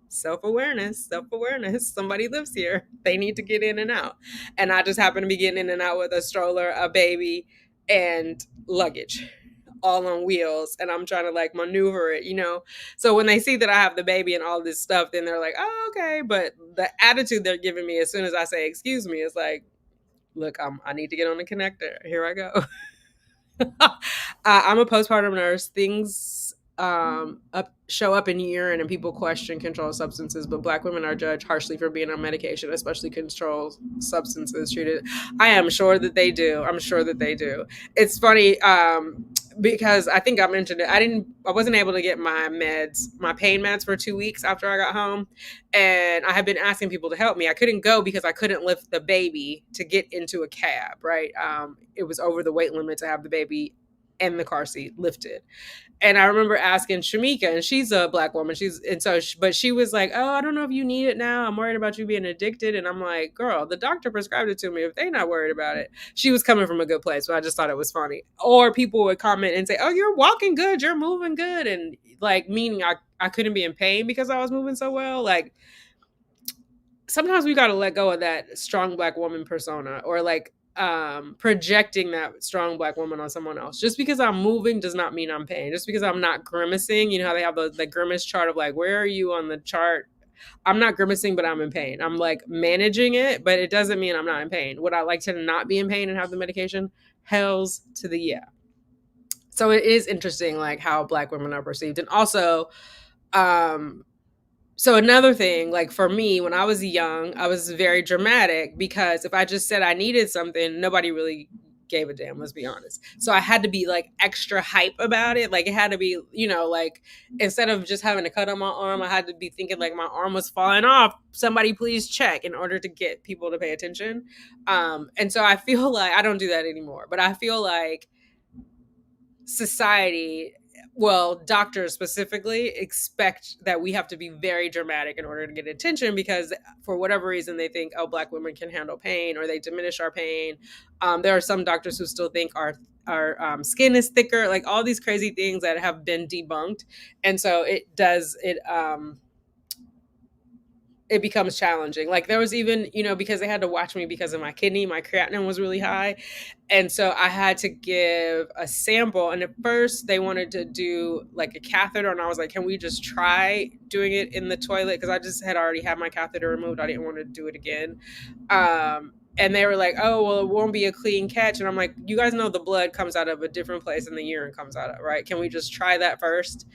Self-awareness. Somebody lives here. They need to get in and out. And I just happen to be getting in and out with a stroller, a baby, and luggage all on wheels, and I'm trying to like maneuver it, so when they see that I have the baby and all this stuff, then they're like, oh, okay. But the attitude they're giving me as soon as I say excuse me is like, look, I need to get on the connector, here I go. I'm a postpartum nurse. Things show up in urine and people question controlled substances, but Black women are judged harshly for being on medication, especially controlled substances treated. I am sure that they do. It's funny because I think I mentioned it. I wasn't able to get my pain meds for 2 weeks after I got home, and I had been asking people to help me. I couldn't go because I couldn't lift the baby to get into a cab, right? It was over the weight limit to have the baby and the car seat lifted. And I remember asking Shamika, and she's a Black woman. But she was like, oh, I don't know if you need it now. I'm worried about you being addicted. And I'm like, girl, the doctor prescribed it to me. If they're not worried about it, she was coming from a good place. But I just thought it was funny. Or people would comment and say, oh, you're walking good. You're moving good. And like, meaning I couldn't be in pain because I was moving so well. Like, sometimes we got to let go of that strong Black woman persona, or like, projecting that strong Black woman on someone else. Just because I'm moving does not mean I'm in pain. Just because I'm not grimacing, you know how they have the grimace chart of like, where are you on the chart? I'm not grimacing, but I'm in pain. I'm like managing it, but it doesn't mean I'm not in pain. Would I like to not be in pain and have the medication? Hells to the yeah. So it is interesting, like how Black women are perceived. And also, so another thing, like for me, when I was young, I was very dramatic because if I just said I needed something, nobody really gave a damn, let's be honest. So I had to be like extra hype about it. Like it had to be, like instead of just having a cut on my arm, I had to be thinking like my arm was falling off. Somebody please check, in order to get people to pay attention. And so I feel like I don't do that anymore, but I feel like society, well, doctors specifically, expect that we have to be very dramatic in order to get attention because for whatever reason they think, oh, Black women can handle pain, or they diminish our pain. There are some doctors who still think our skin is thicker, like all these crazy things that have been debunked. And so it becomes challenging. Like there was even, because they had to watch me because of my kidney, my creatinine was really high. And so I had to give a sample. And at first they wanted to do like a catheter. And I was like, can we just try doing it in the toilet? Because I just had already had my catheter removed. I didn't want to do it again. And they were like, oh, well, it won't be a clean catch. And I'm like, you guys know the blood comes out of a different place than the urine comes out of, right? Can we just try that first?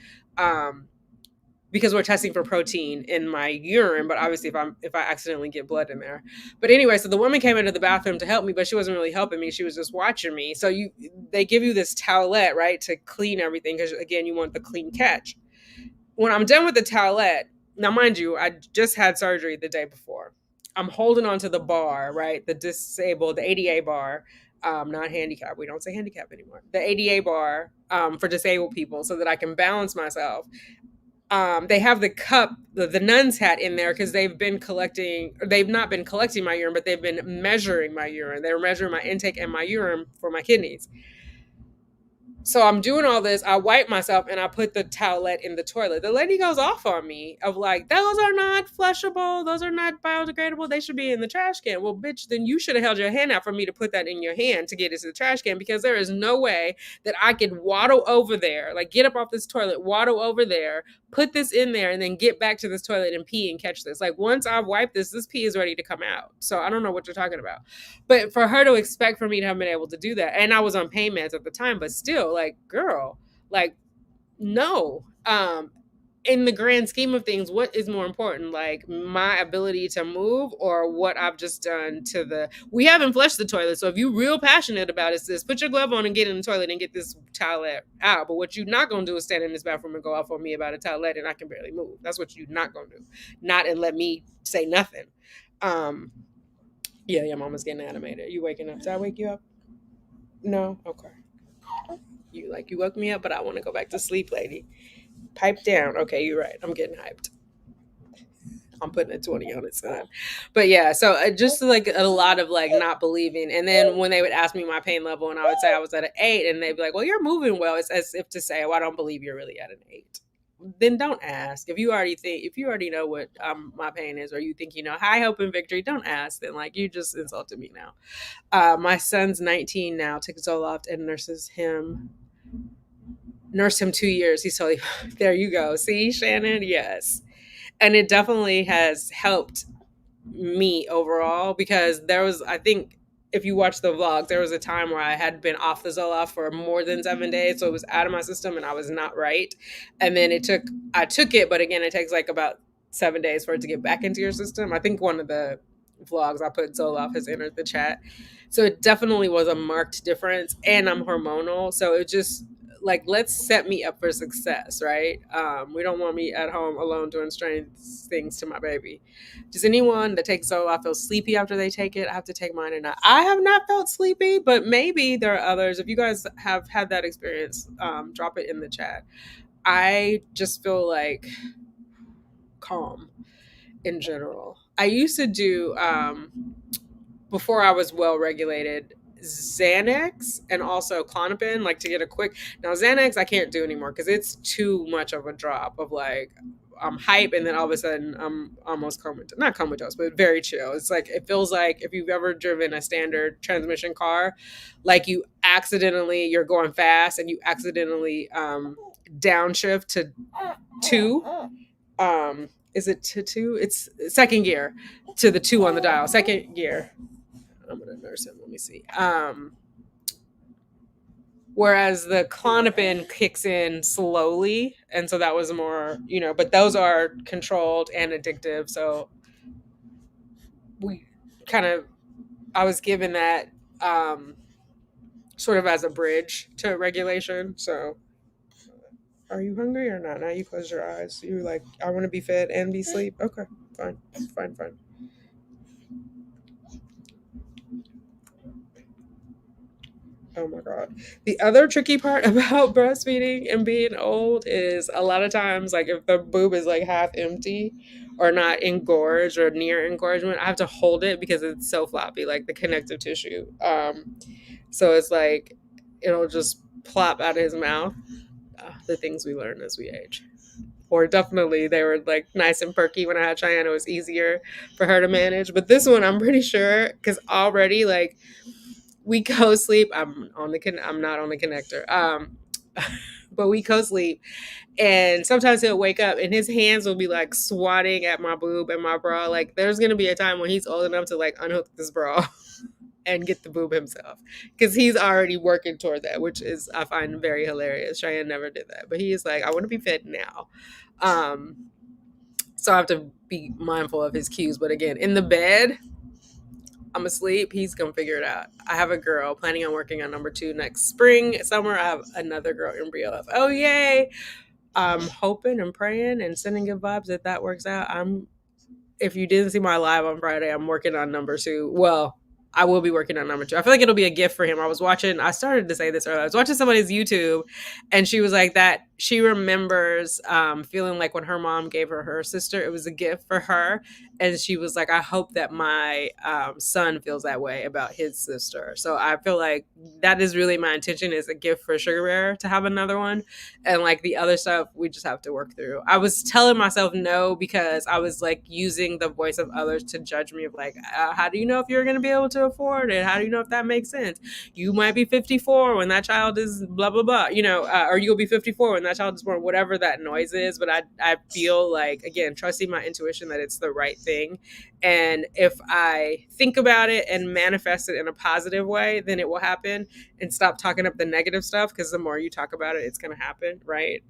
because we're testing for protein in my urine, but obviously if I accidentally get blood in there. But anyway, so the woman came into the bathroom to help me, but she wasn't really helping me. She was just watching me. So they give you this towelette, right, to clean everything, because again, you want the clean catch. When I'm done with the towelette, now mind you, I just had surgery the day before. I'm holding onto the bar, right, the ADA bar, not handicap. We don't say handicap anymore. The ADA bar, for disabled people, so that I can balance myself. They have the cup, the nun's hat in there, because they've not been collecting my urine, but they've been measuring my urine. They were measuring my intake and my urine for my kidneys. So I'm doing all this. I wipe myself and I put the towelette in the toilet. The lady goes off on me of like, those are not flushable. Those are not biodegradable. They should be in the trash can. Well, bitch, then you should have held your hand out for me to put that in your hand to get it to the trash can, because there is no way that I could waddle over there, like get up off this toilet, waddle over there, put this in there, and then get back to this toilet and pee and catch this. Like once I've wiped this pee is ready to come out. So I don't know what you're talking about. But for her to expect for me to have been able to do that, and I was on pain meds at the time, but still, like, girl, like, no. In the grand scheme of things, what is more important, like my ability to move or what I've just done to we haven't flushed the toilet. So if you're real passionate about it, sis, put your glove on and get in the toilet and get this towelette out. But what you're not going to do is stand in this bathroom and go off on me about a towelette and I can barely move. That's what you're not going to do. Not and let me say nothing. Yeah, your mama's getting animated. You waking up? Did I wake you up? No? Okay. You woke me up, but I want to go back to sleep, lady. Pipe down. Okay, you're right. I'm getting hyped. I'm putting a 20 on it, son. But yeah, so just like a lot of like not believing. And then when they would ask me my pain level and I would say I was at an 8, and they'd be like, well, you're moving well. It's as if to say, well, I don't believe you're really at an 8. Then don't ask. If you already know what my pain is, or you think you know high hope and victory, don't ask. Then like you just insulted me now. My son's 19 now, took Zoloft and nursed him 2 years. He's totally there. You go. See, Shannon? Yes. And it definitely has helped me overall, because there was, I think, if you watch the vlog, there was a time where I had been off the Zoloft for more than 7 days. So it was out of my system and I was not right. And then I took it, but again, it takes like about 7 days for it to get back into your system. I think one of the vlogs I put Zoloft has entered the chat. So it definitely was a marked difference, and I'm hormonal. So it just like, let's set me up for success, right? We don't want me at home alone doing strange things to my baby. Does anyone that takes Zoloft feel sleepy after they take it? I have to take mine or not. I have not felt sleepy, but maybe there are others. If you guys have had that experience, drop it in the chat. I just feel like calm in general. I used to do, before I was well regulated, Xanax and also Klonopin, like to get a quick. Now Xanax I can't do anymore because it's too much of a drop of like I'm hype and then all of a sudden I'm almost comatose. Not comatose, but very chill. It's like, it feels like if you've ever driven a standard transmission car, like you're going fast and you accidentally downshift to 2. Is it to 2? It's second gear to the 2 on the dial. Second gear. I'm gonna nurse him. Let me see. Whereas the Klonopin kicks in slowly, and so that was more, but those are controlled and addictive. So I was given that sort of as a bridge to regulation. So, are you hungry or not? Now you close your eyes. You're like, I want to be fed and be asleep. Okay, fine. Oh my God. The other tricky part about breastfeeding and being old is a lot of times, like if the boob is like half empty or not engorged or near engorgement, I have to hold it because it's so floppy, like the connective tissue. So it's like, it'll just plop out of his mouth. The things we learn as we age. Or definitely they were like nice and perky when I had Cheyenne. It was easier for her to manage. But this one, I'm pretty sure, because already like, we co-sleep. I'm not on the connector. But we co-sleep, and sometimes he'll wake up and his hands will be like swatting at my boob and my bra. Like there's gonna be a time when he's old enough to like unhook this bra. and get the boob himself, because he's already working toward that, which is, I find, very hilarious. Cheyenne never did that, but he is like, I want to be fed now. So I have to be mindful of his cues. But again, in the bed, I'm asleep, he's gonna figure it out. I have a girl planning on working on number 2 next spring, summer. I have another girl embryo of, oh yay. I'm hoping and praying and sending good vibes that works out. If you didn't see my live on Friday, I'm working on number 2. Well, I will be working on number 2. I feel like it'll be a gift for him. I started to say this earlier. I was watching somebody's YouTube, and she was like that she remembers feeling like when her mom gave her sister, it was a gift for her. And she was like, I hope that my son feels that way about his sister. So I feel like that is really my intention, is a gift for Sugar Bear to have another one. And like the other stuff, we just have to work through. I was telling myself no, because I was like using the voice of others to judge me of like, how do you know if you're going to be able to afford it? How do you know if that makes sense? You might be 54 when that child is blah, blah, blah, or you'll be 54 when that child is born, whatever that noise is. But I feel like, again, trusting my intuition that it's the right thing. And if I think about it and manifest it in a positive way, then it will happen, and stop talking up the negative stuff, because the more you talk about it, it's going to happen, right?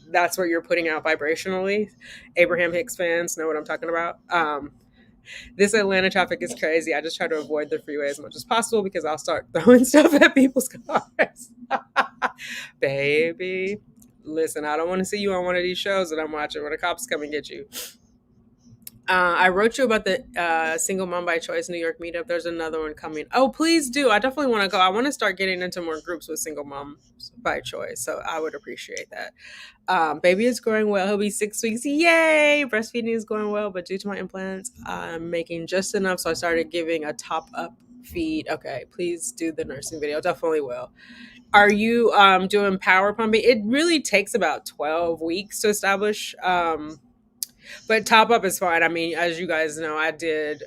That's what you're putting out vibrationally. Abraham Hicks fans know what I'm talking about. This Atlanta traffic is crazy. I just try to avoid the freeway as much as possible, because I'll start throwing stuff at people's cars. Baby, listen, I don't want to see you on one of these shows that I'm watching where the cops come and get you. I wrote you about the Single Mom by Choice New York meetup. There's another one coming. Oh, please do. I definitely want to go. I want to start getting into more groups with Single Moms by Choice. So I would appreciate that. Baby is growing well. He'll be 6 weeks. Yay! Breastfeeding is going well, but due to my implants, I'm making just enough. So I started giving a top up feed. Okay, please do the nursing video. Definitely will. Are you doing power pumping? It really takes about 12 weeks to establish. But top up is fine. I mean, as you guys know, I did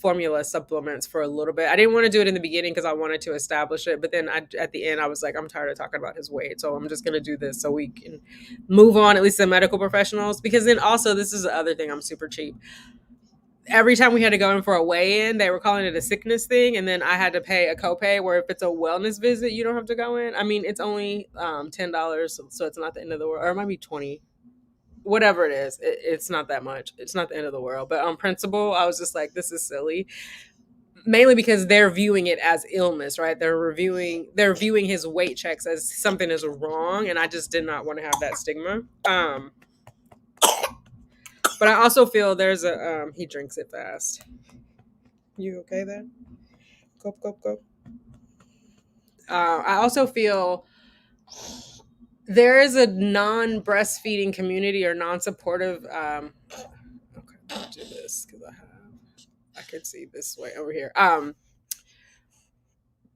formula supplements for a little bit. I didn't want to do it in the beginning because I wanted to establish it. But then at the end, I was like, I'm tired of talking about his weight. So I'm just going to do this so we can move on, at least the medical professionals. Because then also, this is the other thing, I'm super cheap. Every time we had to go in for a weigh-in, they were calling it a sickness thing. And then I had to pay a copay, where if it's a wellness visit, you don't have to go in. I mean, it's only $10. So it's not the end of the world. Or it might be 20, whatever it is. It's not that much. It's not the end of the world. But on principle, I was just like, this is silly. Mainly because they're viewing it as illness, right? They're viewing his weight checks as something is wrong, and I just did not want to have that stigma. But I also feel there's a he drinks it fast. You okay there? Go, go, go. I also feel there is a non-breastfeeding community or non-supportive. Okay, I'll do this because I can see this way over here.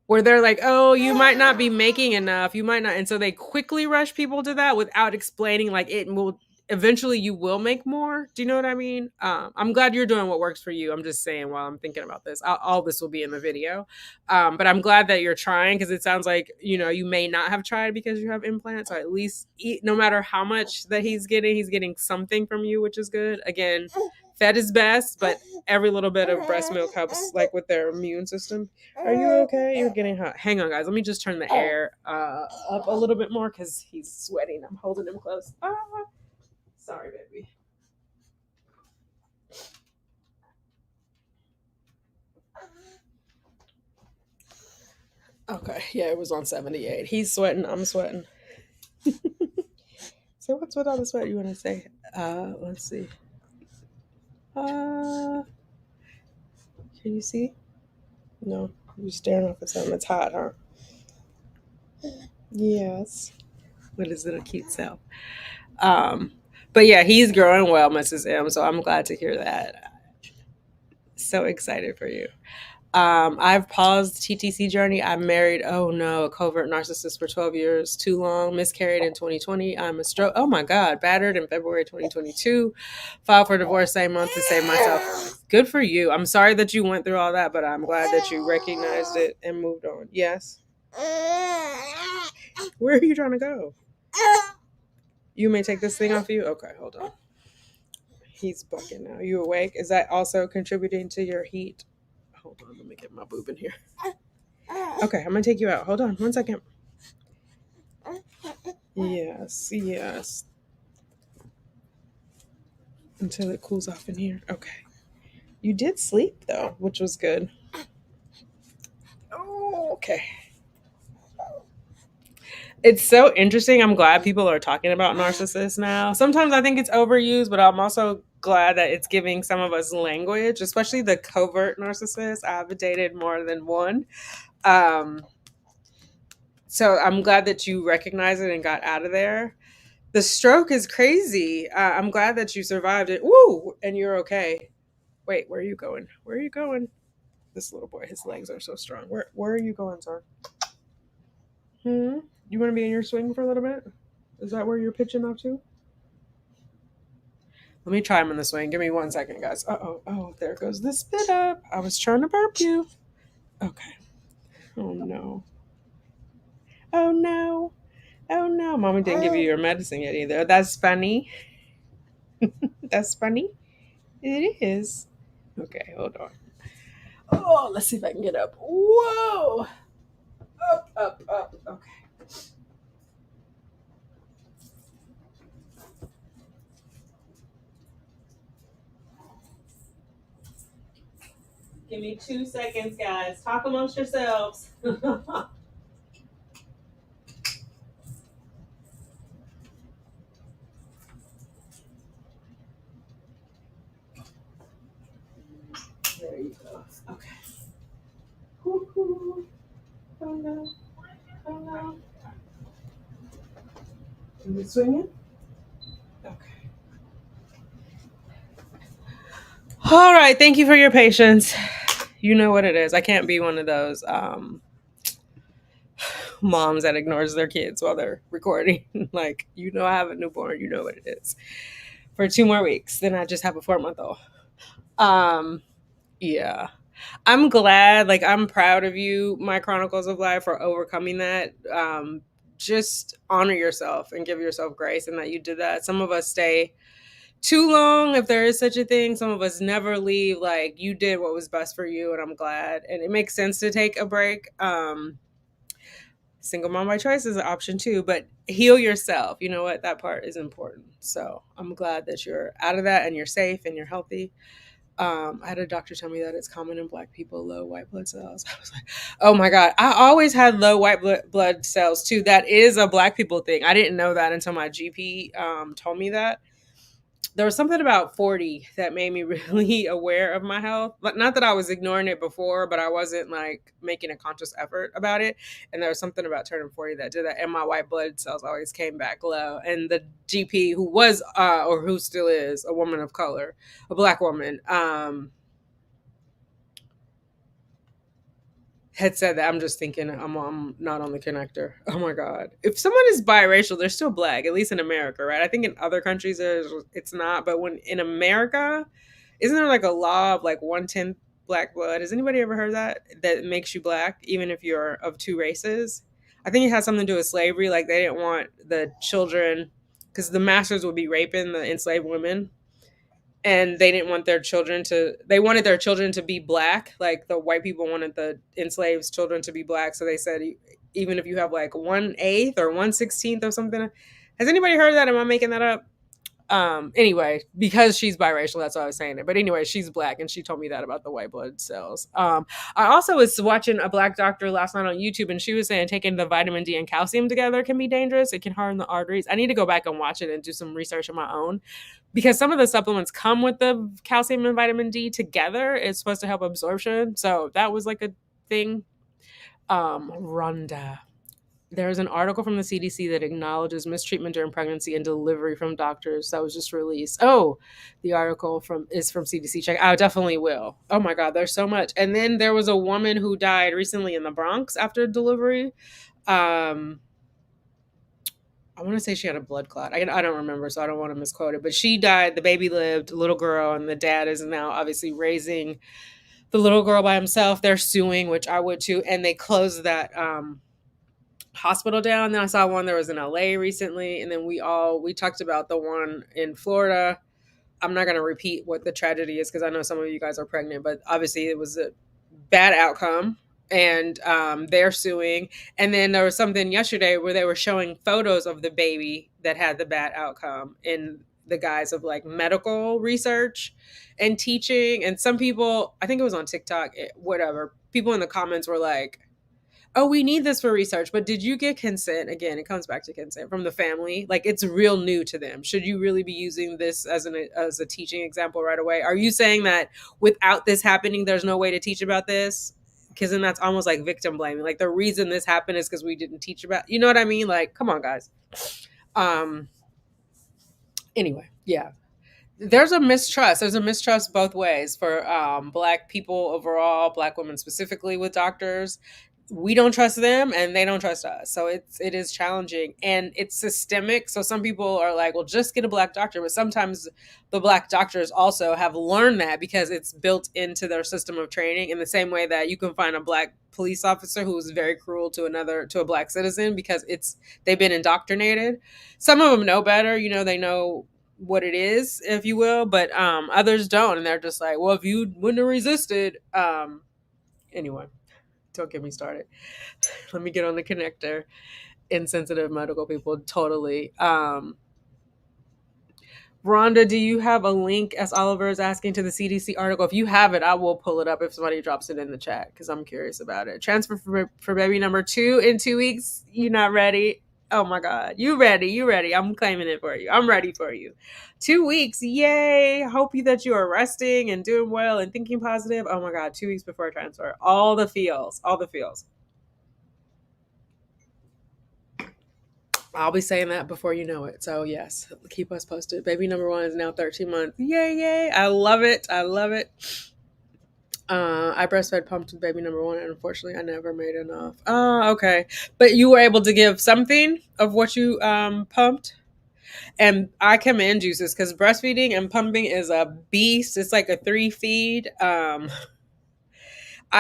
Where they're like, oh, you might not be making enough, you might not, and so they quickly rush people to that without explaining like it will eventually you will make more. Do you know what I mean? I'm glad you're doing what works for you. I'm just saying while I'm thinking about this, all this will be in the video. But I'm glad that you're trying, because it sounds like you may not have tried because you have implants, or at least no matter how much that he's getting something from you, which is good. Again, fed is best, but every little bit of breast milk helps, like with their immune system. Are you okay? You're getting hot. Hang on, guys. Let me just turn the air up a little bit more because he's sweating. I'm holding him close. Sorry, baby. Okay, yeah, it was on 78. He's sweating. I'm sweating. So what's with all the sweat you want to say? Let's see. Can you see? No, you're staring off at something. It's hot, huh? Yes. What is it? A cute self. But yeah, he's growing well, Mrs. M. So I'm glad to hear that. So excited for you. I've paused TTC journey. I married, oh no, a covert narcissist for 12 years, too long, miscarried in 2020. I'm a stroke. Oh my God, battered in February 2022. Filed for divorce same month to save myself. Good for you. I'm sorry that you went through all that, but I'm glad that you recognized it and moved on. Yes. Where are you trying to go? You may take this thing off you? Okay, hold on. He's bucking now. You awake? Is that also contributing to your heat? Hold on, let me get my boob in here. Okay, I'm gonna take you out. Hold on, 1 second. Yes, yes. Until it cools off in here. Okay. You did sleep though, which was good. Oh, okay. It's so interesting. I'm glad people are talking about narcissists now. Sometimes I think it's overused, but I'm also glad that it's giving some of us language, especially the covert narcissists. I've dated more than one. Um, so I'm glad that you recognize it and got out of there. The stroke is crazy. I'm glad that you survived it. Woo! And you're okay. Wait, where are you going? Where are you going? This little boy, his legs are so strong. Where are you going, sir? You want to be in your swing for a little bit? Is that where you're pitching up to? Let me try him in the swing. Give me 1 second, guys. Uh-oh. Oh, there goes the spit up. I was trying to burp you. Okay. Oh, no. Oh, no. Oh, no. Mommy didn't give you your medicine yet either. That's funny. That's funny. It is. Okay, hold on. Oh, let's see if I can get up. Whoa. Up, up, up. Okay. Give me 2 seconds, guys. Talk amongst yourselves. There you go. Okay. Woo-hoo. Oh no. Oh no. Are you swinging? Okay. All right. Thank you for your patience. You know what it is. I can't be one of those moms that ignores their kids while they're recording. Like, I have a newborn. You know what it is. For 2 more weeks. Then I just have a 4-month-old. Yeah. I'm glad, I'm proud of you, my Chronicles of Life, for overcoming that. Just honor yourself and give yourself grace and that you did that. Some of us stay too long, if there is such a thing. Some of us never leave. Like, you did what was best for you, and I'm glad. And it makes sense to take a break. Single mom by choice is an option too, but heal yourself. You know what? That part is important. So I'm glad that you're out of that and you're safe and you're healthy. I had a doctor tell me that it's common in Black people, low white blood cells. I was like, oh my God. I always had low white blood cells too. That is a Black people thing. I didn't know that until my GP told me that. There was something about 40 that made me really aware of my health. But not that I was ignoring it before, but I wasn't making a conscious effort about it. And there was something about turning 40 that did that. And my white blood cells always came back low. And the GP, who was, or who still is, a woman of color, a Black woman, had said that. I'm just thinking I'm not on the connector. Oh my God. If someone is biracial, they're still Black, at least in America, right? I think in other countries it's not, but when in America, isn't there a law of 1/10 Black blood? Has anybody ever heard that makes you Black, even if you're of 2 races? I think it has something to do with slavery. They didn't want the children, because the masters would be raping the enslaved women, and they didn't want they wanted their children to be Black. The white people wanted the enslaved children to be Black. So they said, even if you have 1/8 or 1/16 or something. Has anybody heard that? Am I making that up? Anyway, because she's biracial, that's why I was saying it. But anyway, she's Black, and she told me that about the white blood cells. I also was watching a Black doctor last night on YouTube, and she was saying taking the vitamin D and calcium together can be dangerous. It can harden the arteries. I need to go back and watch it and do some research on my own, because some of the supplements come with the calcium and vitamin D together. It's supposed to help absorption. So that was a thing. Rhonda. There's an article from the CDC that acknowledges mistreatment during pregnancy and delivery from doctors that was just released. Oh, the article is from CDC. Check. I definitely will. Oh my God, there's so much. And then there was a woman who died recently in the Bronx after delivery. I want to say she had a blood clot. I don't remember, so I don't want to misquote it. But she died. The baby lived, a little girl, and the dad is now obviously raising the little girl by himself. They're suing, which I would too, and they closed that hospital down. Then I saw one there was in LA recently, and then we talked about the one in Florida. I'm not going to repeat what the tragedy is because I know some of you guys are pregnant, but obviously it was a bad outcome, and they're suing. And then there was something yesterday where they were showing photos of the baby that had the bad outcome in the guise of like medical research and teaching. And some people, I think it was on TikTok, whatever, people in the comments were like, oh, we need this for research, but did you get consent? Again, it comes back to consent from the family. Like, it's real new to them. Should you really be using this as a teaching example right away? Are you saying that without this happening, there's no way to teach about this? Because then that's almost like victim blaming. Like, the reason this happened is because we didn't teach about, you know what I mean? Like, come on, guys. Anyway, yeah. There's a mistrust. There's a mistrust both ways for Black people overall, Black women specifically with doctors. We don't trust them and they don't trust us. So it is challenging and it's systemic. So some people are like, well, just get a Black doctor. But sometimes the Black doctors also have learned that because it's built into their system of training, in the same way that you can find a Black police officer who is very cruel to a Black citizen because they've been indoctrinated. Some of them know better, they know what it is, if you will, but others don't, and they're just like, well, if you wouldn't have resisted, anyway, don't get me started. Let me get on the connector. Insensitive medical people, totally. Rhonda, do you have a link, as Oliver is asking, to the CDC article? If you have it, I will pull it up if somebody drops it in the chat, because I'm curious about it. Transfer for baby number 2 in 2 weeks. You not ready? Oh my God. You ready. I'm claiming it for you. I'm ready for you. 2 weeks. Yay. Hope that you are resting and doing well and thinking positive. Oh my God. 2 weeks before transfer. All the feels. I'll be saying that before you know it. So yes, keep us posted. Baby number 1 is now 13 months. Yay. I love it. I breastfed pumped with baby number 1, and unfortunately I never made enough. Oh, okay. But you were able to give something of what you pumped? And I commend you, sis, because breastfeeding and pumping is a beast. It's like a 3 feed. I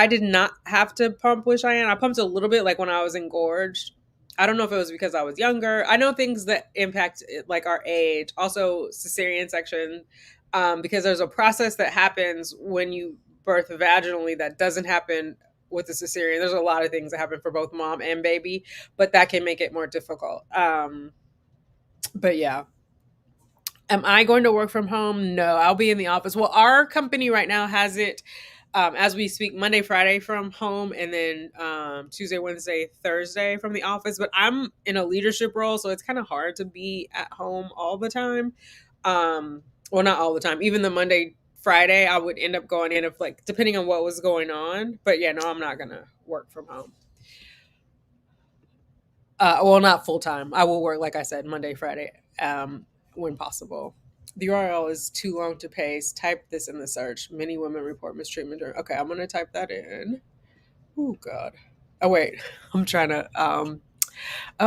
did not have to pump with Cheyenne. I pumped a little bit, like when I was engorged. I don't know if it was because I was younger. I know things that impact like our age. Also, cesarean section, because there's a process that happens when you birth vaginally that doesn't happen with the cesarean. There's a lot of things that happen for both mom and baby, but that can make it more difficult. But yeah. Am I going to work from home? No, I'll be in the office. Well, our company right now has it as we speak, Monday, Friday from home, and then Tuesday, Wednesday, Thursday from the office. But I'm in a leadership role, so it's kind of hard to be at home all the time. Well, not all the time. Even the Monday, Friday, I would end up going in if, like, depending on what was going on. But yeah, no, I'm not going to work from home. Well, not full time. I will work, like I said, Monday, Friday, when possible. The URL is too long to paste. Type this in the search. Many women report mistreatment. Okay, I'm gonna type that in. Oh God. Oh wait, I'm trying to. Oh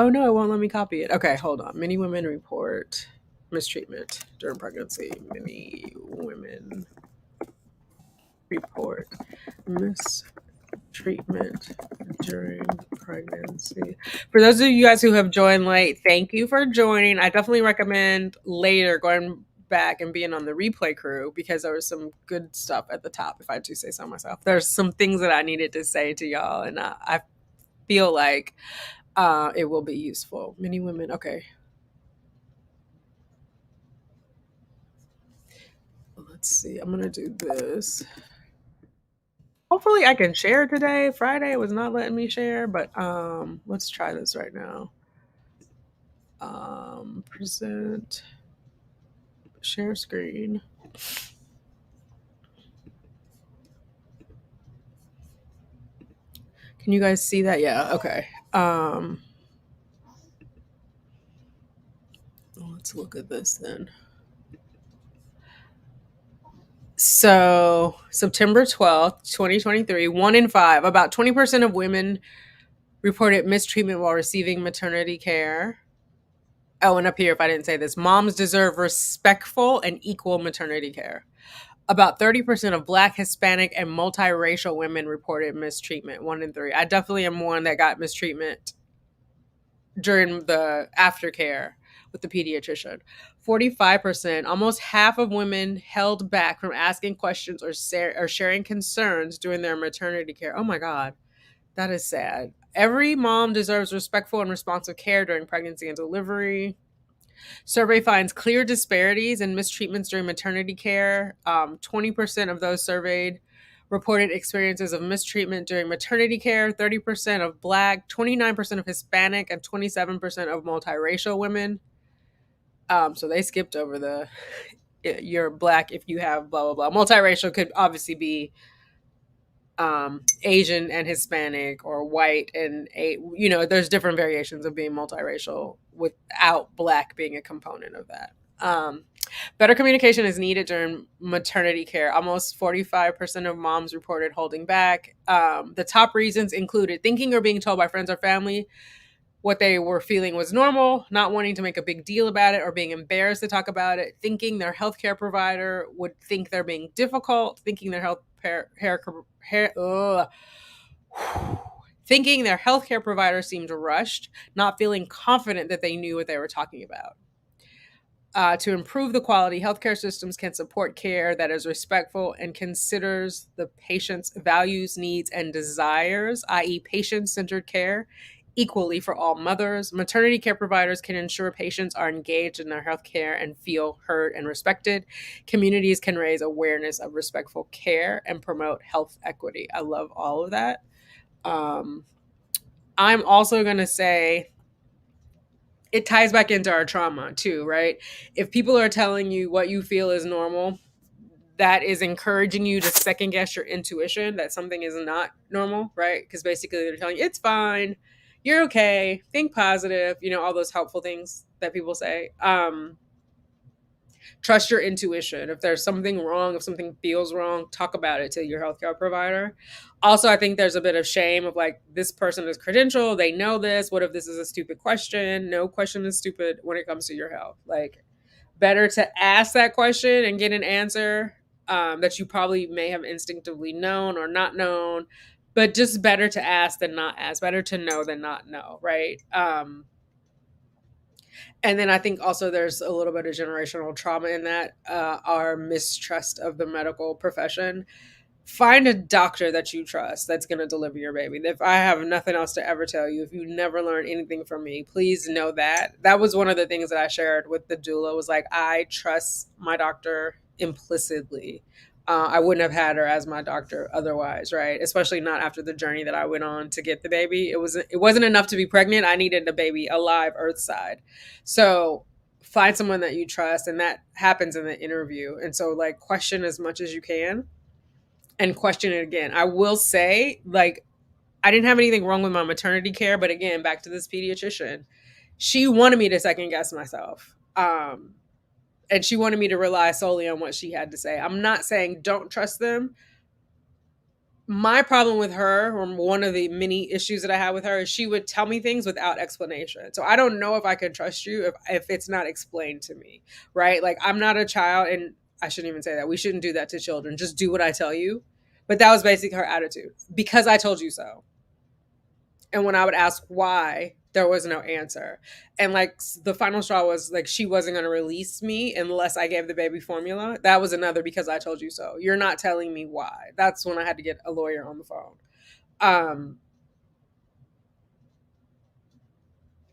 no, it won't let me copy it. Okay, hold on. Many women report mistreatment during pregnancy. Many women report mistreatment during pregnancy. For those of you guys who have joined late, thank you for joining. I definitely recommend later going back and being on the replay crew, because there was some good stuff at the top, if I do say so myself. There's some things that I needed to say to y'all, and I feel like it will be useful. Many women, okay. Let's see, I'm gonna do this. Hopefully I can share today. Friday was not letting me share, but let's try this right now. Present, share screen. Can you guys see that? Yeah, okay. Let's look at this then. So September 12th, 2023, 1 in 5, about 20% of women reported mistreatment while receiving maternity care. Oh, and up here, if I didn't say this, moms deserve respectful and equal maternity care. About 30% of Black, Hispanic, and multiracial women reported mistreatment, 1 in 3. I definitely am one that got mistreatment during the aftercare with the pediatrician. 45%, almost half of women held back from asking questions or sharing concerns during their maternity care. Oh my God, that is sad. Every mom deserves respectful and responsive care during pregnancy and delivery. Survey finds clear disparities in mistreatments during maternity care. 20% of those surveyed reported experiences of mistreatment during maternity care, 30% of Black, 29% of Hispanic, and 27% of multiracial women. So they skipped over the you're Black if you have blah, blah, blah. Multiracial could obviously be Asian and Hispanic, or white and there's different variations of being multiracial without Black being a component of that. Better communication is needed during maternity care. Almost 45% of moms reported holding back. The top reasons included thinking or being told by friends or family what they were feeling was normal, not wanting to make a big deal about it or being embarrassed to talk about it, thinking their healthcare provider would think they're being difficult, thinking their thinking their healthcare provider seemed rushed, not feeling confident that they knew what they were talking about. To improve the quality, healthcare systems can support care that is respectful and considers the patient's values, needs, and desires, i.e., patient-centered care, equally for all mothers. Maternity care providers can ensure patients are engaged in their health care and feel heard and respected. Communities can raise awareness of respectful care and promote health equity. I love all of that. I'm also going to say it ties back into our trauma too, right? If people are telling you what you feel is normal, that is encouraging you to second guess your intuition that something is not normal, right? Because basically they're telling you it's fine, you're okay, think positive, all those helpful things that people say. Trust your intuition. If there's something wrong, if something feels wrong, talk about it to your healthcare provider. Also, I think there's a bit of shame of like, this person is credentialed, they know this. What if this is a stupid question? No question is stupid when it comes to your health. Like, better to ask that question and get an answer that you probably may have instinctively known or not known, but just better to ask than not ask. Better to know than not know, right? And then I think also there's a little bit of generational trauma in that, our mistrust of the medical profession. Find a doctor that you trust that's going to deliver your baby. If I have nothing else to ever tell you, if you never learn anything from me, please know that. That was one of the things that I shared with the doula, was like, I trust my doctor implicitly. I wouldn't have had her as my doctor otherwise, right? Especially not after the journey that I went on to get the baby. It wasn't enough to be pregnant. I needed the baby alive, earthside. So find someone that you trust, and that happens in the interview. And so, like, question as much as you can and question it again. I will say, like, I didn't have anything wrong with my maternity care, but again, back to this pediatrician, she wanted me to second guess myself. And she wanted me to rely solely on what she had to say. I'm not saying don't trust them. My problem with her, or one of the many issues that I had with her, is she would tell me things without explanation. So I don't know if I can trust you if it's not explained to me, right? Like, I'm not a child, and I shouldn't even say that. We shouldn't do that to children. Just do what I tell you. But that was basically her attitude. Because I told you so. And when I would ask why, there was no answer. And like, the final straw was like, she wasn't going to release me unless I gave the baby formula. That was another because I told you so. You're not telling me why. That's when I had to get a lawyer on the phone.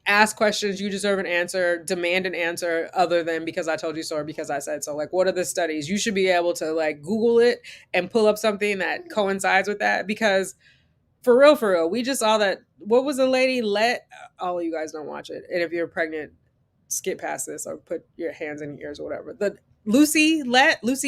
Ask questions. You deserve an answer. Demand an answer other than because I told you so or because I said so. Like, what are the studies? You should be able to like Google it and pull up something that coincides with that, because for real, we just saw that. What was the lady let? All of you guys don't watch it. And if you're pregnant, skip past this or put your hands in your ears or whatever. The Lucy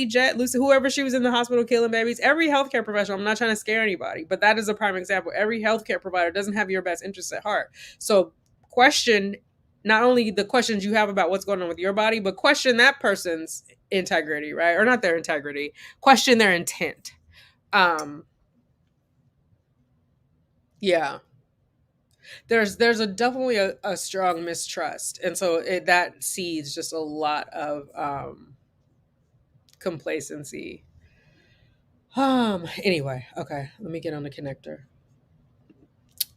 Jet, whoever she was in the hospital killing babies. Every healthcare professional, I'm not trying to scare anybody, but that is a prime example. Every healthcare provider doesn't have your best interests at heart. So question not only the questions you have about what's going on with your body, but question that person's integrity, right? Or not their integrity. Question their intent. Yeah. There's a definitely a strong mistrust, and so that seeds just a lot of complacency. Anyway, okay, let me get on the connector.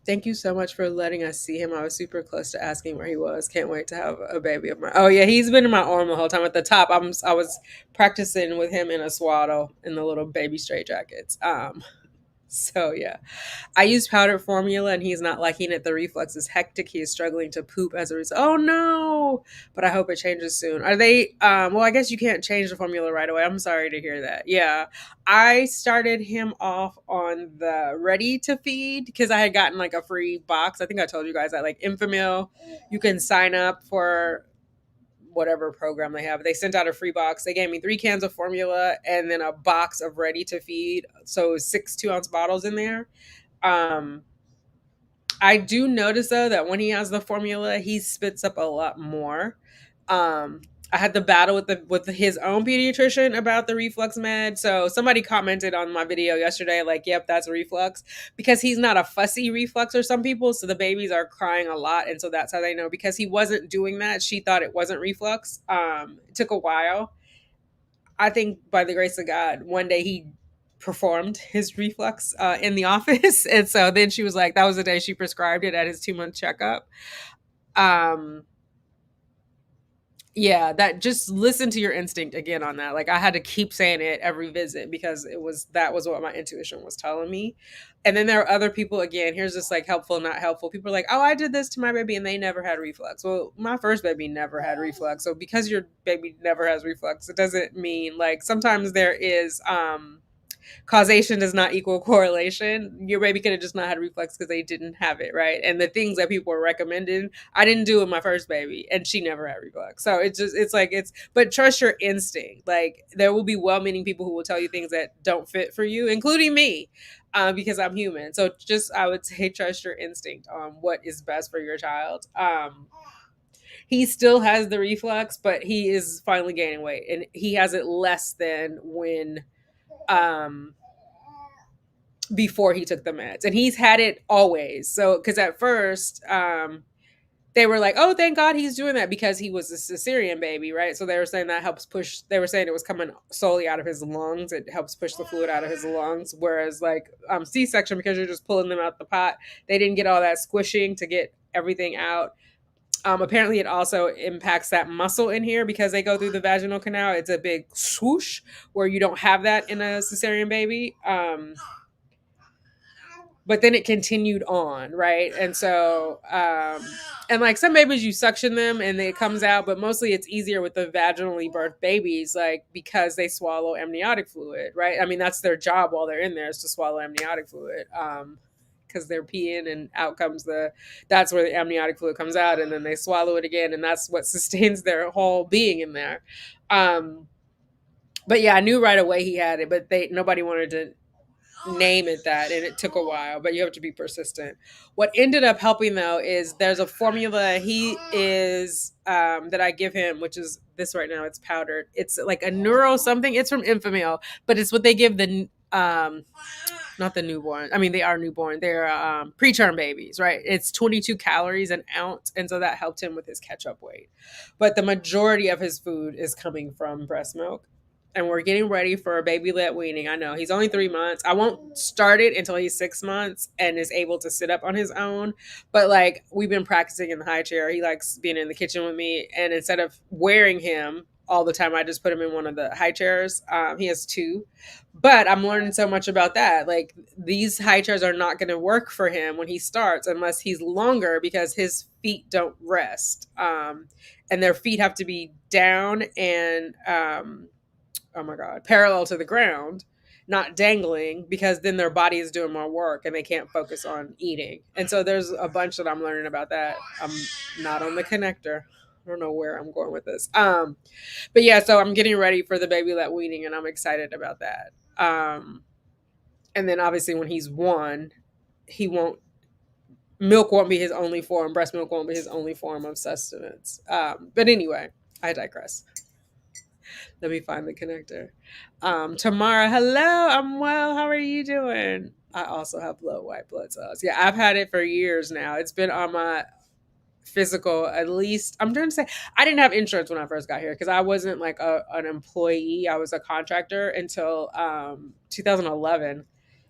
Thank you so much for letting us see him. I was super close to asking where he was. Can't wait to have a baby of mine. Oh yeah, he's been in my arm the whole time. At the top, I was practicing with him in a swaddle in the little baby straight jackets. So yeah, I use powdered formula and he's not liking it. The reflux is hectic. He is struggling to poop as a result. Oh no! But I hope it changes soon. Are they? Well, I guess you can't change the formula right away. I'm sorry to hear that. Yeah, I started him off on the ready to feed because I had gotten like a free box. I think I told you guys that like Infamil, you can sign up for whatever program they have. They sent out a free box. They gave me 3 cans of formula and then a box of ready to feed. So 6 2-ounce bottles in there. Um, I do notice though that when he has the formula, he spits up a lot more. Um, I had the battle with his own pediatrician about the reflux med. So somebody commented on my video yesterday, like, "Yep, that's a reflux," because he's not a fussy reflux or some people. So the babies are crying a lot, and so that's how they know. Because he wasn't doing that, she thought it wasn't reflux. It took a while. I think by the grace of God, one day he performed his reflux in the office. And so then she was like, that was the day she prescribed it at his 2-month checkup. Um, yeah, that just listen to your instinct again on that. Like I had to keep saying it every visit because that was what my intuition was telling me. And then there are other people again, here's just like helpful, not helpful. People are like, oh, I did this to my baby and they never had reflux. Well, my first baby never had reflux. So because your baby never has reflux, it doesn't mean like sometimes there is causation does not equal correlation. Your baby could have just not had reflux because they didn't have it, right? And the things that people were recommending, I didn't do with my first baby, and she never had reflux. So but trust your instinct. Like there will be well-meaning people who will tell you things that don't fit for you, including me, because I'm human. So just I would say trust your instinct on what is best for your child. He still has the reflux, but he is finally gaining weight, and he has it less than when um before he took the meds, and he's had it always. So because at first they were like, oh, thank God he's doing that because he was a cesarean baby, right? So they were saying that helps push, they were saying it was coming solely out of his lungs, it helps push the fluid out of his lungs, whereas like C-section, because you're just pulling them out the pot, they didn't get all that squishing to get everything out. Apparently, it also impacts that muscle in here because they go through the vaginal canal. It's a big swoosh where you don't have that in a cesarean baby. But then it continued on, right? And so, and like some babies, you suction them and it comes out, but mostly it's easier with the vaginally birthed babies, like because they swallow amniotic fluid, right? I mean, that's their job while they're in there is to swallow amniotic fluid. Because they're peeing and out comes that's where the amniotic fluid comes out, and then they swallow it again, and that's what sustains their whole being in there. But yeah, I knew right away he had it, but nobody wanted to name it that, and it took a while, but you have to be persistent. What ended up helping though is there's a formula he is that I give him, which is this right now. It's powdered. It's like a neuro something. It's from Infamil, but it's what they give the not the newborn. I mean, they are newborn. They're preterm babies, right? It's 22 calories an ounce, and so that helped him with his catch-up weight. But the majority of his food is coming from breast milk, and we're getting ready for a baby-led weaning. I know he's only 3 months. I won't start it until he's 6 months and is able to sit up on his own. But like we've been practicing in the high chair. He likes being in the kitchen with me, and instead of wearing him all the time, I just put him in one of the high chairs. He has 2, but I'm learning so much about that. Like these high chairs are not going to work for him when he starts unless he's longer because his feet don't rest, and their feet have to be down and oh my God, parallel to the ground, not dangling, because then their body is doing more work and they can't focus on eating. And so there's a bunch that I'm learning about that. I'm not on the connector. I don't know where I'm going with this. But yeah, so I'm getting ready for the baby led weaning, and I'm excited about that. And then obviously when he's 1, milk won't be his only form. Breast milk won't be his only form of sustenance. But anyway, I digress. Let me find the connector. Tamara, hello, I'm well. How are you doing? I also have low white blood cells. Yeah, I've had it for years now. It's been on my physical, at least. I'm trying to say, I didn't have insurance when I first got here because I wasn't like an employee. I was a contractor until 2011.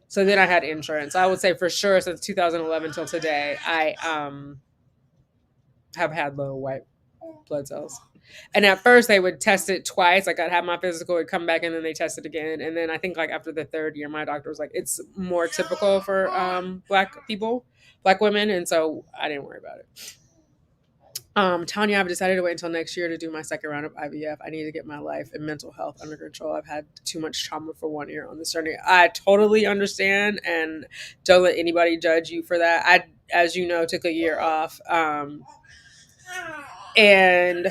So then I had insurance. I would say for sure since 2011 till today, I have had low white blood cells. And at first they would test it twice. Like I'd have my physical, would come back, and then they test it again. And then I think like after the third year, my doctor was like, it's more typical for black people, black women. And so I didn't worry about it. Tanya, I've decided to wait until next year to do my second round of IVF. I need to get my life and mental health under control. I've had too much trauma for 1 year on this journey. I totally understand, and don't let anybody judge you for that. I, as you know, took a year off. And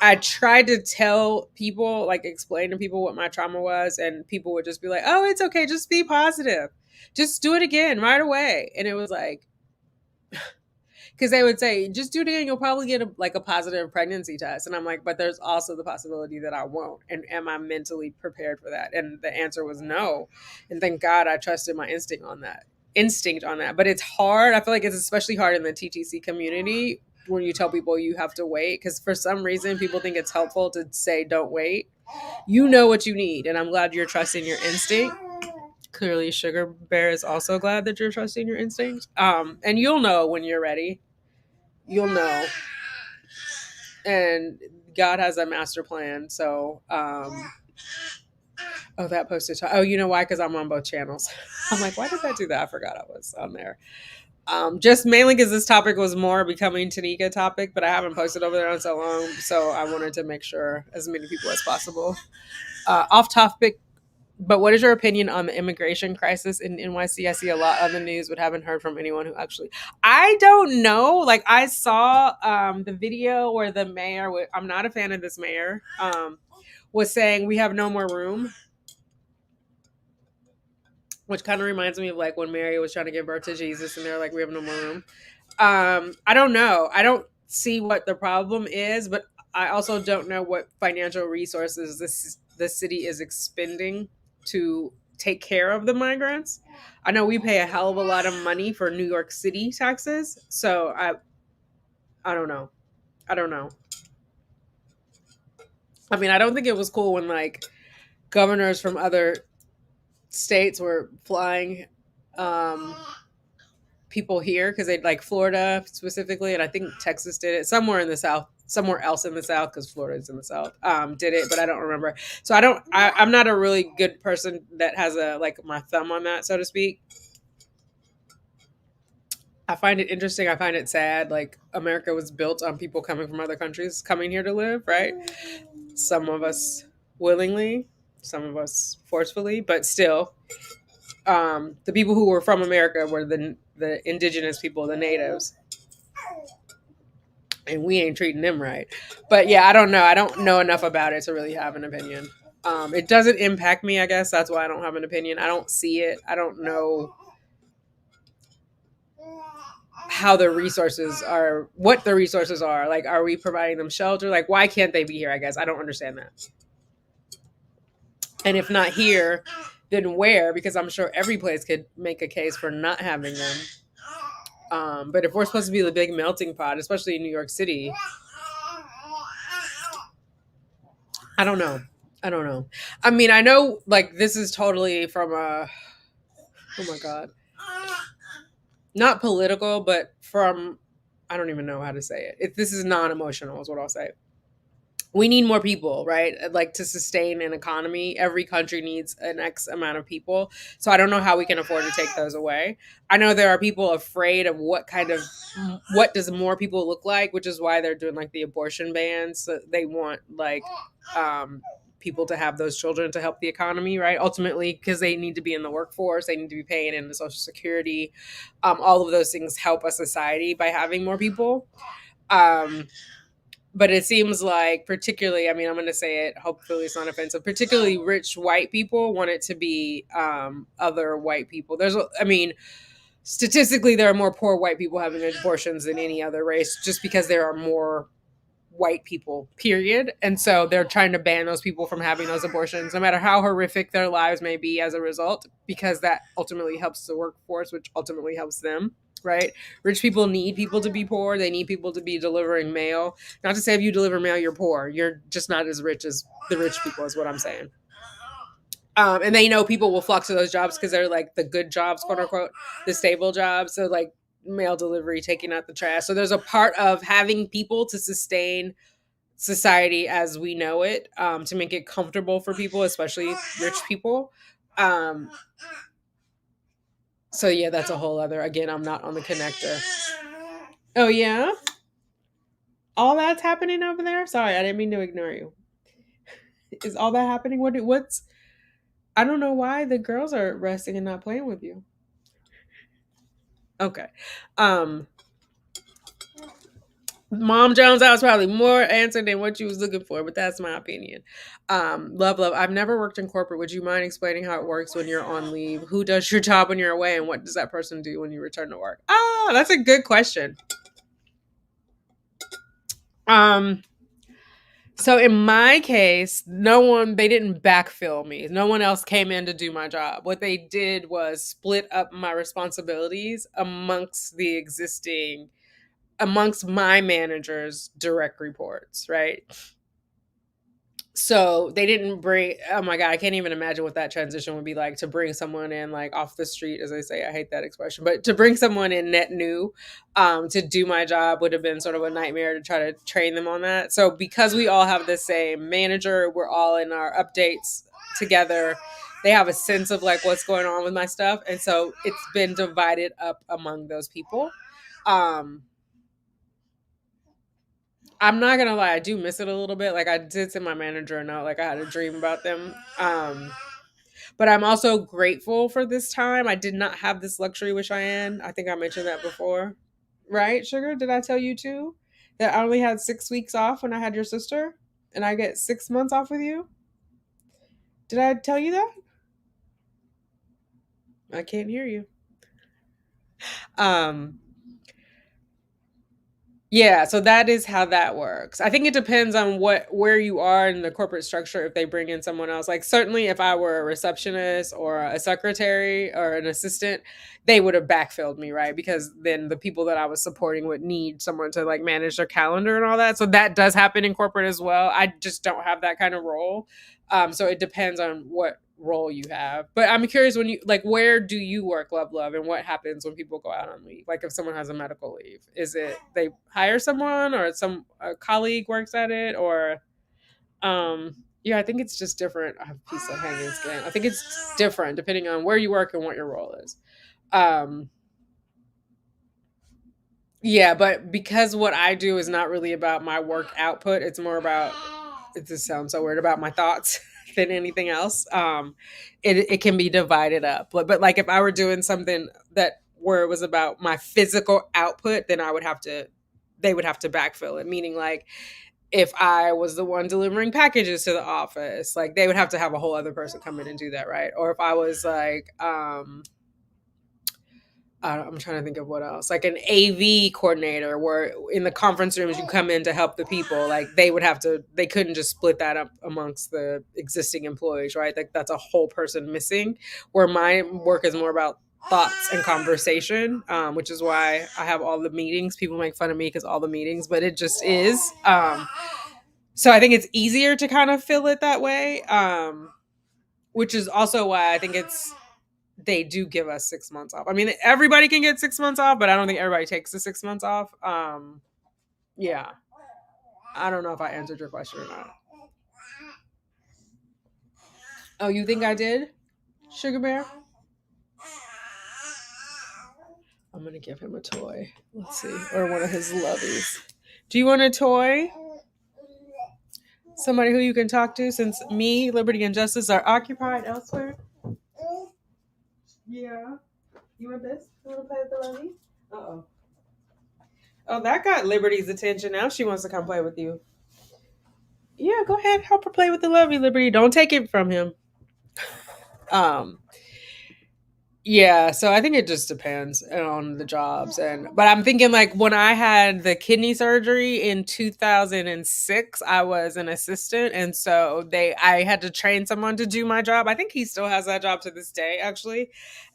I tried to tell people, like explain to people what my trauma was, and people would just be like, oh, it's okay. Just be positive. Just do it again right away. And it was like, because they would say, just do it again. You'll probably get a positive pregnancy test. And I'm like, but there's also the possibility that I won't. And am I mentally prepared for that? And the answer was no. And thank God I trusted my instinct on that. But it's hard. I feel like it's especially hard in the TTC community when you tell people you have to wait. Because for some reason, people think it's helpful to say, don't wait. You know what you need. And I'm glad you're trusting your instinct. Clearly, Sugar Bear is also glad that you're trusting your instinct. And you'll know when you're ready. You'll know. And God has a master plan. So, that posted. You know why? Because I'm on both channels. I'm like, why did I do that? I forgot I was on there. Just mainly because this topic was more becoming Tanika topic, but I haven't posted over there in so long. So I wanted to make sure as many people as possible. Off topic. But what is your opinion on the immigration crisis in NYC? I see a lot on the news, but haven't heard from anyone who actually. I don't know. Like I saw the video where the mayor, I'm not a fan of this mayor, was saying we have no more room, which kind of reminds me of like when Mary was trying to give birth to Jesus, and they're like, we have no more room. I don't know. I don't see what the problem is, but I also don't know what financial resources the city is expending to take care of the migrants. I know we pay a hell of a lot of money for New York City taxes, so I don't know. I don't know. I mean, I don't think it was cool when like governors from other states were flying people here because they'd like Florida specifically, and I think Texas did it somewhere else in the South, because Florida is in the South, did it, but I don't remember. So I'm not a really good person that has my thumb on that, so to speak. I find it interesting. I find it sad. Like America was built on people coming from other countries coming here to live, right? Some of us willingly, some of us forcefully, but still, the people who were from America were the indigenous people, the natives. And we ain't treating them right. But yeah, I don't know. I don't know enough about it to really have an opinion. It doesn't impact me, I guess. That's why I don't have an opinion. I don't see it. I don't know how the resources are, what the resources are. Like, are we providing them shelter? Like, why can't they be here, I guess? I don't understand that. And if not here, then where? Because I'm sure every place could make a case for not having them. But if we're supposed to be the big melting pot, especially in New York City, I don't know. I mean, I know like this is totally from oh my God, not political, but from, I don't even know how to say it. This is non-emotional is what I'll say. We need more people, right? Like to sustain an economy, every country needs an X amount of people. So I don't know how we can afford to take those away. I know there are people afraid of what does more people look like, which is why they're doing like the abortion bans. So they want like people to have those children to help the economy, right? Ultimately, because they need to be in the workforce, they need to be paying into Social Security. All of those things help a society by having more people. But it seems like particularly, I mean, I'm going to say it, hopefully it's not offensive, particularly rich white people want it to be other white people. Statistically, there are more poor white people having abortions than any other race just because there are more white people, period. And so they're trying to ban those people from having those abortions, no matter how horrific their lives may be as a result, because that ultimately helps the workforce, which ultimately helps them. Right? Rich people need people to be poor. They need people to be delivering mail. Not to say if you deliver mail, you're poor. You're just not as rich as the rich people is what I'm saying. And they know people will flock to those jobs because they're like the good jobs, quote unquote, the stable jobs. So like mail delivery, taking out the trash. So there's a part of having people to sustain society as we know it, to make it comfortable for people, especially rich people. Um, so yeah, that's a whole other. Again, I'm not on the connector. Oh yeah, all that's happening over there. Sorry, I didn't mean to ignore you. Is all that happening? What's? I don't know why the girls are resting and not playing with you. Okay. Um, Mom Jones, that was probably more answer than what you was looking for, but that's my opinion. Love. I've never worked in corporate. Would you mind explaining how it works when you're on leave? Who does your job when you're away, and what does that person do when you return to work? Oh, that's a good question. Um, so in my case, they didn't backfill me. No one else came in to do my job. What they did was split up my responsibilities amongst my manager's direct reports, right? So they didn't bring, oh my God, I can't even imagine what that transition would be like to bring someone in like off the street, as I say. I hate that expression, but to bring someone in net new to do my job would have been sort of a nightmare to try to train them on that. So because we all have the same manager, we're all in our updates together. They have a sense of like what's going on with my stuff. And so it's been divided up among those people. I'm not gonna lie, I do miss it a little bit. Like I did send my manager a note, like I had a dream about them. But I'm also grateful for this time. I did not have this luxury with Cheyenne. I think I mentioned that before. Right, Sugar? Did I tell you too? That I only had 6 weeks off when I had your sister? And I get 6 months off with you? Did I tell you that? I can't hear you. Um Yeah, so that is how that works. I think it depends on where you are in the corporate structure if they bring in someone else. Like certainly if I were a receptionist or a secretary or an assistant, they would have backfilled me, right? Because then the people that I was supporting would need someone to like manage their calendar and all that. So that does happen in corporate as well. I just don't have that kind of role. So it depends on what role you have. But I'm curious when you like where do you work, love, and what happens when people go out on leave? Like if someone has a medical leave, is it they hire someone or a colleague works at it or yeah, I think it's just different. I have a piece of hanging skin. I think it's different depending on where you work and what your role is. Um yeah, but because what I do is not really about my work output, it's more about it just sounds so weird about my thoughts than anything else. It can be divided up. But like if I were doing something that where it was about my physical output, then they would have to backfill it. Meaning like if I was the one delivering packages to the office, like they would have to have a whole other person come in and do that, right? Or if I was like I'm trying to think of what else, like an AV coordinator where in the conference rooms you come in to help the people, like they couldn't just split that up amongst the existing employees, right? Like that's a whole person missing, where my work is more about thoughts and conversation, which is why I have all the meetings. People make fun of me because all the meetings, but it just is. So I think it's easier to kind of fill it that way, which is also why I think they do give us 6 months off. I mean, everybody can get 6 months off, but I don't think everybody takes the 6 months off. Yeah. I don't know if I answered your question or not. Oh, you think I did? Sugar Bear? I'm going to give him a toy. Let's see. Or one of his lovies. Do you want a toy? Somebody who you can talk to since me, Liberty, and Justice are occupied elsewhere? Yeah. You want this? You want to play with the lovey? Uh-oh. Oh, that got Liberty's attention. Now she wants to come play with you. Yeah, go ahead. Help her play with the lovey, Liberty. Don't take it from him. Um, yeah, so I think it just depends on the jobs. But I'm thinking like when I had the kidney surgery in 2006, I was an assistant, and so I had to train someone to do my job. I think he still has that job to this day, actually.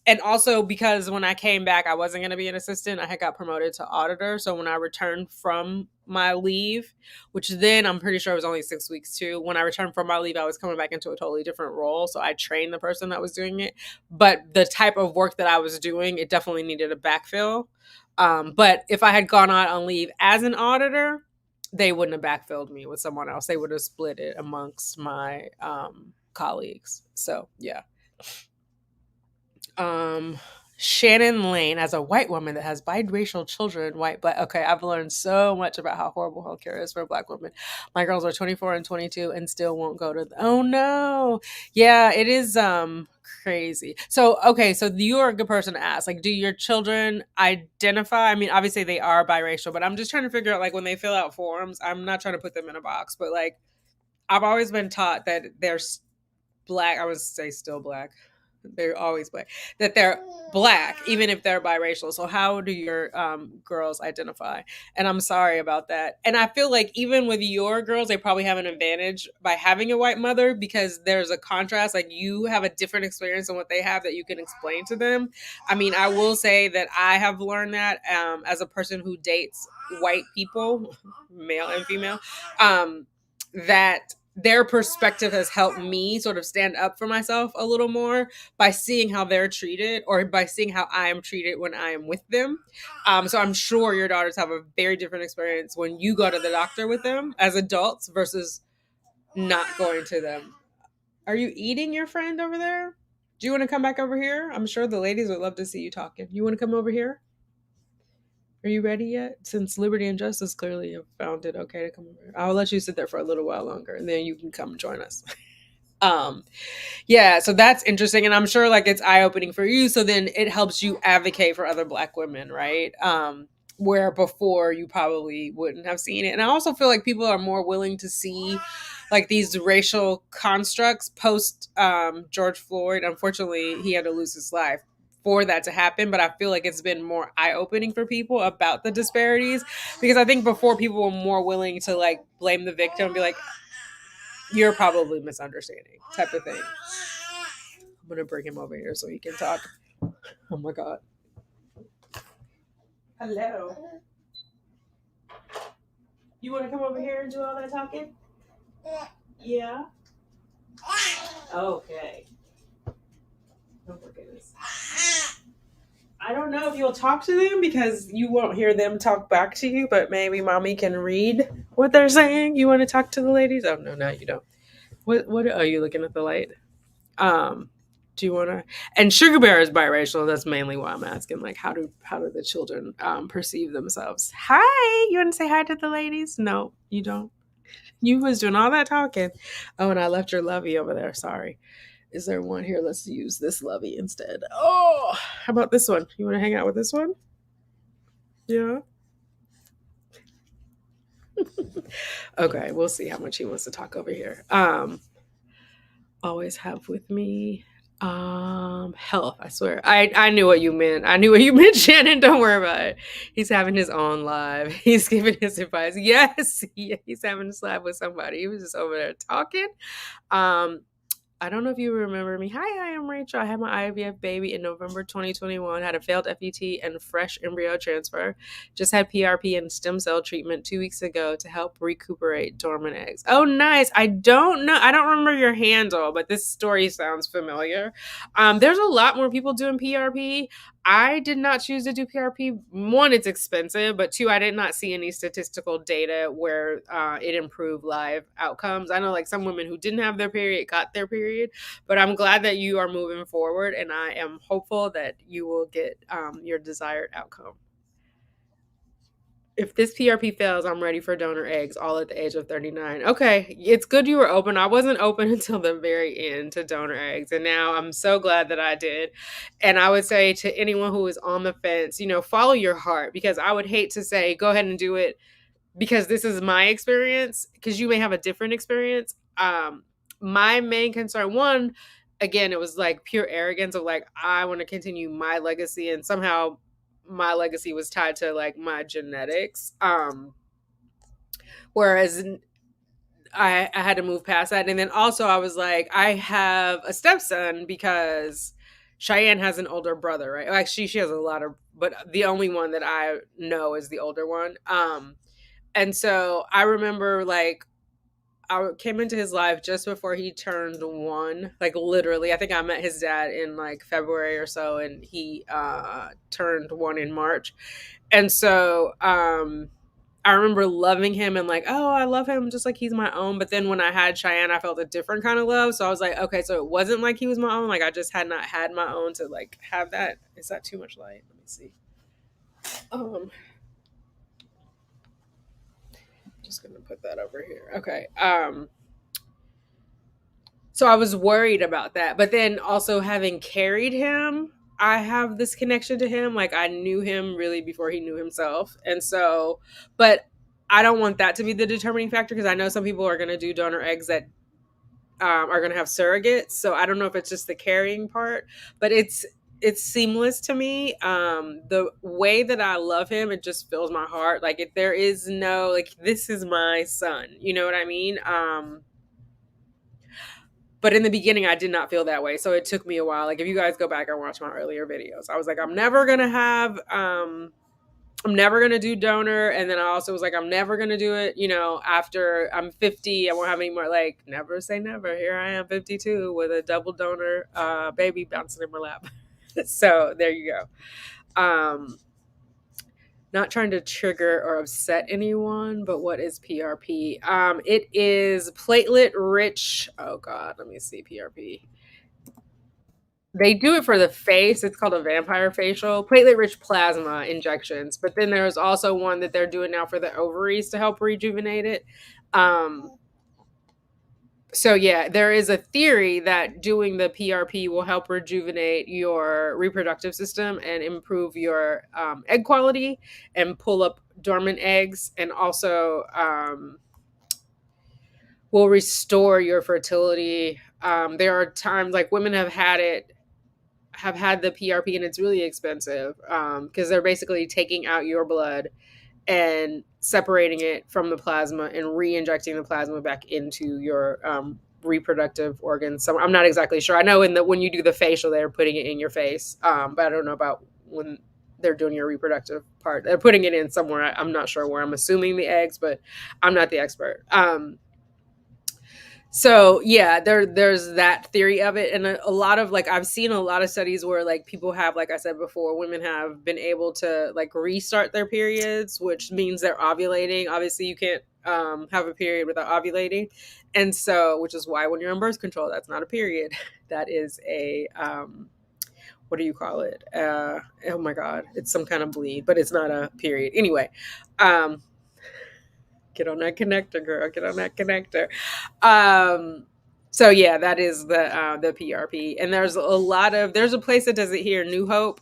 And also because when I came back, I wasn't going to be an assistant. I had got promoted to auditor. So when I returned from my leave, which then I'm pretty sure it was only 6 weeks too, when I returned from my leave, I was coming back into a totally different role. So I trained the person that was doing it. But the type of work that I was doing, it definitely needed a backfill. But if I had gone out on leave as an auditor, they wouldn't have backfilled me with someone else. They would have split it amongst my colleagues. So yeah. um Shannon Lane, as a white woman that has biracial children, white black. Okay, I've learned so much about how horrible healthcare is for black women. My girls are 24 and 22 and still won't go to oh no. Yeah, it is crazy. So okay, so you're a good person to ask. Like, do your children identify? I mean, obviously they are biracial, but I'm just trying to figure out, like, when they fill out forms, I'm not trying to put them in a box, but like I've always been taught that they're black. I would say still black. They're always black. That they're black, even if they're biracial. So how do your girls identify? And I'm sorry about that. And I feel like even with your girls, they probably have an advantage by having a white mother, because there's a contrast. Like, you have a different experience than what they have that you can explain to them. I mean, I will say that I have learned that as a person who dates white people, male and female, that their perspective has helped me sort of stand up for myself a little more by seeing how they're treated, or by seeing how I am treated when I am with them. So I'm sure your daughters have a very different experience when you go to the doctor with them as adults versus not going to them. Are you eating your friend over there? Do you want to come back over here? I'm sure the ladies would love to see you talking. You want to come over here? Are you ready yet? Since Liberty and Justice clearly have found it okay to come over here. I'll let you sit there for a little while longer, and then you can come join us. um yeah, so that's interesting, and I'm sure like it's eye-opening for you, so then it helps you advocate for other black women, right? Where before you probably wouldn't have seen it. And I also feel like people are more willing to see like these racial constructs post George Floyd. Unfortunately, he had to lose his life for that to happen, but I feel like it's been more eye-opening for people about the disparities, because I think before people were more willing to like blame the victim and be like, you're probably misunderstanding, type of thing. I'm gonna bring him over here so he can talk. Oh my god. Hello. You want to come over here and do all that talking? Yeah. Okay. Oh my goodness. I don't know if you'll talk to them because you won't hear them talk back to you, but maybe mommy can read what they're saying. You want to talk to the ladies? Oh no, no, you don't. What are you looking at the light? Um, do you want to? And Sugar Bear is biracial. That's mainly why I'm asking. Like, how do the children perceive themselves? Hi, you want to say hi to the ladies? No, you don't. You was doing all that talking. Oh, and I left your lovey over there. Sorry. Is there one here? Let's use this lovey instead. Oh, how about this one? You want to hang out with this one? Yeah. Okay, we'll see how much he wants to talk over here. Always have with me health. I swear, I knew what you meant. I knew what you meant, Shannon. Don't worry about it. He's having his own live. He's giving his advice. Yes, he's having his live with somebody. He was just over there talking. I don't know if you remember me. Hi, I'm Rachel. I had my IVF baby in November 2021. Had a failed FET and fresh embryo transfer. Just had PRP and stem cell treatment 2 weeks ago to help recuperate dormant eggs. Oh, nice. I don't know. I don't remember your handle, but this story sounds familiar. There's a lot more people doing PRP. I did not choose to do PRP. One, it's expensive, but two, I did not see any statistical data where it improved live outcomes. I know like some women who didn't have their period got their period, but I'm glad that you are moving forward, and I am hopeful that you will get your desired outcome. If this PRP fails, I'm ready for donor eggs, all at the age of 39. Okay, it's good you were open. I wasn't open until the very end to donor eggs, and now I'm so glad that I did. And I would say to anyone who is on the fence, follow your heart, because I would hate to say, go ahead and do it because this is my experience, because you may have a different experience. My main concern, one, again, it was like pure arrogance of like, I want to continue my legacy, and somehow my legacy was tied to like my genetics. Whereas I had to move past that. And then also I was like, I have a stepson because Cheyenne has an older brother, right? Actually, she has a lot of, but the only one that I know is the older one. And so I remember like I came into his life just before he turned 1. Like literally, I think I met his dad in like February or so, and he turned 1 in March. And so I remember loving him and like, oh, I love him just like he's my own. But then when I had Cheyenne, I felt a different kind of love. So I was like, okay, so it wasn't like he was my own. Like I just had not had my own to like have that. Is that too much light? Let me see. Just gonna put that over here. Okay. So I was worried about that. But then also having carried him, I have this connection to him. Like I knew him really before he knew himself. And so, but I don't want that to be the determining factor because I know some people are going to do donor eggs that are going to have surrogates. So I don't know if it's just the carrying part, but it's seamless to me. The way that I love him, it just fills my heart. Like if there is no like this is my son, you know what I mean? But in the beginning, I did not feel that way. So it took me a while. Like if you guys go back and watch my earlier videos, I was like, I'm never gonna have I'm never gonna do donor. And then I also was like, I'm never gonna do it, you know, after I'm 50, I won't have any more. Like, never say never. Here I am 52 with a double donor baby bouncing in my lap. So there you go. Not trying to trigger or upset anyone, but what is PRP? It is platelet rich. Oh God, let me see PRP. They do it for the face. It's called a vampire facial, platelet rich plasma injections. But then there's also one that they're doing now for the ovaries to help rejuvenate it. Um, so yeah, there is a theory that doing the PRP will help rejuvenate your reproductive system and improve your egg quality and pull up dormant eggs, and also will restore your fertility. There are times like women have had the PRP and it's really expensive because they're basically taking out your blood and separating it from the plasma and re-injecting the plasma back into your reproductive organs. So I'm not exactly sure. I know when you do the facial, they're putting it in your face, but I don't know about when they're doing your reproductive part. They're putting it in somewhere. I'm not sure where. I'm assuming the eggs, but I'm not the expert. So yeah, there's that theory of it, and a lot of like I've seen a lot of studies where like people have, like I said before, women have been able to like restart their periods, which means they're ovulating. Obviously, you can't have a period without ovulating, and so which is why when you're on birth control, that's not a period. That is a what do you call it? Oh my God, it's some kind of bleed, but it's not a period. Anyway, um, get on that connector, girl. Get on that connector. So yeah, that is the PRP, and there's a place that does it here, New Hope,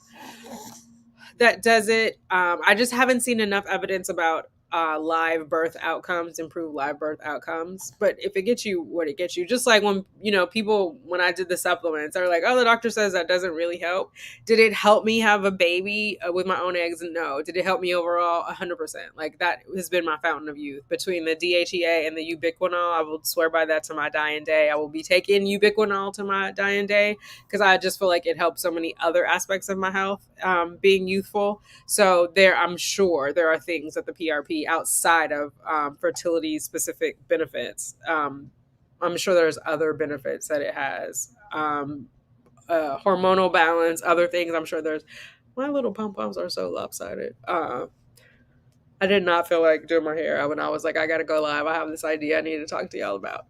that does it. I just haven't seen enough evidence about live birth outcomes, improve live birth outcomes. But if it gets you what it gets you, just like when, you know, people, when I did the supplements, they're like, oh, the doctor says that doesn't really help. Did it help me have a baby with my own eggs? No. Did it help me overall? 100%. Like that has been my fountain of youth. Between the DHEA and the ubiquinol, I will swear by that to my dying day. I will be taking ubiquinol to my dying day because I just feel like it helps so many other aspects of my health, being youthful. So I'm sure there are things that the PRP outside of fertility specific benefits. I'm sure there's other benefits that it has. Hormonal balance, other things. I'm sure there's. My little pom poms are so lopsided. I did not feel like doing my hair when I was like, I gotta go live. I have this idea I need to talk to y'all about.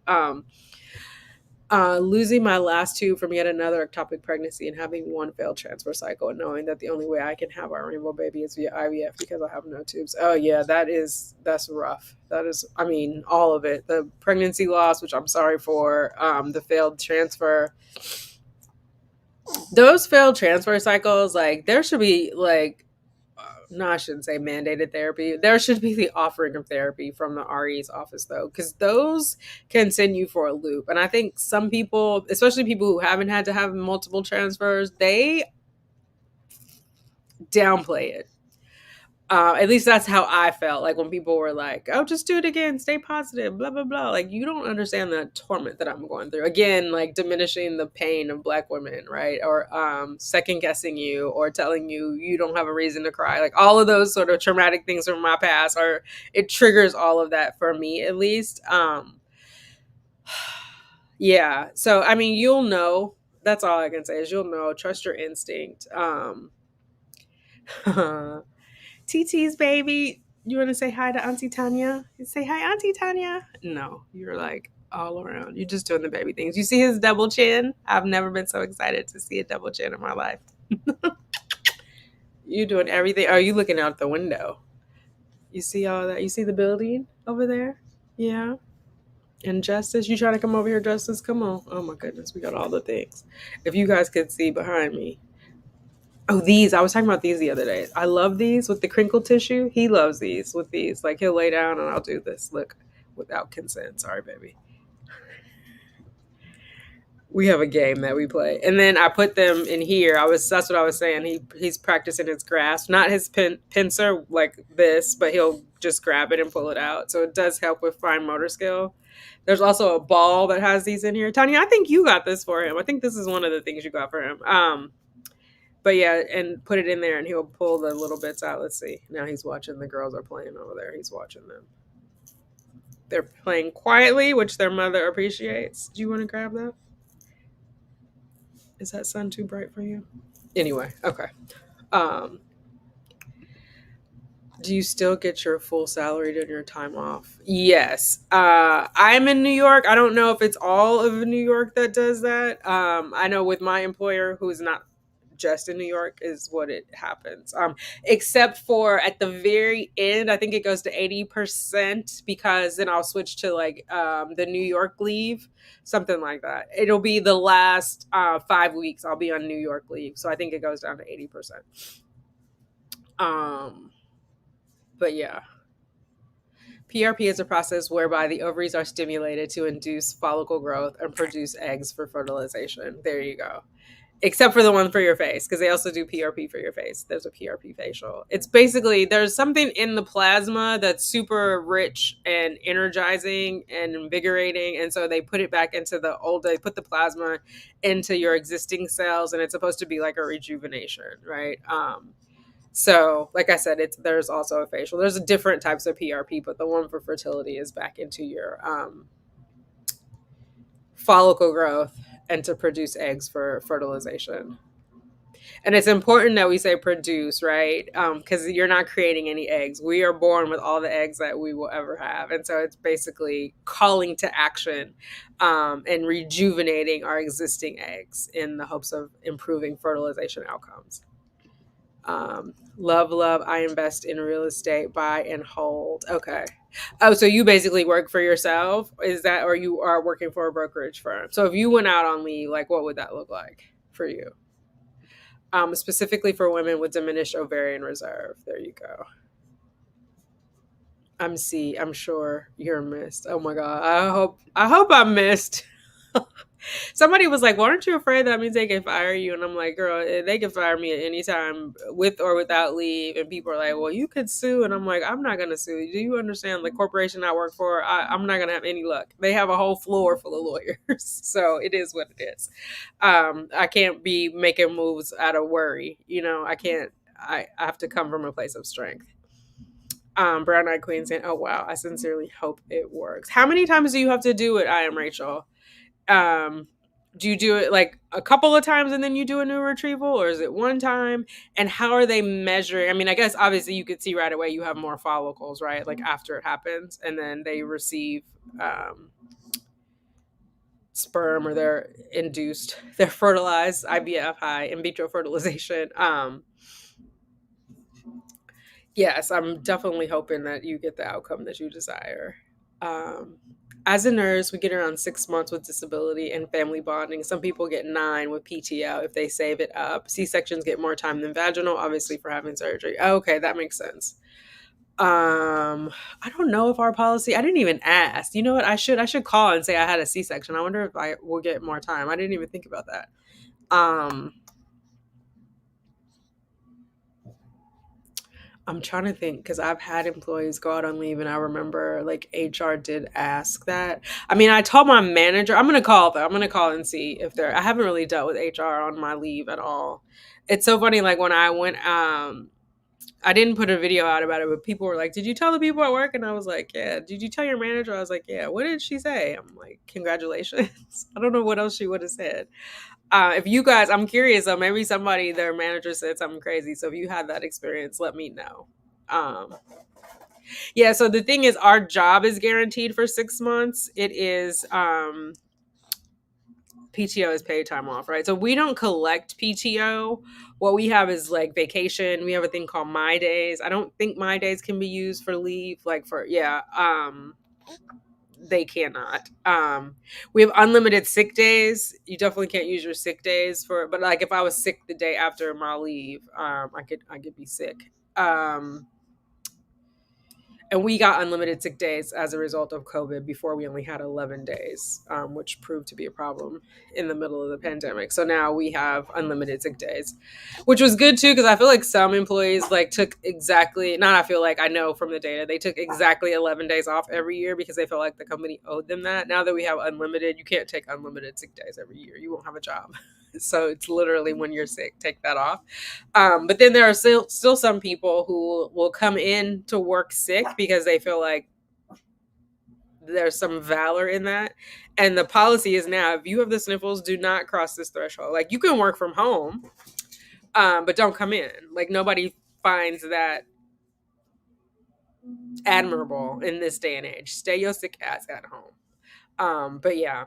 Losing my last two from yet another ectopic pregnancy and having one failed transfer cycle and knowing that the only way I can have our rainbow baby is via IVF because I have no tubes. Oh yeah, that's rough. That is, I mean, all of it. The pregnancy loss, which I'm sorry for, the failed transfer. Those failed transfer cycles, like there should be like, no, I shouldn't say mandated therapy. There should be the offering of therapy from the RE's office, though, because those can send you for a loop. And I think some people, especially people who haven't had to have multiple transfers, they downplay it. At least that's how I felt. Like when people were like, "Oh, just do it again. Stay positive." Blah blah blah. Like you don't understand the torment that I'm going through. Again, like diminishing the pain of Black women, right? Or second guessing you, or telling you you don't have a reason to cry. Like all of those sort of traumatic things from my past, or it triggers all of that for me at least. Yeah. So I mean, you'll know. That's all I can say is you'll know. Trust your instinct. TT's baby. You want to say hi to Auntie Tanya? Say hi, Auntie Tanya. No, you're like all around. You're just doing the baby things. You see his double chin? I've never been so excited to see a double chin in my life. You doing everything. Are you looking out the window? You see all that? You see the building over there? Yeah. And Justice, you trying to come over here, Justice? Come on. Oh my goodness, we got all the things. If you guys could see behind me, oh, these. I was talking about these the other day. I love these with the crinkle tissue. He loves these with these. Like he'll lay down and I'll do this. Look, without consent. Sorry, baby. We have a game that we play. And then I put them in here. That's what I was saying. He's practicing his grasp. Not his pincer like this, but he'll just grab it and pull it out. So it does help with fine motor skill. There's also a ball that has these in here. Tanya, I think you got this for him. I think this is one of the things you got for him. But yeah, and put it in there and he'll pull the little bits out. Let's see. Now he's watching. The girls are playing over there. He's watching them. They're playing quietly, which their mother appreciates. Do you want to grab that? Is that sun too bright for you? Anyway, okay. Um, do you still get your full salary during your time off? Yes. I'm in New York. I don't know if it's all of New York that does that. I know with my employer, who's not just in New York, is what it happens. Except for at the very end, I think it goes to 80% because then I'll switch to like the New York leave, something like that. It'll be the last 5 weeks I'll be on New York leave. So I think it goes down to 80%. But yeah. PRP is a process whereby the ovaries are stimulated to induce follicle growth and produce eggs for fertilization. There you go. Except for the one for your face, because they also do PRP for your face. There's a PRP facial. It's basically, there's something in the plasma that's super rich and energizing and invigorating. And so they put it back into they put the plasma into your existing cells, and it's supposed to be like a rejuvenation, right? So, like I said, there's also a facial. There's different types of PRP, but the one for fertility is back into your follicle growth and to produce eggs for fertilization. And it's important that we say produce, right? Because you're not creating any eggs. We are born with all the eggs that we will ever have. And so it's basically calling to action and rejuvenating our existing eggs in the hopes of improving fertilization outcomes. Love, I invest in real estate, buy and hold. Okay. Oh, so you basically work for yourself? Is that, or you are working for a brokerage firm? So if you went out on leave, like what would that look like for you? Specifically for women with diminished ovarian reserve. There you go. I'm sure you're missed. Oh my God. I hope I'm missed. Somebody was like, "Well, aren't you afraid that means they can fire you?" And I'm like, "Girl, they can fire me at any time with or without leave." And people are like, "Well, you could sue." And I'm like, "I'm not going to sue. Do you understand the corporation I work for? I'm not going to have any luck. They have a whole floor full of lawyers." So it is what it is. I can't be making moves out of worry. I can't. I have to come from a place of strength. Brown Eyed Queen saying, "Oh, wow. I sincerely hope it works." How many times do you have to do it? I am Rachel. um do you do it like a couple of times and then you do a new retrieval, or is it one time? And how are they measuring? I mean, I guess obviously you could see right away you have more follicles, right? Like after it happens, and then they receive sperm, or they're fertilized, IVF, high in vitro fertilization. Yes, I'm definitely hoping that you get the outcome that you desire. Um, as a nurse, we get around 6 months with disability and family bonding. Some people get 9 with PTO if they save it up. C-sections get more time than vaginal, obviously, for having surgery. Okay, that makes sense. I don't know if our policy, I didn't even ask. You know what? I should call and say I had a C-section. I wonder if I will get more time. I didn't even think about that. I'm trying to think because I've had employees go out on leave, and I remember like HR did ask that. I mean, I told my manager, I'm gonna call though. I'm gonna call and see if they're. I haven't really dealt with HR on my leave at all. It's so funny. Like when I went, I didn't put a video out about it, but people were like, "Did you tell the people at work?" And I was like, "Yeah." "Did you tell your manager?" I was like, "Yeah." "What did she say?" I'm like, "Congratulations." I don't know what else she would have said. If you guys, I'm curious. So maybe somebody, their manager said something crazy. So if you had that experience, let me know. Um, yeah. So the thing is, our job is guaranteed for 6 months. It is PTO is paid time off, right? So we don't collect PTO. What we have is like vacation. We have a thing called My Days. I don't think My Days can be used for leave. Like for yeah. They cannot. We have unlimited sick days. You definitely can't use your sick days for, but like if I was sick the day after my leave, I could be sick. And we got unlimited sick days as a result of COVID. Before we only had 11 days, which proved to be a problem in the middle of the pandemic. So now we have unlimited sick days, which was good too, because I feel like some employees like took exactly, not I feel like, I know from the data, they took exactly 11 days off every year because they felt like the company owed them that. Now that we have unlimited, you can't take unlimited sick days every year. You won't have a job. So it's literally when you're sick, take that off. But then there are still some people who will come in to work sick because they feel like there's some valor in that. And the policy is now, if you have the sniffles, do not cross this threshold. Like you can work from home, but don't come in. Like nobody finds that admirable in this day and age. Stay your sick ass at home. But yeah,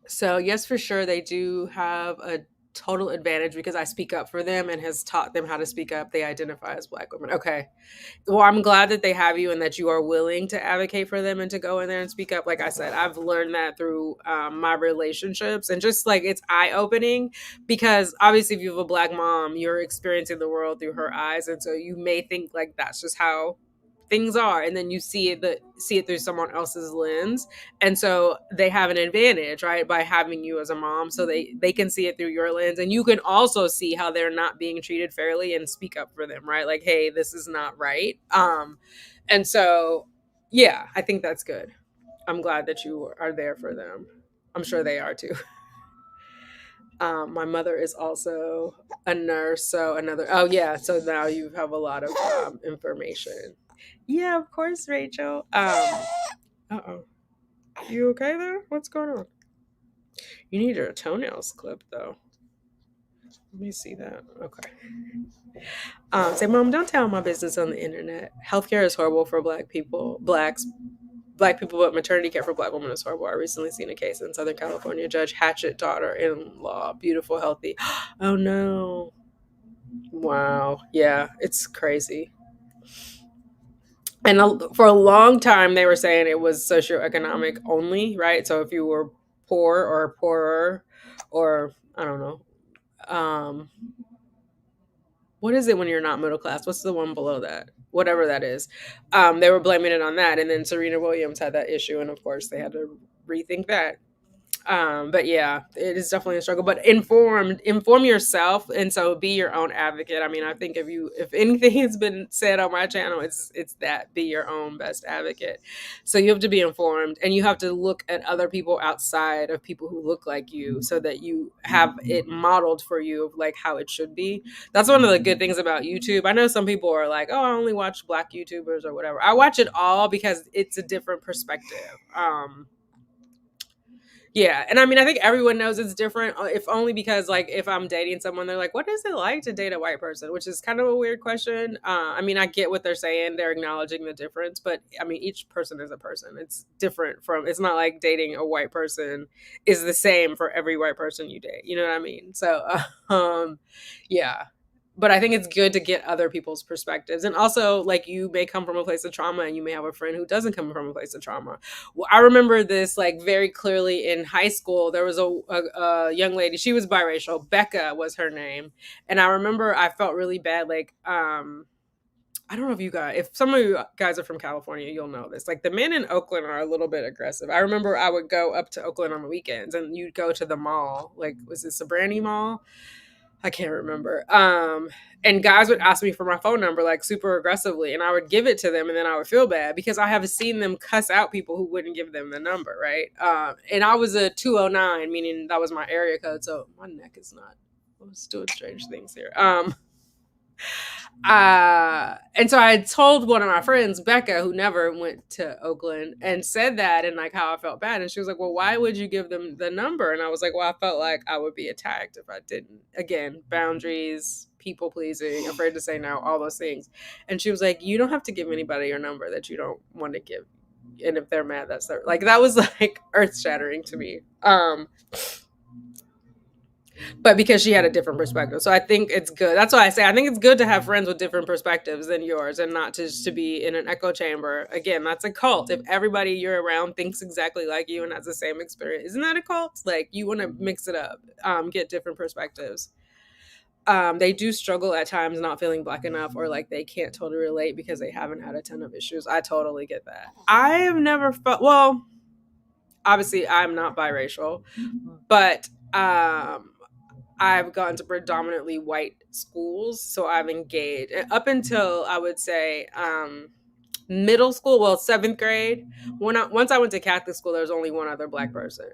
so yes, for sure, they do have a total advantage because I speak up for them and has taught them how to speak up. They identify as Black women. Okay. Well, I'm glad that they have you and that you are willing to advocate for them and to go in there and speak up. Like I said, I've learned that through my relationships, and just like it's eye opening because obviously, if you have a Black mom, you're experiencing the world through her eyes. And so you may think like that's just how things are, and then you see it through someone else's lens, and so they have an advantage, right, by having you as a mom, so they can see it through your lens, and you can also see how they're not being treated fairly and speak up for them, right, like, hey, this is not right. And so yeah, I think that's good. I'm glad that you are there for them. I'm sure they are too. My mother is also a nurse, so another, oh yeah, so now you have a lot of information. Yeah, of course, Rachel. Uh-oh. You okay there? What's going on? You need your toenails clipped though. Let me see that. Okay. Say, Mom, don't tell my business on the internet. Healthcare is horrible for Black people. Black people, but maternity care for Black women is horrible. I recently seen a case in Southern California. Judge Hatchett daughter-in-law, beautiful, healthy. Oh no. Wow. Yeah, it's crazy. And for a long time, they were saying it was socioeconomic only, right? So if you were poor or poorer, or I don't know, um, what is it when you're not middle class? What's the one below that? Whatever that is. They were blaming it on that. And then Serena Williams had that issue. And of course, they had to rethink that. But yeah, it is definitely a struggle, but inform yourself. And so be your own advocate. I mean, I think if anything has been said on my channel, it's that, be your own best advocate. So you have to be informed, and you have to look at other people outside of people who look like you so that you have it modeled for you of like how it should be. That's one of the good things about YouTube. I know some people are like, oh, I only watch Black YouTubers or whatever. I watch it all because it's a different perspective. Yeah, and I mean, I think everyone knows it's different, if only because, like, if I'm dating someone, they're like, "What is it like to date a white person?" Which is kind of a weird question. I mean, I get what they're saying; they're acknowledging the difference, but I mean, each person is a person. It's different from. It's not like dating a white person is the same for every white person you date. You know what I mean? So, yeah, but I think it's good to get other people's perspectives. And also, like, you may come from a place of trauma and you may have a friend who doesn't come from a place of trauma. Well, I remember this like very clearly in high school. There was a young lady, she was biracial. Becca was her name. And I remember I felt really bad. Like, I don't know if some of you guys are from California, you'll know this. Like, the men in Oakland are a little bit aggressive. I remember I would go up to Oakland on the weekends and you'd go to the mall. Like, was it Sabrani Mall? I can't remember. And guys would ask me for my phone number like super aggressively, and I would give it to them, and then I would feel bad because I have seen them cuss out people who wouldn't give them the number, right? And I was a 209, meaning that was my area code, so my neck is not. I was doing strange things here. And so I had told one of my friends, Becca, who never went to Oakland, and said that and like how I felt bad. And she was like, well, why would you give them the number? And I was like, well, I felt like I would be attacked if I didn't. Again, boundaries, people pleasing, afraid to say no, all those things. And she was like, you don't have to give anybody your number that you don't want to give. And if they're mad, that's their, like, that was like earth shattering to me. But because she had a different perspective. So I think it's good. That's why I say I think it's good to have friends with different perspectives than yours and not to be in an echo chamber. Again, that's a cult. If everybody you're around thinks exactly like you and has the same experience, isn't that a cult? Like, you want to mix it up, get different perspectives. They do struggle at times not feeling black enough, or like they can't totally relate because they haven't had a ton of issues. I totally get that. I have never felt, well, obviously I'm not biracial, but I've gone to predominantly white schools, so I've engaged up until I would say middle school. Well, seventh grade. Once I went to Catholic school, there was only one other black person.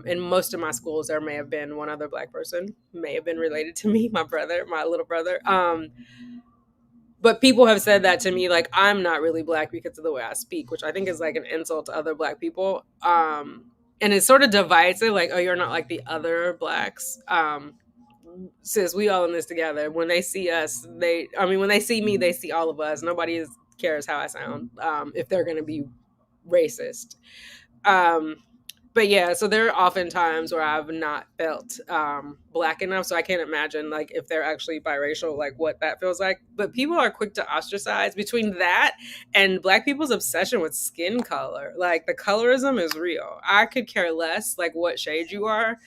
In most of my schools, there may have been one other black person, may have been related to me, my brother, my little brother. But people have said that to me, like I'm not really black because of the way I speak, which I think is like an insult to other black people. And it sort of divides it, like, oh, you're not like the other blacks. Sis, we all in this together. When they see us, when they see me, they see all of us. Nobody cares how I sound, if they're going to be racist. Um, but yeah, so there are often times where I've not felt black enough, so I can't imagine like if they're actually biracial, like what that feels like. But people are quick to ostracize between that and black people's obsession with skin color. Like the colorism is real. I could care less like what shade you are.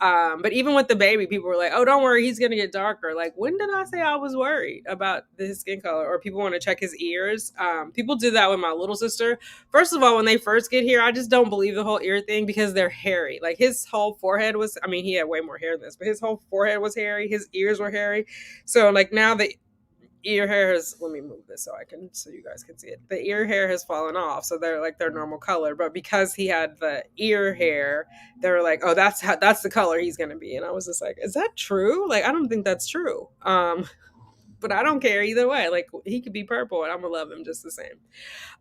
But even with the baby, people were like, "Oh, don't worry, he's gonna get darker." Like, when did I say I was worried about his skin color? Or people want to check his ears. People do that with my little sister. First of all, when they first get here, I just don't believe the whole ear thing because they're hairy. Like his whole forehead was, I mean, he had way more hair than this, but his whole forehead was hairy. His ears were hairy. So like now the ear hair has, let me move this so you guys can see it. The ear hair has fallen off. So they're like their normal color. But because he had the ear hair, they were like, oh, that's the color he's gonna be. And I was just like, is that true? Like, I don't think that's true. But I don't care either way. Like he could be purple and I'm gonna love him just the same.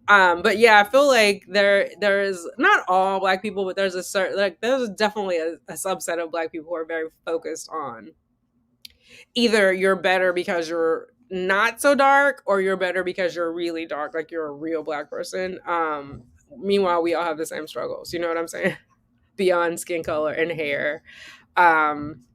But yeah, I feel like there's not all black people, but there's a certain, like there's definitely a subset of black people who are very focused on either you're better because you're not so dark, or you're better because you're really dark, like you're a real black person. Meanwhile, we all have the same struggles. You know what I'm saying? Beyond skin color and hair. Um,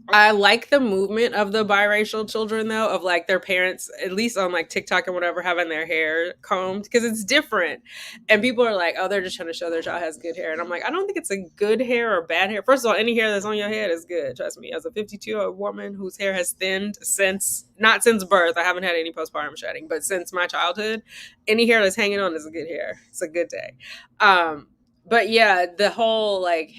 I like the movement of the biracial children though, of like their parents, at least on like TikTok and whatever, having their hair combed because it's different. And people are like, oh, they're just trying to show their child has good hair. And I'm like, I don't think it's a good hair or bad hair. First of all, any hair that's on your head is good. Trust me. As a 52-year-old woman whose hair has thinned not since birth, I haven't had any postpartum shedding, but since my childhood, any hair that's hanging on is a good hair. It's a good day. But yeah, the whole like,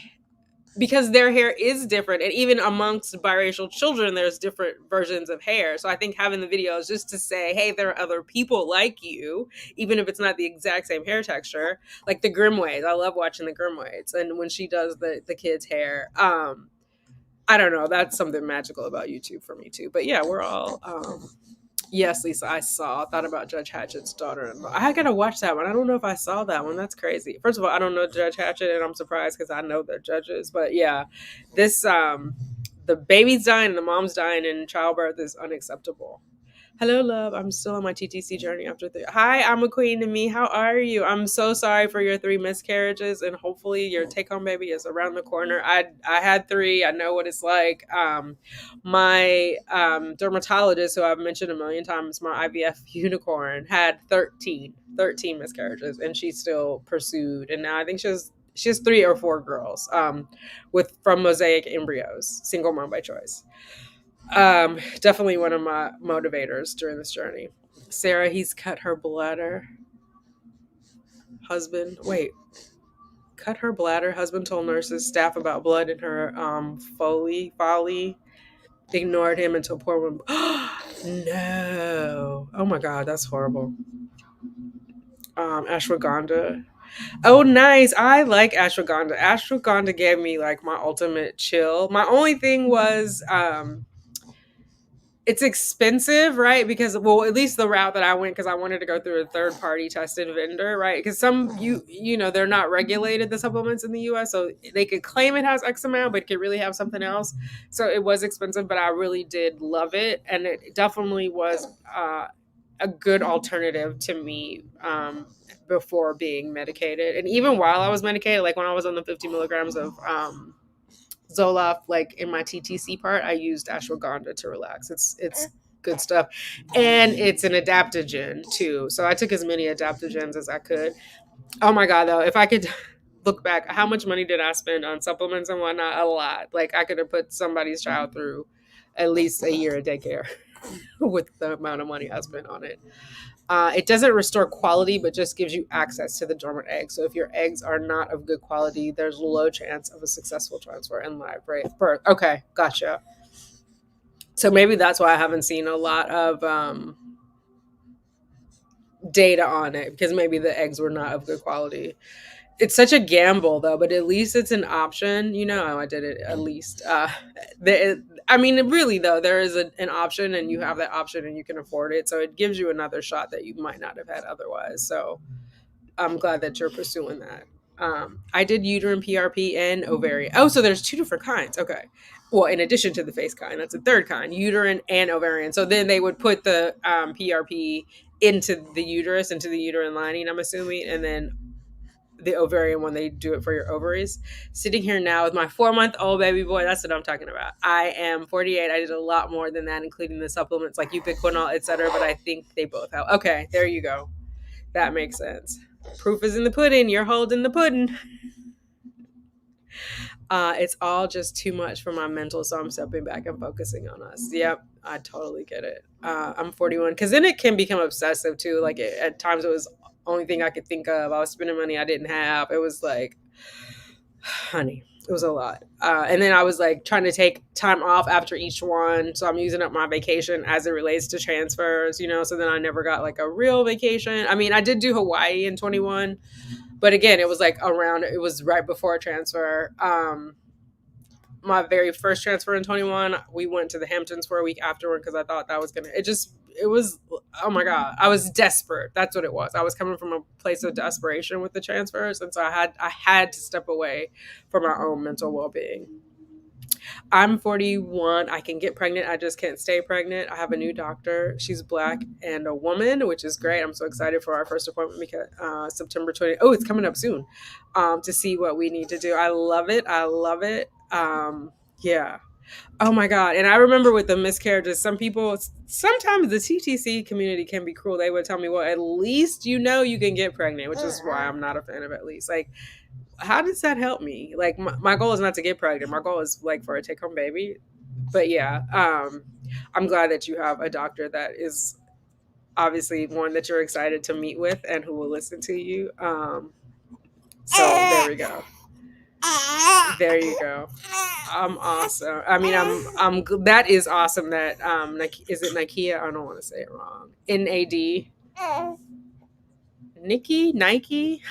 because their hair is different, and even amongst biracial children there's different versions of hair. So I think having the videos just to say, hey, there are other people like you, even if it's not the exact same hair texture. Like the Grimways, I love watching the Grimways, and when she does the kids hair, I don't know, that's something magical about YouTube for me too. But yeah, we're all yes, Lisa, thought about Judge Hatchett's daughter-in-law. I gotta watch that one. I don't know if I saw that one. That's crazy. First of all, I don't know Judge Hatchett, and I'm surprised because I know the judges. But yeah, this the baby's dying and the mom's dying in childbirth is unacceptable. Hello, love. I'm still on my TTC journey after 3. Hi, I'm a queen to me. How are you? I'm so sorry for your 3 miscarriages, and hopefully your take-home baby is around the corner. I had 3. I know what it's like. My dermatologist, who I've mentioned a million times, my IVF unicorn, had 13 miscarriages, and she still pursued. And now I think she has 3 or 4 girls, from mosaic embryos, single mom by choice. Definitely one of my motivators during this journey. Sarah, he's cut her bladder. Cut her bladder. Husband told nurses staff about blood in her folly. Ignored him until poor woman. No. Oh my God, that's horrible. Ashwagandha. Oh, nice. I like ashwagandha. Ashwagandha gave me like my ultimate chill. My only thing was it's expensive, right? Because well, at least the route that I went, because I wanted to go through a third party tested vendor, right? Because some you know they're not regulated, the supplements in the U.S., so they could claim it has X amount, but it could really have something else. So it was expensive, but I really did love it, and it definitely was a good alternative to me before being medicated, and even while I was medicated, like when I was on the 50 milligrams of Zoloft, like in my TTC part, I used ashwagandha to relax. It's good stuff, and it's an adaptogen too. So I took as many adaptogens as I could. Oh my God, though, if I could look back, how much money did I spend on supplements and whatnot? A lot. Like I could have put somebody's child through at least a year of daycare with the amount of money I spent on it. It doesn't restore quality, but just gives you access to the dormant egg. So if your eggs are not of good quality, there's low chance of a successful transfer and live birth. Okay, gotcha. So maybe that's why I haven't seen a lot of data on it, because maybe the eggs were not of good quality. It's such a gamble though, but at least it's an option. You know, I did it at least. I mean, really though, there is an option, and you have that option, and you can afford it. So it gives you another shot that you might not have had otherwise. So I'm glad that you're pursuing that. I did uterine PRP and ovarian. Oh, so there's two different kinds. Okay. Well, in addition to the face kind, that's a third kind, uterine and ovarian. So then they would put the PRP into the uterus, into the uterine lining, I'm assuming, and then the ovarian one, they do it for your ovaries. Sitting here now with my 4-month-old baby boy, that's what I'm talking about. I am 48. I did a lot more than that, including the supplements like ubiquinol, etc. But I think they both help. Okay, there you go. That makes sense. Proof is in the pudding. You're holding the pudding. It's all just too much for my mental, so I'm stepping back and focusing on us. Yep, I totally get it. I'm 41, because then it can become obsessive too. Like at times it was the only thing I could think of. I was spending money I didn't have. It was like, honey, it was a lot. And then I was like trying to take time off after each one, so I'm using up my vacation as it relates to transfers, you know. So then I never got like a real vacation. I mean, I did do Hawaii in 21, but again, it was like around, it was right before a transfer. My very first transfer in 21, we went to the Hamptons for a week afterward, because I thought that was gonna, it was, oh my God, I was desperate. That's what it was. I was coming from a place of desperation with the transfers, and so I had to step away for my own mental well-being. I'm 41. I can get pregnant. I just can't stay pregnant. I have a new doctor. She's Black and a woman, which is great. I'm so excited for our first appointment, because September 20th. Oh, it's coming up soon, to see what we need to do. I love it. I love it. Yeah. Oh my God. And I remember with the miscarriages, some people, sometimes the TTC community can be cruel. They would tell me, well, at least you know you can get pregnant, which is why I'm not a fan of at least. Like, how does that help me? Like my goal is not to get pregnant. My goal is like for a take home baby. But yeah, I'm glad that you have a doctor that is obviously one that you're excited to meet with and who will listen to you. So there we go. There you go. I'm awesome. I mean, that is awesome that is it Nikia? I don't want to say it wrong. NAD. Nike.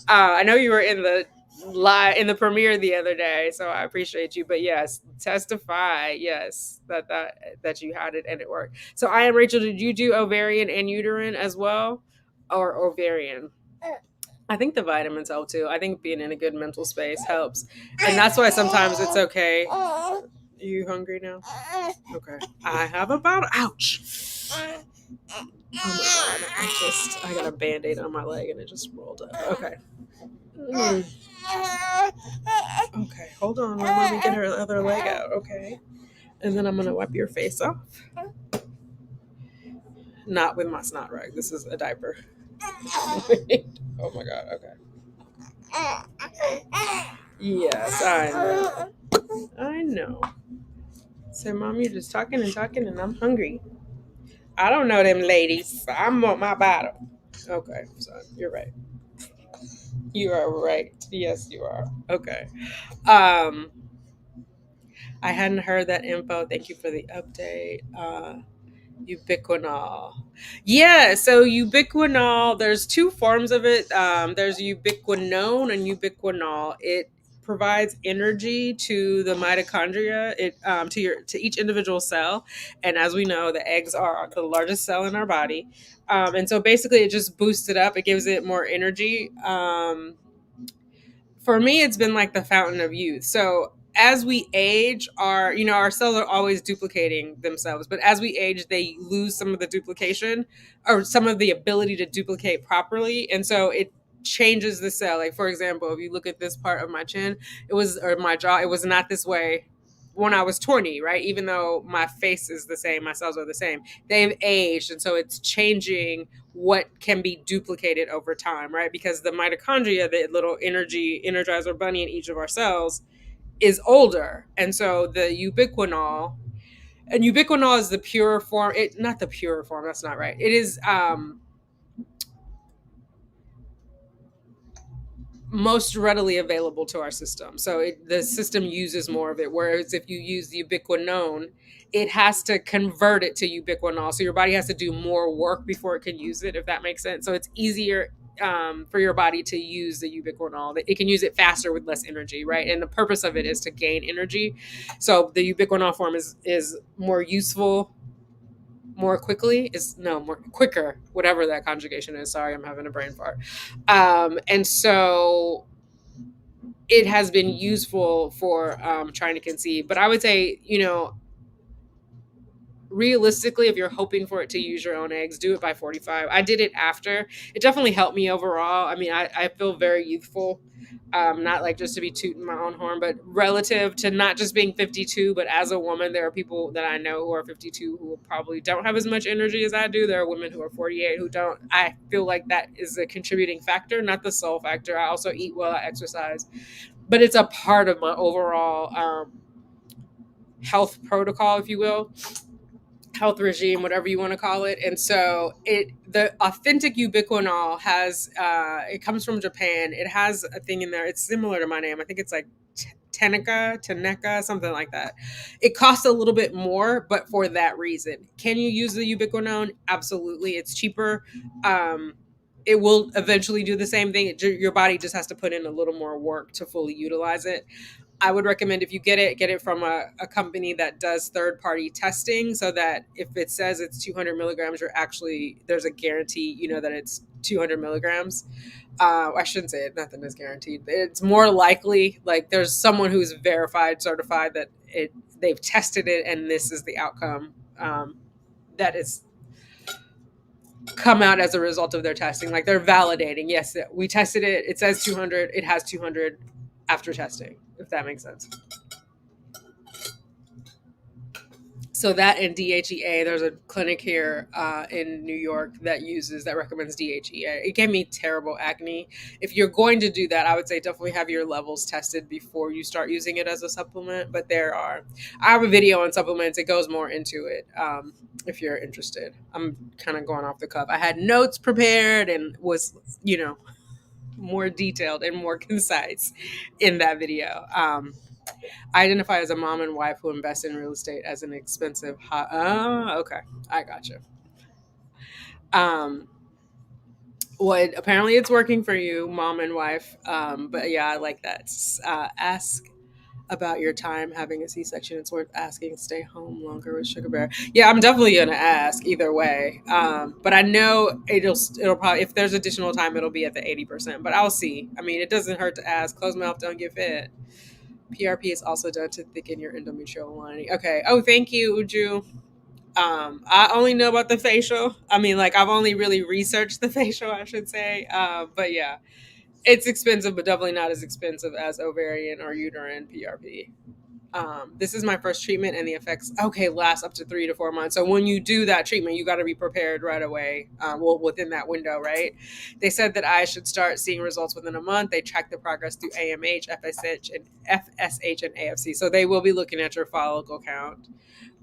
I know you were in the premiere the other day, so I appreciate you. But yes, testify, yes, that you had it and it worked. So I am Rachel. Did you do ovarian and uterine as well, or ovarian? I think the vitamins help too. I think being in a good mental space helps, and that's why sometimes it's okay. Are you hungry now? Okay. I have a bottle. Ouch. Oh my God. I got a band-aid on my leg and it just rolled up. Okay. Okay, hold on. Let me get her other leg out, okay? And then I'm going to wipe your face off. Not with my snot rag. This is a diaper. Oh my God, okay. Yes, I know. I know. So, Mom, you're just talking and talking, and I'm hungry. I don't know them ladies. I'm on my bottle. Okay, so you're right. You are right. Yes, you are. Okay. Um, I hadn't heard that info. Thank you for the update. Ubiquinol. Yeah, so ubiquinol, there's two forms of it. There's ubiquinone and ubiquinol. It provides energy to the mitochondria, to each individual cell. And as we know, the eggs are the largest cell in our body. And so basically it just boosts it up. It gives it more energy. For me, it's been like the fountain of youth. So as we age, our cells are always duplicating themselves, but as we age, they lose some of the duplication or some of the ability to duplicate properly, and so it changes the cell. Like for example, if you look at this part of my chin, or my jaw, it was not this way when I was 20, right? Even though my face is the same, my cells are the same. They've aged, and so it's changing what can be duplicated over time, right? Because the mitochondria, the little energy energizer bunny in each of our cells, is older. And so the ubiquinol, and ubiquinol is the pure form, not the pure form, that's not right. It is most readily available to our system. So the system uses more of it. Whereas if you use the ubiquinone, it has to convert it to ubiquinol. So your body has to do more work before it can use it, if that makes sense. So it's easier for your body to use the ubiquinol. It can use it faster with less energy, right? And the purpose of it is to gain energy. So the ubiquinol form is more useful more quickly, is no more quicker, whatever that conjugation is. Sorry, I'm having a brain fart. And so it has been useful for trying to conceive. But I would say, realistically, if you're hoping for it to use your own eggs, do it by 45. I did it after. It definitely helped me overall. I mean, I feel very youthful. Not like just to be tooting my own horn, but relative to not just being 52, but as a woman, there are people that I know who are 52 who probably don't have as much energy as I do. There are women who are 48 who don't. I feel like that is a contributing factor, not the sole factor. I also eat well, I exercise, but it's a part of my overall health protocol, if you will, health regime, whatever you want to call it. And so the authentic ubiquinol it comes from Japan. It has a thing in there. It's similar to my name. I think it's like Tanika, something like that. It costs a little bit more, but for that reason. Can you use the ubiquinone? Absolutely. It's cheaper. It will eventually do the same thing. Your body just has to put in a little more work to fully utilize it. I would recommend, if you get it from a company that does third party testing, so that if it says it's 200 milligrams, there's a guarantee, that it's 200 milligrams. I shouldn't say it. Nothing is guaranteed. It's more likely like there's someone who's certified that they've tested it and this is the outcome that is come out as a result of their testing. Like they're validating, yes, we tested it. It says 200. It has 200 after testing, if that makes sense. So that and DHEA, there's a clinic here in New York that recommends DHEA. It gave me terrible acne. If you're going to do that, I would say definitely have your levels tested before you start using it as a supplement. But I have a video on supplements. It goes more into it if you're interested. I'm kind of going off the cuff. I had notes prepared and was, more detailed and more concise in that video. I identify as a mom and wife who invest in real estate as an expensive. Okay, I got you. Well, apparently it's working for you, mom and wife. But yeah, I like that. Ask about your time having a C-section. It's worth asking. Stay home longer with Sugar Bear. Yeah, I'm definitely gonna ask either way. But I know it'll probably, if there's additional time, it'll be at the 80%. But I'll see. I mean, it doesn't hurt to ask. Closed mouth don't get fed. PRP is also done to thicken your endometrial lining. Okay. Oh, thank you, Uju. I only know about the facial. I mean, like I've only really researched the facial, I should say. But yeah, it's expensive, but definitely not as expensive as ovarian or uterine PRP. This is my first treatment, and the effects last up to 3 to 4 months. So when you do that treatment, you got to be prepared right away. Within that window, right? They said that I should start seeing results within a month. They track the progress through AMH, FSH, and AFC. So they will be looking at your follicle count.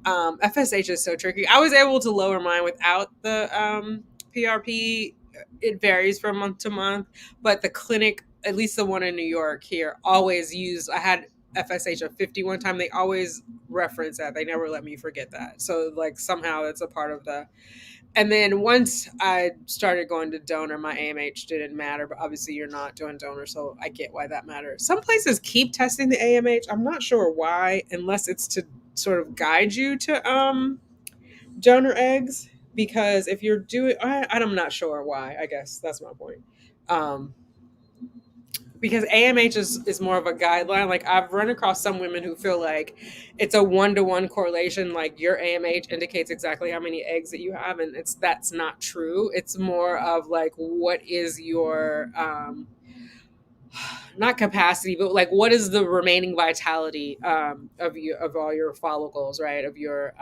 FSH is so tricky. I was able to lower mine without the PRP. It varies from month to month, but the clinic, at least the one in New York here, always used. I had FSH of 50 one time, they always reference that. They never let me forget that. So like somehow that's a part of the. And then once I started going to donor, my AMH didn't matter, but obviously you're not doing donor, so I get why that matters. Some places keep testing the AMH. I'm not sure why, unless it's to sort of guide you to donor eggs. Because if you're doing, I'm not sure why. I guess that's my point. Um, because AMH is more of a guideline. Like I've run across some women who feel like it's a 1-to-1 correlation. Like your AMH indicates exactly how many eggs that you have, and that's not true. It's more of like what is your not capacity, but like what is the remaining vitality of all your follicles, right? Of your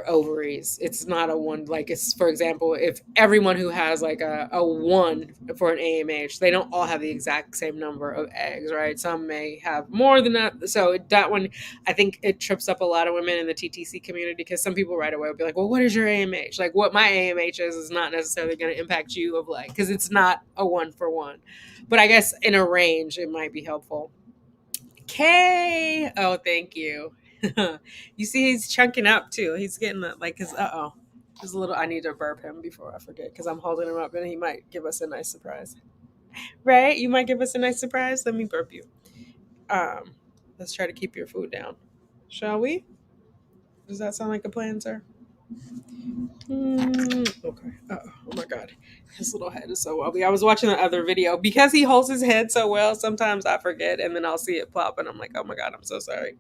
ovaries. It's not a one, like it's, for example, if everyone who has like a one for an AMH, they don't all have the exact same number of eggs, right? Some may have more than that. So that one, I think it trips up a lot of women in the TTC community because some people right away will be like, well, what is your AMH? Like what my AMH is not necessarily going to impact you of like, because it's not a 1-for-1. But I guess in a range, it might be helpful. Kay. Oh, thank you. You see, he's chunking up too. He's getting like his just a little. I need to burp him before I forget because I'm holding him up and he might give us a nice surprise. Right? You might give us a nice surprise. Let me burp you. Um, let's try to keep your food down, shall we? Does that sound like a plan, sir? Okay. Oh my God, his little head is so wobbly. I was watching the other video because he holds his head so well. Sometimes I forget, and then I'll see it plop, and I'm like, oh my God, I'm so sorry.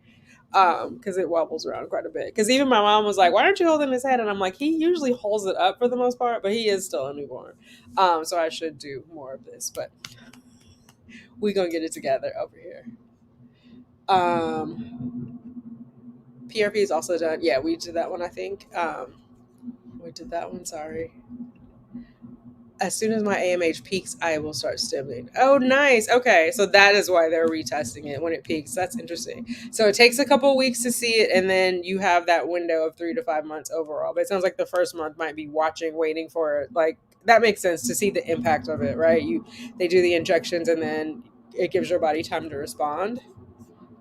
Because it wobbles around quite a bit. Because even my mom was like, "Why aren't you holding his head?" And I'm like, "He usually holds it up for the most part, but he is still a newborn, so I should do more of this." But we gonna get it together over here. Um, PRP is also done. Yeah, we did that one. I think we did that one. Sorry. As soon as my AMH peaks, I will start stimming. Oh, nice. Okay. So that is why they're retesting it when it peaks. That's interesting. So it takes a couple of weeks to see it, and then you have that window of 3 to 5 months overall. But it sounds like the first month might be watching, waiting for it. Like that makes sense to see the impact of it, right? They do the injections and then it gives your body time to respond.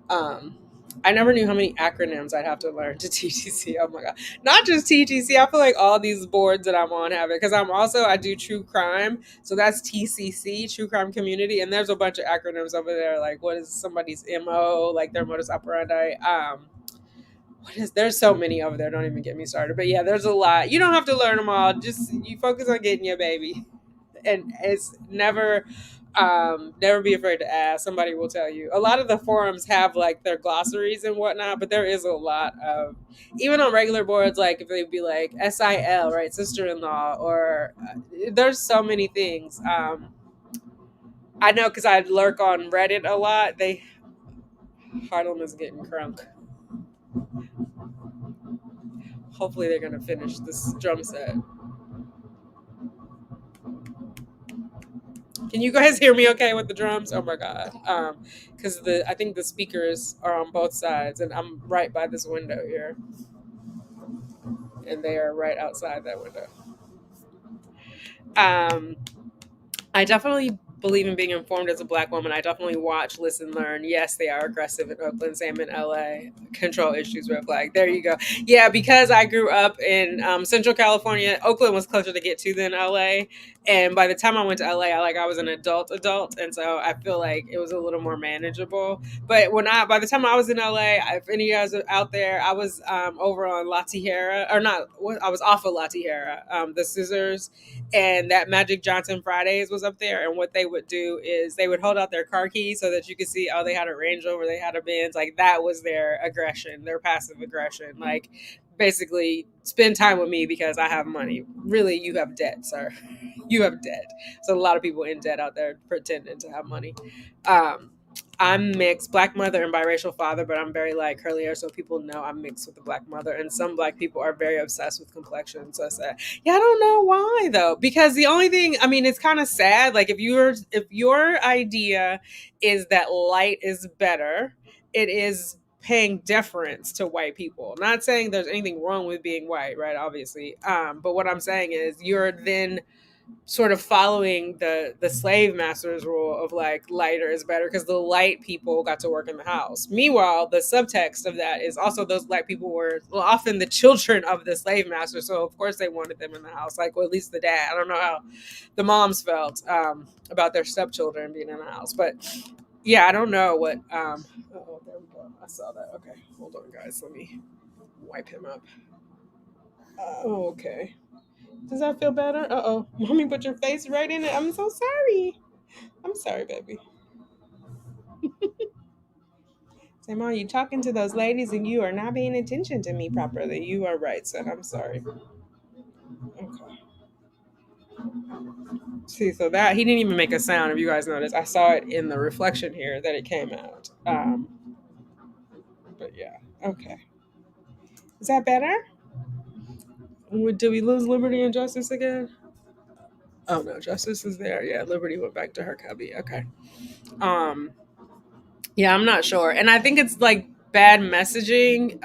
Um, I never knew how many acronyms I'd have to learn to TTC. Oh my God. Not just TTC. I feel like all these boards that I'm on have it because I do true crime. So that's TCC, True Crime Community. And there's a bunch of acronyms over there. Like what is somebody's MO, like their modus operandi. There's so many over there. Don't even get me started. But yeah, there's a lot. You don't have to learn them all. Just you focus on getting your baby. And it's never be afraid to ask. Somebody will tell you. A lot of the forums have like their glossaries and whatnot, but there is a lot of, even on regular boards, like if they'd be like SIL, right, sister-in-law, or there's so many things. I know because I lurk on Reddit a lot. Harlem is getting crunk. Hopefully they're gonna finish this drum set. Can you guys hear me okay with the drums? Oh my God. Because I think the speakers are on both sides and I'm right by this window here. And they are right outside that window. Um, I definitely believe in being informed as a Black woman. I definitely watch, listen, learn. Yes, they are aggressive in Oakland, same in LA. Control issues, red flag. There you go. Yeah, because I grew up in Central California, Oakland was closer to get to than LA. And by the time I went to LA, I was an adult, and so I feel like it was a little more manageable. But by the time I was in LA, if any of you guys are out there, I was over on La Tijera, or not, I was off of La Tijera, the Scissors, and that Magic Johnson Fridays was up there. And what they would do is they would hold out their car keys so that you could see, oh, they had a Range Rover, they had a Benz. Like that was their aggression, their passive aggression. Like basically spend time with me because I have money. Really, you have debt, sir. You have debt. So a lot of people in debt out there pretending to have money. I'm mixed, Black mother and biracial father, but I'm very like curly hair, so people know I'm mixed with a Black mother. And some Black people are very obsessed with complexion. So I said, yeah, I don't know why though, because the only thing, I mean, it's kind of sad. Like if your idea is that light is better, it is paying deference to white people. Not saying there's anything wrong with being white, right? Obviously, but what I'm saying is you're then sort of following the slave master's rule of like lighter is better because the light people got to work in the house. Meanwhile, the subtext of that is also those light people were often the children of the slave master, so of course they wanted them in the house. Like, well, at least the dad. I don't know how the moms felt about their stepchildren being in the house, but yeah, I don't know what. Oh, there we go. I saw that. Okay, hold on, guys. Let me wipe him up. Okay. Does that feel better? Uh-oh. Mommy put your face right in it. I'm so sorry. I'm sorry, baby. Say, Mom, you talking to those ladies and you are not paying attention to me properly. You are right, son. I'm sorry. Okay. See, so that he didn't even make a sound. If you guys noticed, I saw it in the reflection here that it came out. But yeah, okay. Is that better? Did we lose Liberty and Justice again? Oh no, Justice is there. Yeah, Liberty went back to her cubby. Okay. Um, Yeah, I'm not sure. And I think it's like bad messaging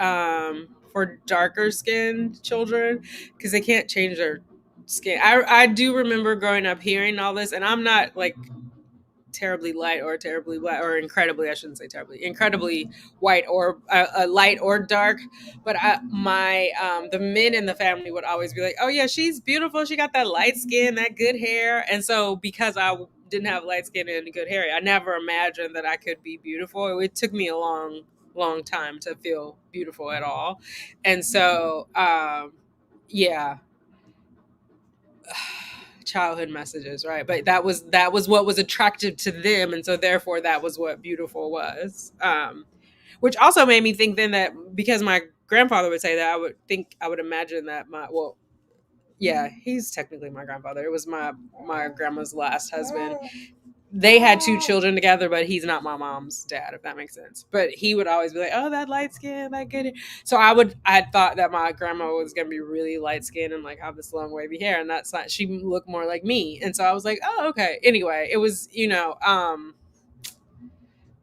for darker skinned children because they can't change their skin. I do remember growing up hearing all this, and I'm not like terribly light or terribly black or incredibly, I shouldn't say terribly, incredibly white or light or dark. But my the men in the family would always be like, oh yeah, she's beautiful, she got that light skin, that good hair. And so because I didn't have light skin and good hair, I never imagined that I could be beautiful. It took me a long time to feel beautiful at all. And so yeah, childhood messages, right? But that was what was attractive to them, and so therefore that was what beautiful was. Which also made me think then that because my grandfather would say that, I would imagine that yeah, he's technically my grandfather. It was my grandma's last husband. They had two children together, but he's not my mom's dad, if that makes sense. But he would always be like, "Oh, that light skin, that good." So I thought that my grandma was gonna be really light skinned and like have this long wavy hair, and that's not. She looked more like me, and so I was like, "Oh, okay." Anyway, it was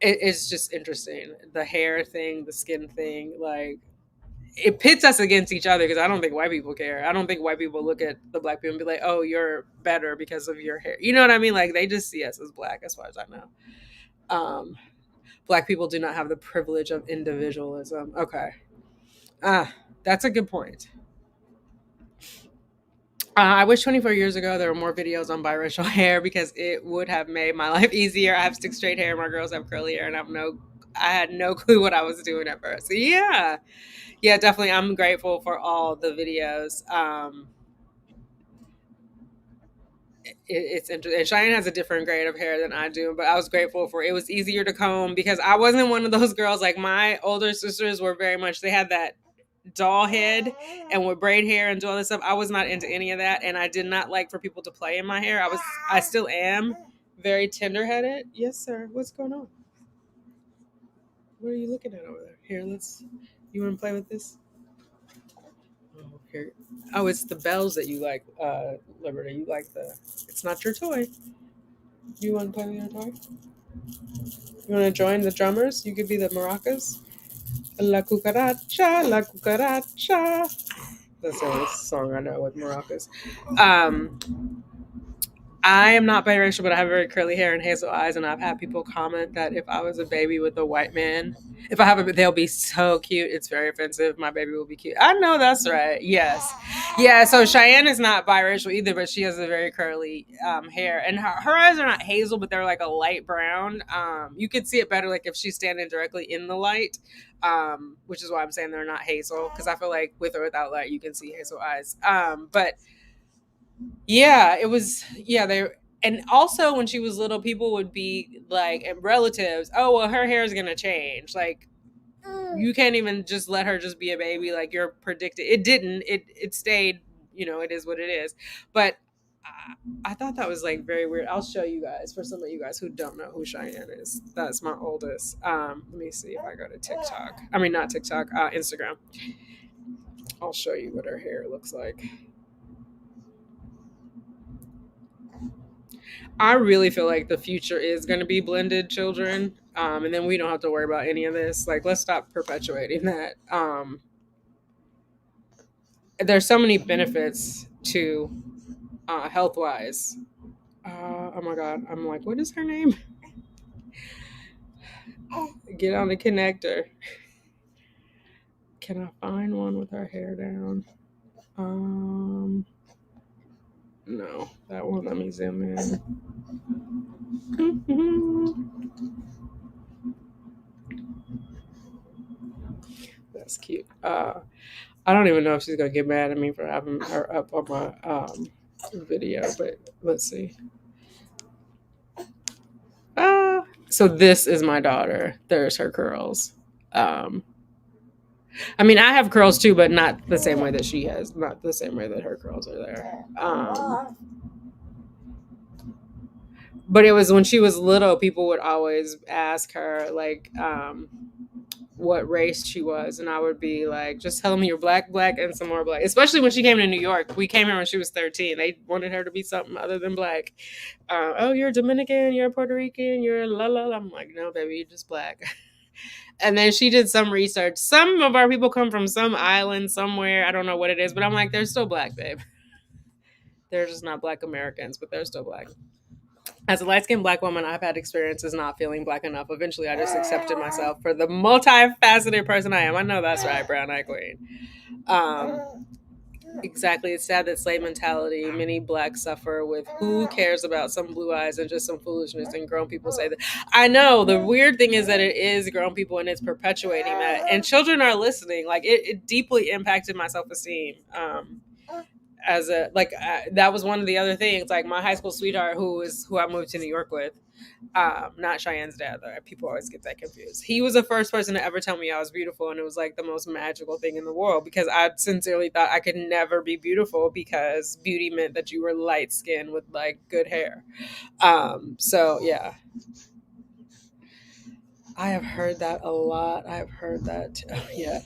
it's just interesting, the hair thing, the skin thing, like it pits us against each other because I don't think white people care. I don't think white people look at the black people and be like, "Oh, you're better because of your hair." You know what I mean? Like they just see us as black, as far as I know. Um, Black people do not have the privilege of individualism. Okay, that's a good point. I wish 24 years ago there were more videos on biracial hair because it would have made my life easier. I have stick straight hair, my girls have curly hair, and I had no clue what I was doing at first. So yeah, yeah, definitely. I'm grateful for all the videos. It's interesting. And Cheyenne has a different grade of hair than I do, but I was grateful for it. It was easier to comb because I wasn't one of those girls like my older sisters were very much. They had that doll head and would braid hair and do all this stuff. I was not into any of that, and I did not like for people to play in my hair. I still am very tender headed. Yes, sir. What's going on? What are you looking at over there? Here, let's. You want to play with this? Oh, here. Oh, it's the bells that you like, Liberty. You like the. It's not your toy. You want to play with your toy? You want to join the drummers? You could be the maracas. La cucaracha, la cucaracha. That's the only song I know with maracas. Um, I am not biracial, but I have very curly hair and hazel eyes, and I've had people comment that if I was a baby with a white man, if I have a, they'll be so cute. It's very offensive. My baby will be cute. I know that's right. Yes, yeah. So Cheyenne is not biracial either, but she has a very curly hair, and her eyes are not hazel, but they're like a light brown. You could see it better like if she's standing directly in the light, which is why I'm saying they're not hazel because I feel like with or without light you can see hazel eyes. But yeah, it was. Yeah, they. And also, when she was little, people would be like, and relatives, oh well, her hair is gonna change. Like, you can't even just let her just be a baby. Like you're predicted. It didn't. It stayed. It is what it is. But I thought that was like very weird. I'll show you guys for some of you guys who don't know who Cheyenne is. That's my oldest. Let me see if I go to TikTok. I mean, not TikTok. Instagram. I'll show you what her hair looks like. I really feel like the future is going to be blended children. And then we don't have to worry about any of this. Like, let's stop perpetuating that. There's so many benefits to health wise. Oh my God. I'm like, what is her name? Get on the connector. Can I find one with her hair down? No, that one. Let me zoom in. That's cute. I don't even know if she's gonna get mad at me for having her up on my video, but let's see. So this is my daughter. There's her curls. I mean, I have curls too, but not the same way that she has. Not the same way that her curls are there. But it was when she was little, people would always ask her, like, what race she was. And I would be like, just tell me you're black, and some more black. Especially when she came to New York. We came here when she was 13. They wanted her to be something other than black. Oh, you're Dominican, you're Puerto Rican, you're la la la. I'm like, no, baby, you're just black. And then she did some research. Some of our people come from some island somewhere. I don't know what it is, but I'm like, they're still black, babe. They're just not black Americans, but they're still black. As a light-skinned black woman, I've had experiences not feeling black enough. Eventually, I just accepted myself for the multifaceted person I am. I know that's right, brown eye queen. Exactly. It's sad that slave mentality, many blacks suffer with who cares about some blue eyes and just some foolishness, and grown people say that. I know. The weird thing is that it is grown people and it's perpetuating that. And children are listening. Like, it deeply impacted my self-esteem. As a that was one of the other things. Like, my high school sweetheart, who I moved to New York with, not Cheyenne's dad, though. People always get that confused. He was the first person to ever tell me I was beautiful, and it was like the most magical thing in the world, because I sincerely thought I could never be beautiful because beauty meant that you were light skinned with like good hair. So yeah. I have heard that a lot. I have heard that. Yeah.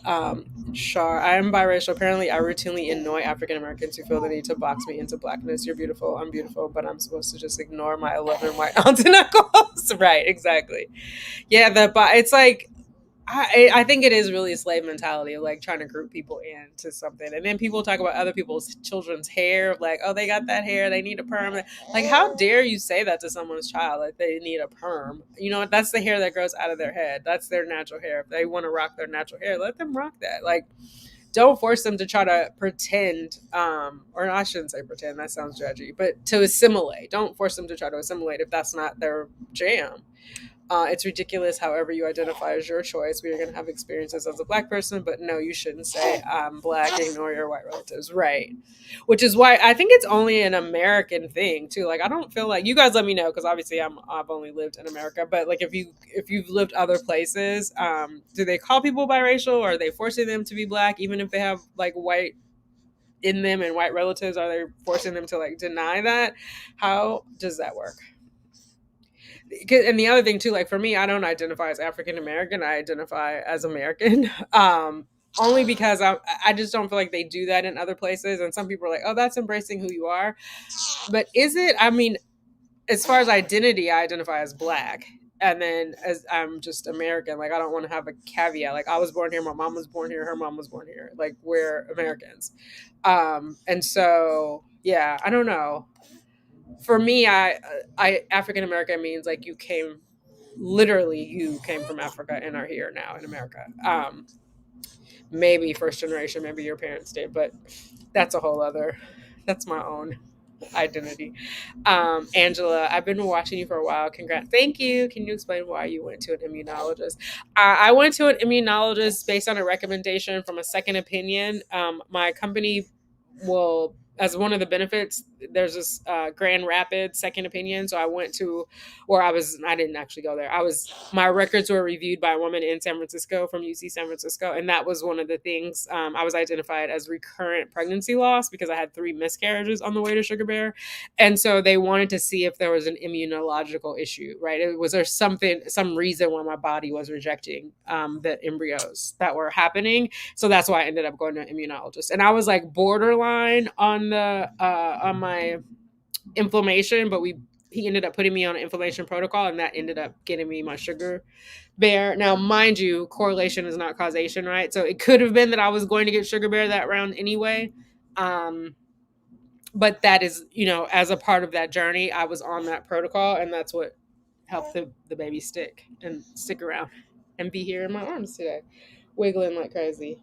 Shar, I am biracial. Apparently, I routinely annoy African Americans who feel the need to box me into blackness. You're beautiful. I'm beautiful, but I'm supposed to just ignore my 11 white aunts and uncles. Right. Exactly. Yeah. It's like, I think it is really a slave mentality of like trying to group people into something. And then people talk about other people's children's hair, like, oh, they got that hair, they need a perm. Like, how dare you say that to someone's child, like they need a perm? You know, that's the hair that grows out of their head. That's their natural hair. If they want to rock their natural hair, let them rock that. Like, don't force them to try to pretend, or I shouldn't say pretend, that sounds judgy, but to assimilate. Don't force them to try to assimilate if that's not their jam. It's ridiculous. However you identify as your choice. We are going to have experiences as a black person, but no, you shouldn't say I'm black. Ignore your white relatives, right? Which is why I think it's only an American thing too. Like, I don't feel like, you guys let me know, because obviously I've only lived in America. But like, if you've lived other places, do they call people biracial, or are they forcing them to be black even if they have like white in them and white relatives? Are they forcing them to like deny that? How does that work? And the other thing too, like for me, I don't identify as African American. I identify as American. Only because I just don't feel like they do that in other places. And some people are like, oh, that's embracing who you are. But is it? I mean, as far as identity, I identify as black. And then as I'm just American, like I don't want to have a caveat. Like, I was born here, my mom was born here, her mom was born here. Like, we're Americans. And so, yeah, I don't know. For me, I African American means like you came from Africa and are here now in America. Maybe first generation, maybe your parents did, but that's that's my own identity. Angela, I've been watching you for a while. Congrats. Thank you. Can you explain why you went to an immunologist? I went to an immunologist based on a recommendation from a second opinion. My company will, as one of the benefits, there's this Grand Rapids second opinion. So I went to where I didn't actually go there. My records were reviewed by a woman in San Francisco from UC San Francisco. And that was one of the things. I was identified as recurrent pregnancy loss because I had 3 miscarriages on the way to Sugar Bear. And so they wanted to see if there was an immunological issue, right? Was there some reason why my body was rejecting the embryos that were happening? So that's why I ended up going to an immunologist. And I was like borderline on my inflammation, but he ended up putting me on an inflammation protocol, and that ended up getting me my Sugar Bear. Now, mind you, correlation is not causation, right? So it could have been that I was going to get Sugar Bear that round anyway. But that is, as a part of that journey, I was on that protocol, and that's what helped the baby stick around and be here in my arms today, wiggling like crazy.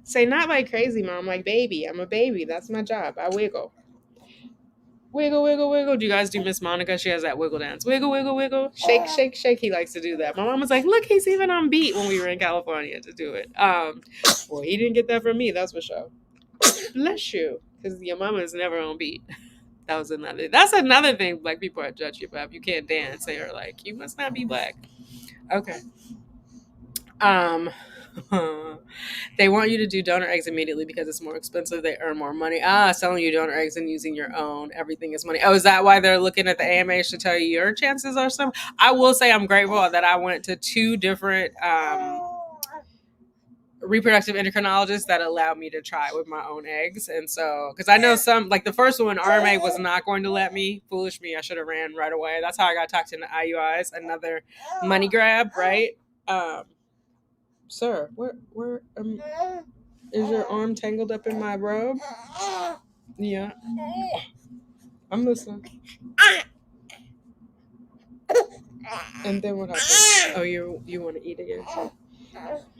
Say not like crazy, mom, like baby. I'm a baby. That's my job. I wiggle. Wiggle, wiggle, wiggle. Do you guys do Miss Monica? She has that wiggle dance. Wiggle, wiggle, wiggle. Shake, shake, shake. He likes to do that. My mom was like, look, he's even on beat when we were in California to do it. Well, he didn't get that from me, that's for sure. Bless you. Because your mama is never on beat. That's another thing black people are judge you about. If you can't dance, they are like, you must not be black. Okay. Um They want you to do donor eggs immediately because it's more expensive. They earn more money. Selling you donor eggs and using your own. Everything is money. Oh, is that why they're looking at the AMH to tell you your chances are some? I will say I'm grateful that I went to 2 different reproductive endocrinologists that allowed me to try with my own eggs. And so, because I know some, like the first one, RMA was not going to let me. Foolish me. I should have ran right away. That's how I got talked into IUIs. Another money grab, right? Sir, where is your arm tangled up in my robe? Yeah, I'm listening. And then what happened? Oh, you want to eat again?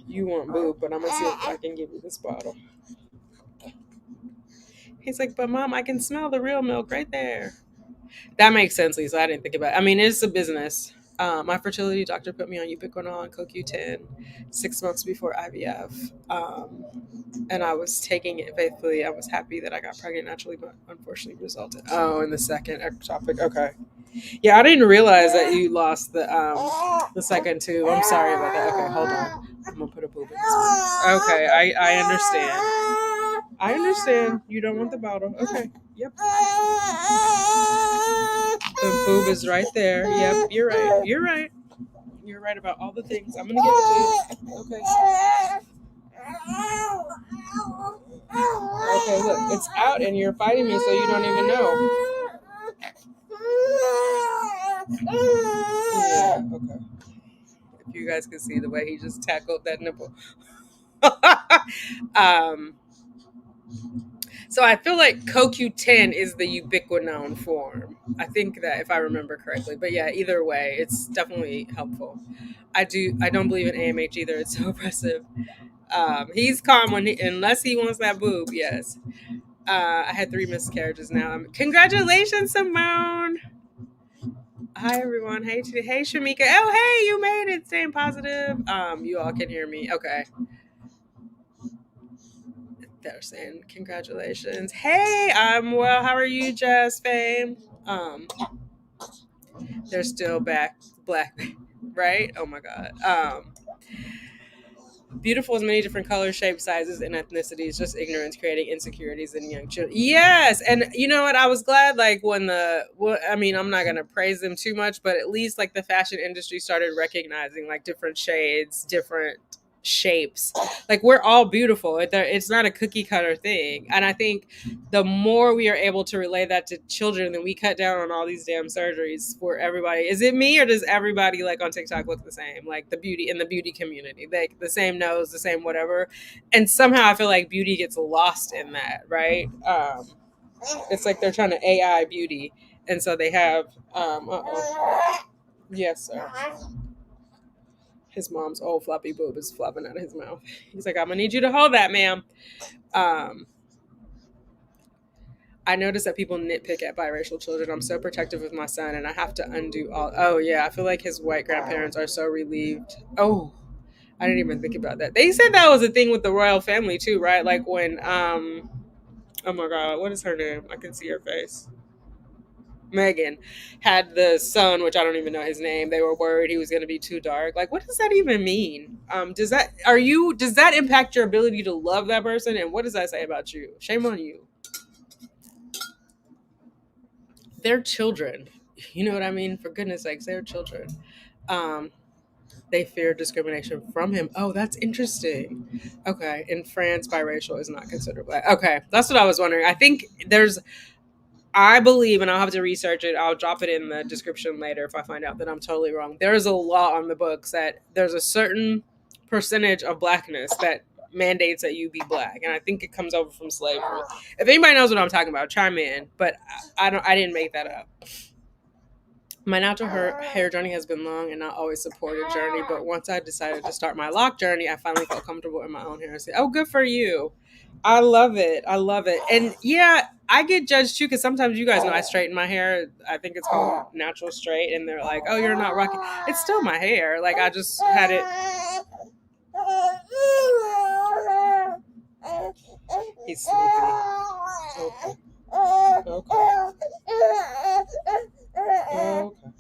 You want boob, but I'm gonna see if I can give you this bottle. He's like, but mom, I can smell the real milk right there. That makes sense, Lisa. I didn't think about it. I mean, it's a business. My fertility doctor put me on ubiquinol and CoQ10 6 months before IVF. And I was taking it faithfully. I was happy that I got pregnant naturally, but unfortunately resulted. Oh, in the second ectopic. Okay. Yeah, I didn't realize that you lost the second tube. I'm sorry about that. Okay, hold on. I'm gonna put a boob in this one. Okay, I understand. I understand. You don't want the bottle. Okay. Yep. The boob is right there. Yep, you're right. You're right. You're right about all the things. I'm gonna give it to you. Okay. Okay, look, it's out and you're fighting me so you don't even know. Yeah, okay. If you guys can see the way he just tackled that nipple. um, so I feel like CoQ10 is the ubiquinone form. I think that if I remember correctly. But yeah, either way, it's definitely helpful. I don't believe in AMH either. It's so oppressive. He's calm unless he wants that boob, yes. I had 3 miscarriages now. Congratulations, Simone. Hi everyone. Hey Shamika. Oh hey, you made it. Staying positive. You all can hear me. Okay. They're saying congratulations. Hey, I'm well. How are you, Jazz Fame? They're still black, right? Oh my god. Beautiful as many different colors, shapes, sizes, and ethnicities. Just ignorance creating insecurities in young children. Yes, and you know what? I was glad, like when I mean, I'm not gonna praise them too much, but at least like the fashion industry started recognizing like different shades, different shapes. Like we're all beautiful. It's not a cookie cutter thing, and I think the more we are able to relay that to children, then we cut down on all these damn surgeries for everybody. Is it me or does everybody like on TikTok look the same? Like the beauty community, like the same nose, the same whatever. And somehow I feel like beauty gets lost in that, right? It's like they're trying to AI beauty. And so they have yes, sir. His mom's old floppy boob is flopping out of his mouth. He's like, I'm gonna need you to hold that, ma'am. I notice that people nitpick at biracial children. I'm so protective of my son, and I have to undo all. Oh yeah, I feel like his white grandparents are so relieved. Oh, I didn't even think about that. They said that was a thing with the royal family too, right? Like when oh my god, what is her name? I can see her face. Megan had the son, which I don't even know his name. They were worried he was going to be too dark. Like, what does that even mean? Does that impact your ability to love that person? And what does that say about you? Shame on you. They're children. You know what I mean? For goodness sakes, they're children. Um, they fear discrimination from him. Oh, that's interesting. Okay. In France, biracial is not considered black. Okay. That's what I was wondering. I believe, and I'll have to research it. I'll drop it in the description later if I find out that I'm totally wrong. There is a law on the books that there's a certain percentage of blackness that mandates that you be black, and I think it comes over from slavery. If anybody knows what I'm talking about, chime in. But I didn't make that up. My natural hair journey has been long and not always supported journey, but once I decided to start my lock journey, I finally felt comfortable in my own hair and said, "Oh, good for you." I love it. I love it. And yeah, I get judged too because sometimes you guys know I straighten my hair. I think it's called natural straight, and they're like, "Oh, you're not rocking." It's still my hair. Like I just had it. He's sleepy. Okay. Okay. Okay.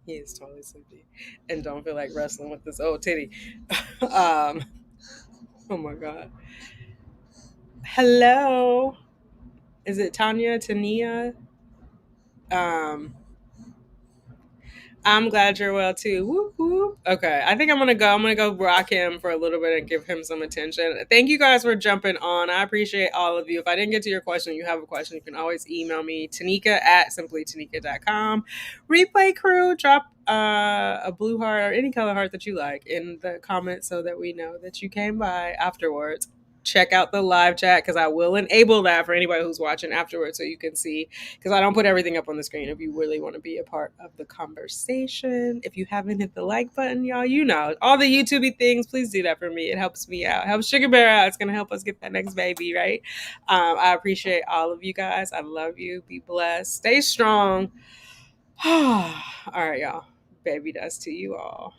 He is totally sleepy, and don't feel like wrestling with this old titty. um. Oh my god. Hello. Is it Tanya? Tania? Um. I'm glad you're well too. Whoop, whoop. Okay, I think I'm gonna go. I'm gonna go rock him for a little bit and give him some attention. Thank you guys for jumping on. I appreciate all of you. If I didn't get to your question, you have a question, you can always email me, Tanika at simplytanika.com. Replay crew, drop a blue heart or any color heart that you like in the comments so that we know that you came by afterwards. Check out the live chat because I will enable that for anybody who's watching afterwards so you can see, because I don't put everything up on the screen. If you really want to be a part of the conversation, if you haven't hit the like button, y'all, you know, all the YouTubey things, please do that for me. It helps me out. It helps Sugar Bear out. It's going to help us get that next baby, right? I appreciate all of you guys. I love you. Be blessed. Stay strong. All right, y'all. Baby dust to you all.